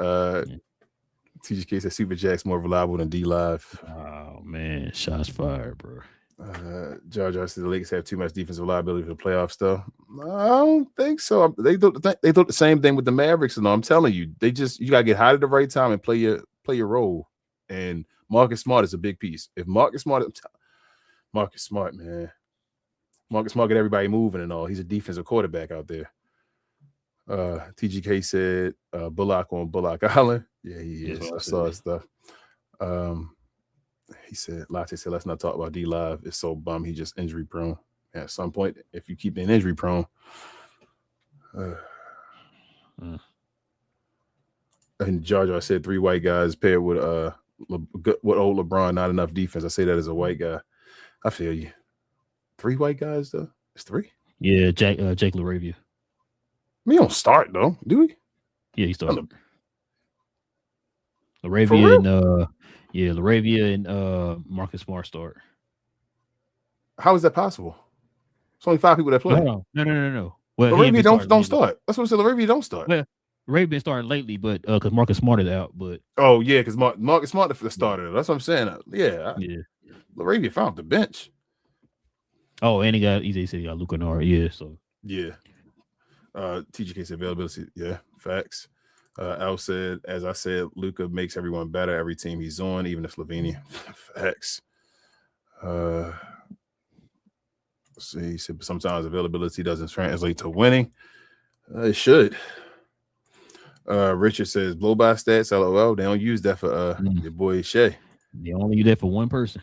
TGK said Super Jacks more reliable than D Live. Oh man, shots fired, bro. Jar Jar said the Lakers have too much defensive reliability for the playoffs, though. I don't think so. They thought the same thing with the Mavericks, and I'm telling you, you gotta get hot at the right time and play your role. And Marcus Smart is a big piece. If Marcus Smart, man, Marcus Smart get everybody moving and all. He's a defensive quarterback out there. TGK said Bullock on Bullock Island. Yeah, he is. I saw his stuff. He said, Latte said, let's not talk about D Live. It's so bum. He's just injury prone. At some point, if you keep being injury prone, and Jar Jar said 3 white guys paired with old LeBron, not enough defense. I say that as a white guy. I feel you. 3 white guys though. It's 3. Yeah, Jake LaRavia. We don't start though, do we? Yeah, he started. LaRavia and Marcus Smart start. How is that possible? It's only 5 people that play. No. Well, LaRavia don't start. That's what I said. LaRavia don't start. Well, LaRavia been starting lately, but because Marcus Smart is out. But because Marcus Smart the starter. That's what I'm saying. Yeah. LaRavia found the bench. Oh, and he said he got Luka Nara. Yeah, so yeah. TGK said availability. Yeah, facts. Al said, as I said, Luka makes everyone better every team he's on, even if Slovenia. Facts. Let's see, he said sometimes availability doesn't translate to winning. It should. Richard says blow by stats. LOL. They don't use that for your boy Shea. They only use that for one person.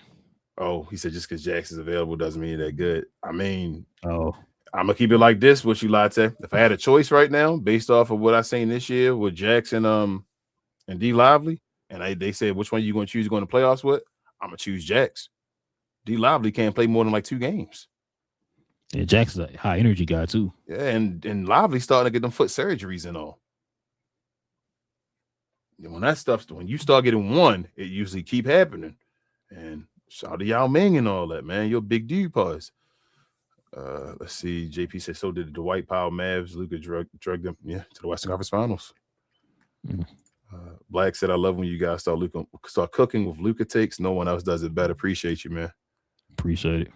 Oh, he said just because Jackson's available doesn't mean they're good. I mean, I'm gonna keep it like this with you, Latte. If I had a choice right now, based off of what I seen this year with Jackson and D Lively, and they said which one you gonna choose going to playoffs with, I'm gonna choose Jax. D Lively can't play more than like 2 games. Yeah, Jackson's a high energy guy too. Yeah, and Lively starting to get them foot surgeries and all. And when you start getting one, it usually keep happening. And shout out to Yao Ming and all that, man. You're a big dude, pause. Let's see. JP said, so did the Dwight Powell Mavs. Luka drugged them, to the Western Conference Finals. Black said, I love when you guys start cooking with Luka takes. No one else does it better. Appreciate you, man. Appreciate it.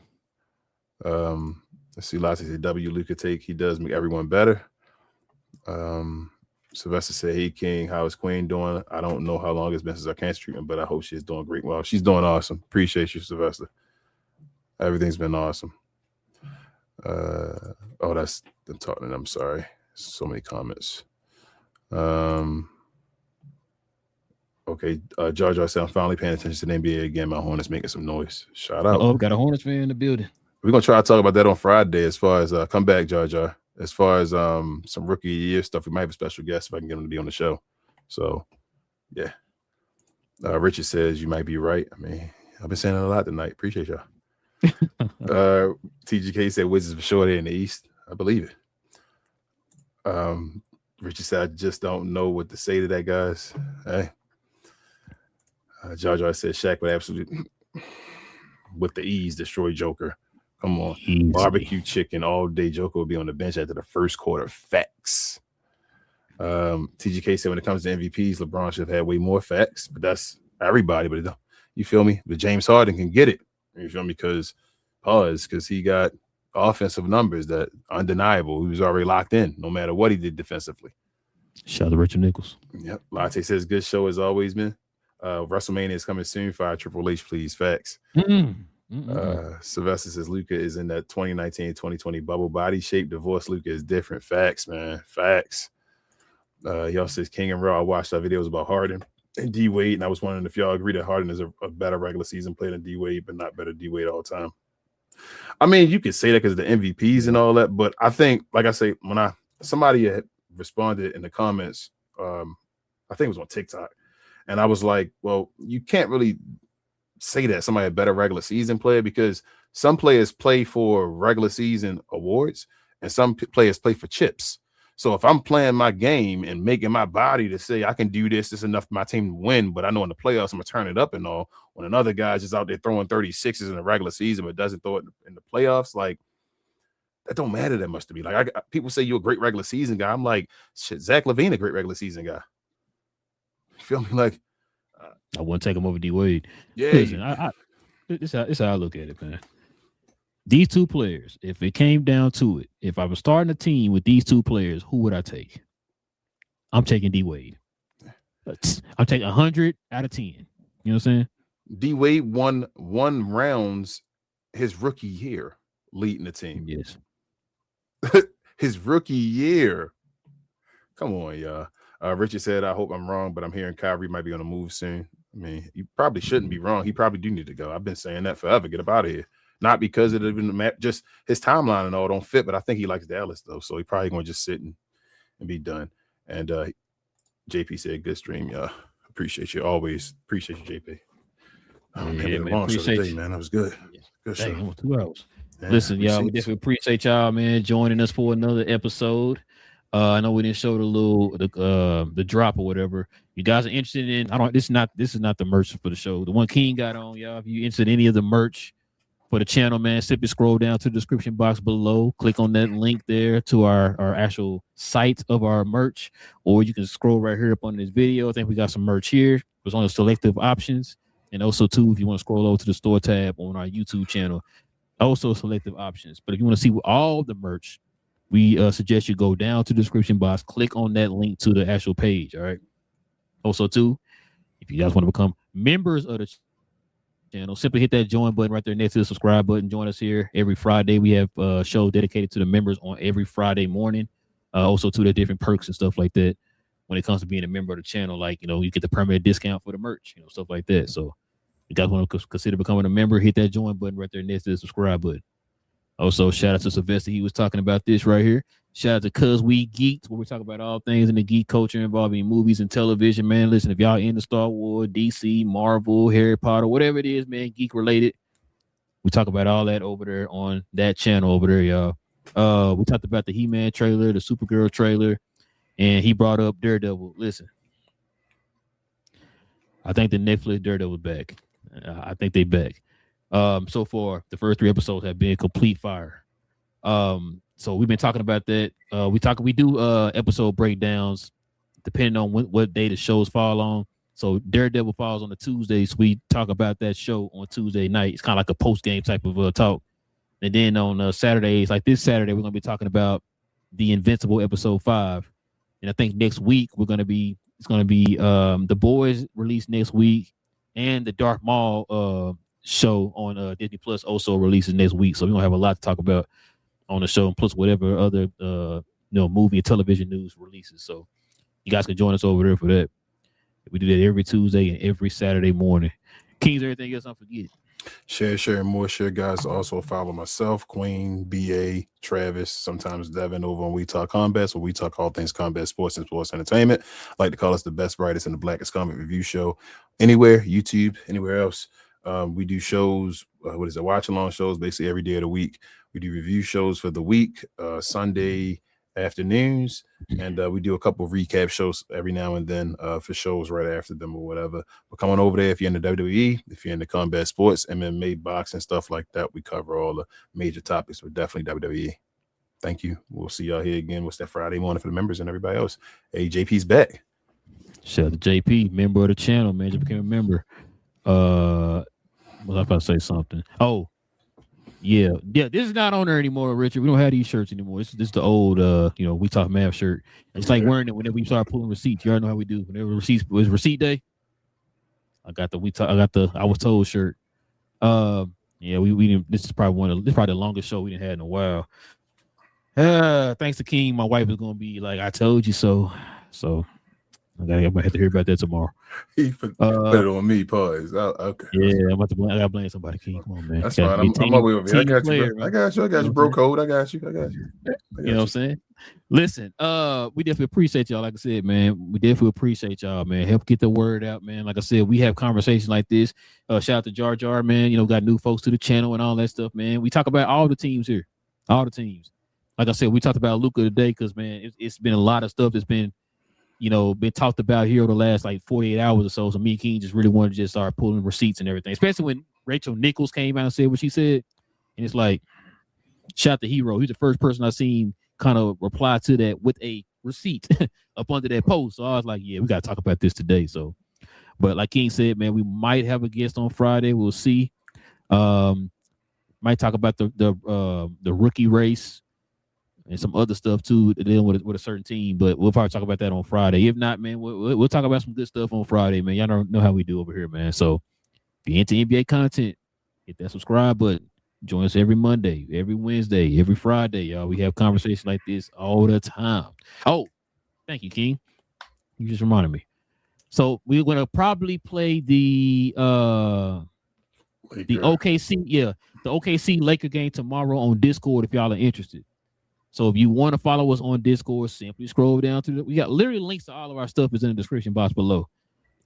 Let's see. Lots said, W Luka take. He does make everyone better. Sylvester said, hey, King, how is Queen doing? I don't know how long it's been since our cancer treatment, but I hope she's doing great. Well, she's doing awesome. Appreciate you, Sylvester. Everything's been awesome. That's them talking. I'm sorry. So many comments. Okay. Jar Jar said, I'm finally paying attention to the NBA again. My Hornets making some noise. Shout out. Oh, we got a Hornets fan in the building. We're going to try to talk about that on Friday as far as come back, Jar Jar. As far as some rookie year stuff, we might have a special guest if I can get him to be on the show. So, yeah. Richard says, you might be right. I mean, I've been saying it a lot tonight. Appreciate y'all. TGK said Wizards for sure they're in the East. I believe it. Richard said, I just don't know what to say to that, guys. Hey. Jar Jar said Shaq would absolutely, with the ease, destroy Joker. Come on. Easy. Barbecue chicken all day. Joker will be on the bench after the first quarter. Facts. TGK said when it comes to MVPs, LeBron should have had way more facts, but that's everybody. But you feel me? But James Harden can get it. You feel me? Because he got offensive numbers that undeniable. He was already locked in, no matter what he did defensively. Shout out to Richard Nichols. Yep. Latte says good show as always, man. WrestleMania is coming soon. Fire Triple H, please. Facts. Sylvester says Luka is in that 2019-2020 bubble body shape. Divorce Luka is different. Facts, man. Facts. He also says King and Raw. I watched our videos about Harden and D Wade, and I was wondering if y'all agree that Harden is a better regular season player than D Wade, but not better D Wade all the time. I mean, you could say that because of the MVPs and all that, but I think, like I say, when somebody had responded in the comments, I think it was on TikTok, and I was like, well, you can't really say that somebody a better regular season player because some players play for regular season awards and some players play for chips. So if I'm playing my game and making my body to say I can do this enough for my team to win, but I know in the playoffs I'm gonna turn it up and all, when another guy's just out there throwing 36s in the regular season but doesn't throw it in the playoffs, like that don't matter that much to me. Like people say you're a great regular season guy. I'm like, shit, Zach LaVine a great regular season guy. You feel me? Like I wouldn't take him over D Wade. Yeah, listen, it's how I look at it, man. These two players, if it came down to it, if I was starting a team with these two players, who would I take? I'm taking D Wade. I'm taking 100 out of 10. You know what I'm saying? D Wade won 1 rounds his rookie year leading the team. Yes. His rookie year. Come on, y'all. Richard said, I hope I'm wrong, but I'm hearing Kyrie might be on the move soon. I mean, you probably shouldn't be wrong. He probably do need to go. I've been saying that forever. Get up out of here. Not because it even just his timeline and all don't fit, but I think he likes Dallas though, so he probably gonna just sit and be done. And JP said, "Good stream, y'all. Appreciate you always. Appreciate you, JP. Yeah, man, appreciate today, man. That was good. Good show. Dang, 2 hours. Yeah, listen, y'all, we definitely appreciate y'all, man, joining us for another episode. I know we didn't show the drop or whatever. You guys are interested in? This is not the merch for the show. The one King got on, y'all. If you interested in any of the merch for the channel, man, simply scroll down to the description box below. Click on that link there to our actual site of our merch, or you can scroll right here up on this video. I think we got some merch here. There's only selective options, and also too, if you want to scroll over to the store tab on our YouTube channel, also selective options. But if you want to see all the merch, we suggest you go down to the description box, click on that link to the actual page. All right. Also too, if you guys want to become members of the channel, simply hit that join button right there next to the subscribe button. Join us here every Friday. We have a show dedicated to the members on every Friday morning. Also to the different perks and stuff like that when it comes to being a member of the channel. Like, you get the permanent discount for the merch, stuff like that. So if you guys want to consider becoming a member, hit that join button right there next to the subscribe button. Also, shout out to Sylvester. He was talking about this right here. Shout out to Cuz We Geeked, where we talk about all things in the geek culture involving movies and television, man. Listen, if y'all into Star Wars, DC, Marvel, Harry Potter, whatever it is, man, geek related, we talk about all that over there on that channel over there, y'all. We talked about the He-Man trailer, the Supergirl trailer, and he brought up Daredevil. Listen, I think the Netflix Daredevil back. I think they back. So far, the first 3 episodes have been complete fire. So we've been talking about that. We do episode breakdowns depending on what day the shows fall on. So Daredevil falls on the Tuesdays. We talk about that show on Tuesday night. It's kind of like a post game type of talk. And then on Saturdays, like this Saturday, we're gonna be talking about the Invincible episode 5. And I think next week it's gonna be The Boys released next week, and the Dark Maul show on Disney Plus also releases next week. So we're gonna have a lot to talk about on the show, and plus whatever other movie and television news releases. So you guys can join us over there for that. We do that every Tuesday and every Saturday morning. Kings, everything else I'm forgetting. Share, and more share, guys. Also follow myself, Queen, BA, Travis, sometimes Devin over on We Talk Combat. So we talk all things combat sports and sports entertainment. I like to call us the best, brightest, and the blackest comic review show anywhere, YouTube, anywhere else. We do shows, watch along shows basically every day of the week. We do review shows for the week, Sunday afternoons, and we do a couple of recap shows every now and then for shows right after them or whatever. But come on over there if you're in the WWE, if you're into combat sports, MMA, boxing, stuff like that. We cover all the major topics, but definitely WWE. Thank you. We'll see y'all here again. What's that Friday morning for the members and everybody else? Hey, JP's back. Shout out to JP, member of the channel, man. Just became a member. Was I about to say something? Oh, yeah. This is not on there anymore, Richard. We don't have these shirts anymore. This is the old, We Talk Math shirt. It's like wearing it whenever we start pulling receipts. You already know how we do. Whenever it was receipt day, I got the I was told shirt. We didn't. This is probably the longest show we didn't had in a while. Thanks to King, my wife is gonna be like, I told you so. So I'm gonna have to hear about that tomorrow. He put it on me, pause. Okay. Yeah, I gotta blame somebody, King. Come on, man. That's fine. I'm my way over here. I got you, bro. Code. I got you. You know what I'm saying? Listen, we definitely appreciate y'all. Like I said, man, we definitely appreciate y'all, man. Help get the word out, man. Like I said, we have conversations like this. Shout out to Jar Jar, man. Got new folks to the channel and all that stuff, man. We talk about all the teams here, all the teams. Like I said, we talked about Luka today because, man, it's been a lot of stuff that's been talked about here over the last like 48 hours or so. So me and King just really wanted to just start pulling receipts and everything, especially when Rachel Nichols came out and said what she said. And it's like, shout out to Hero. He's the first person I've seen kind of reply to that with a receipt up under that post. So I was like, yeah, we got to talk about this today. So, but like King said, man, we might have a guest on Friday. We'll see. Might talk about the rookie race and some other stuff too, dealing with a certain team, but we'll probably talk about that on Friday. If not, man, we'll talk about some good stuff on Friday, man. Y'all don't know how we do over here, man. So if you're into NBA content, hit that subscribe button. Join us every Monday, every Wednesday, every Friday, y'all. We have conversations like this all the time. Oh, thank you, King. You just reminded me. So we're gonna probably play the OKC, the OKC Laker game tomorrow on Discord if y'all are interested. So if you want to follow us on Discord, simply scroll down to we got literally links to all of our stuff is in the description box below.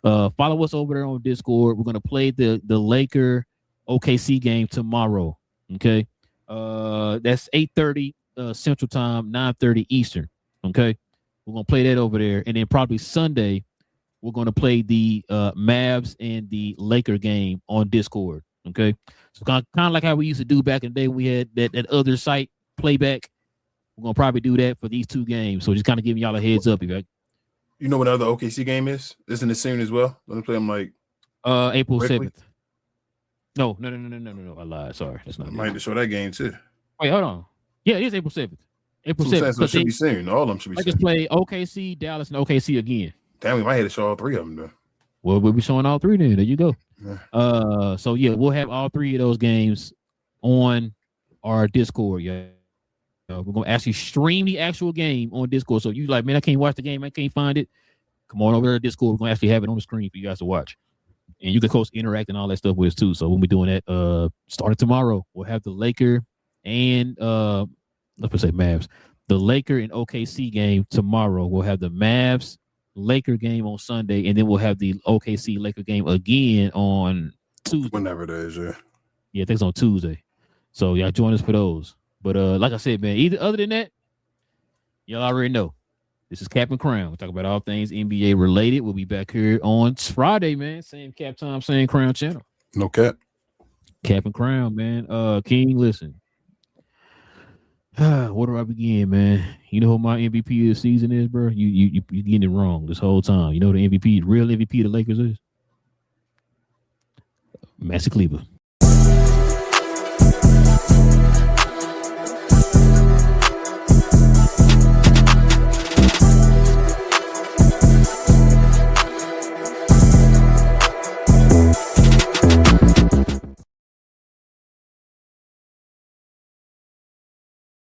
Follow us over there on Discord. We're gonna play the Laker OKC game tomorrow. Okay, that's 8:30 Central Time, 9:30 Eastern. Okay, we're gonna play that over there, and then probably Sunday we're gonna play the Mavs and the Laker game on Discord. Okay, so kind of like how we used to do back in the day. We had that other site playback. We're gonna probably do that for these two games. So just kind of giving y'all a heads up. You know what other OKC game is? Isn't it soon as well? Let me play them like April 7th. No. I lied. Sorry, that's not. I might have to show that game too. Wait, hold on. Yeah, it is April 7th. April 7th. So it should be soon. All of them should be soon. I just play OKC, Dallas, and OKC again. Damn, we might have to show all three of them though. Well, we'll be showing all three then. There you go. Yeah. So yeah, we'll have all three of those games on our Discord. Yeah. We're gonna actually stream the actual game on Discord. So you like, man, I can't watch the game, I can't find it. Come on over to Discord. We're gonna actually have it on the screen for you guys to watch, and you can, of course, interact and all that stuff with us too. So when we're doing that, starting tomorrow, we'll have the Laker and let's say Mavs, the Laker and OKC game tomorrow. We'll have the Mavs Laker game on Sunday, and then we'll have the OKC Laker game again on Tuesday. Whenever it is, yeah. Yeah, I think it's on Tuesday. So y'all join us for those. But like I said, man, other than that, y'all already know. This is Cap and Crown. We talk about all things NBA related. We'll be back here on Friday, man. Same Cap time, same Crown channel. No cap. Cap and Crown, man. King, listen. Where do I begin, man? You know who my MVP of the season is, bro? You getting it wrong this whole time. You know who the MVP, real MVP of the Lakers is? Maxi Kleber.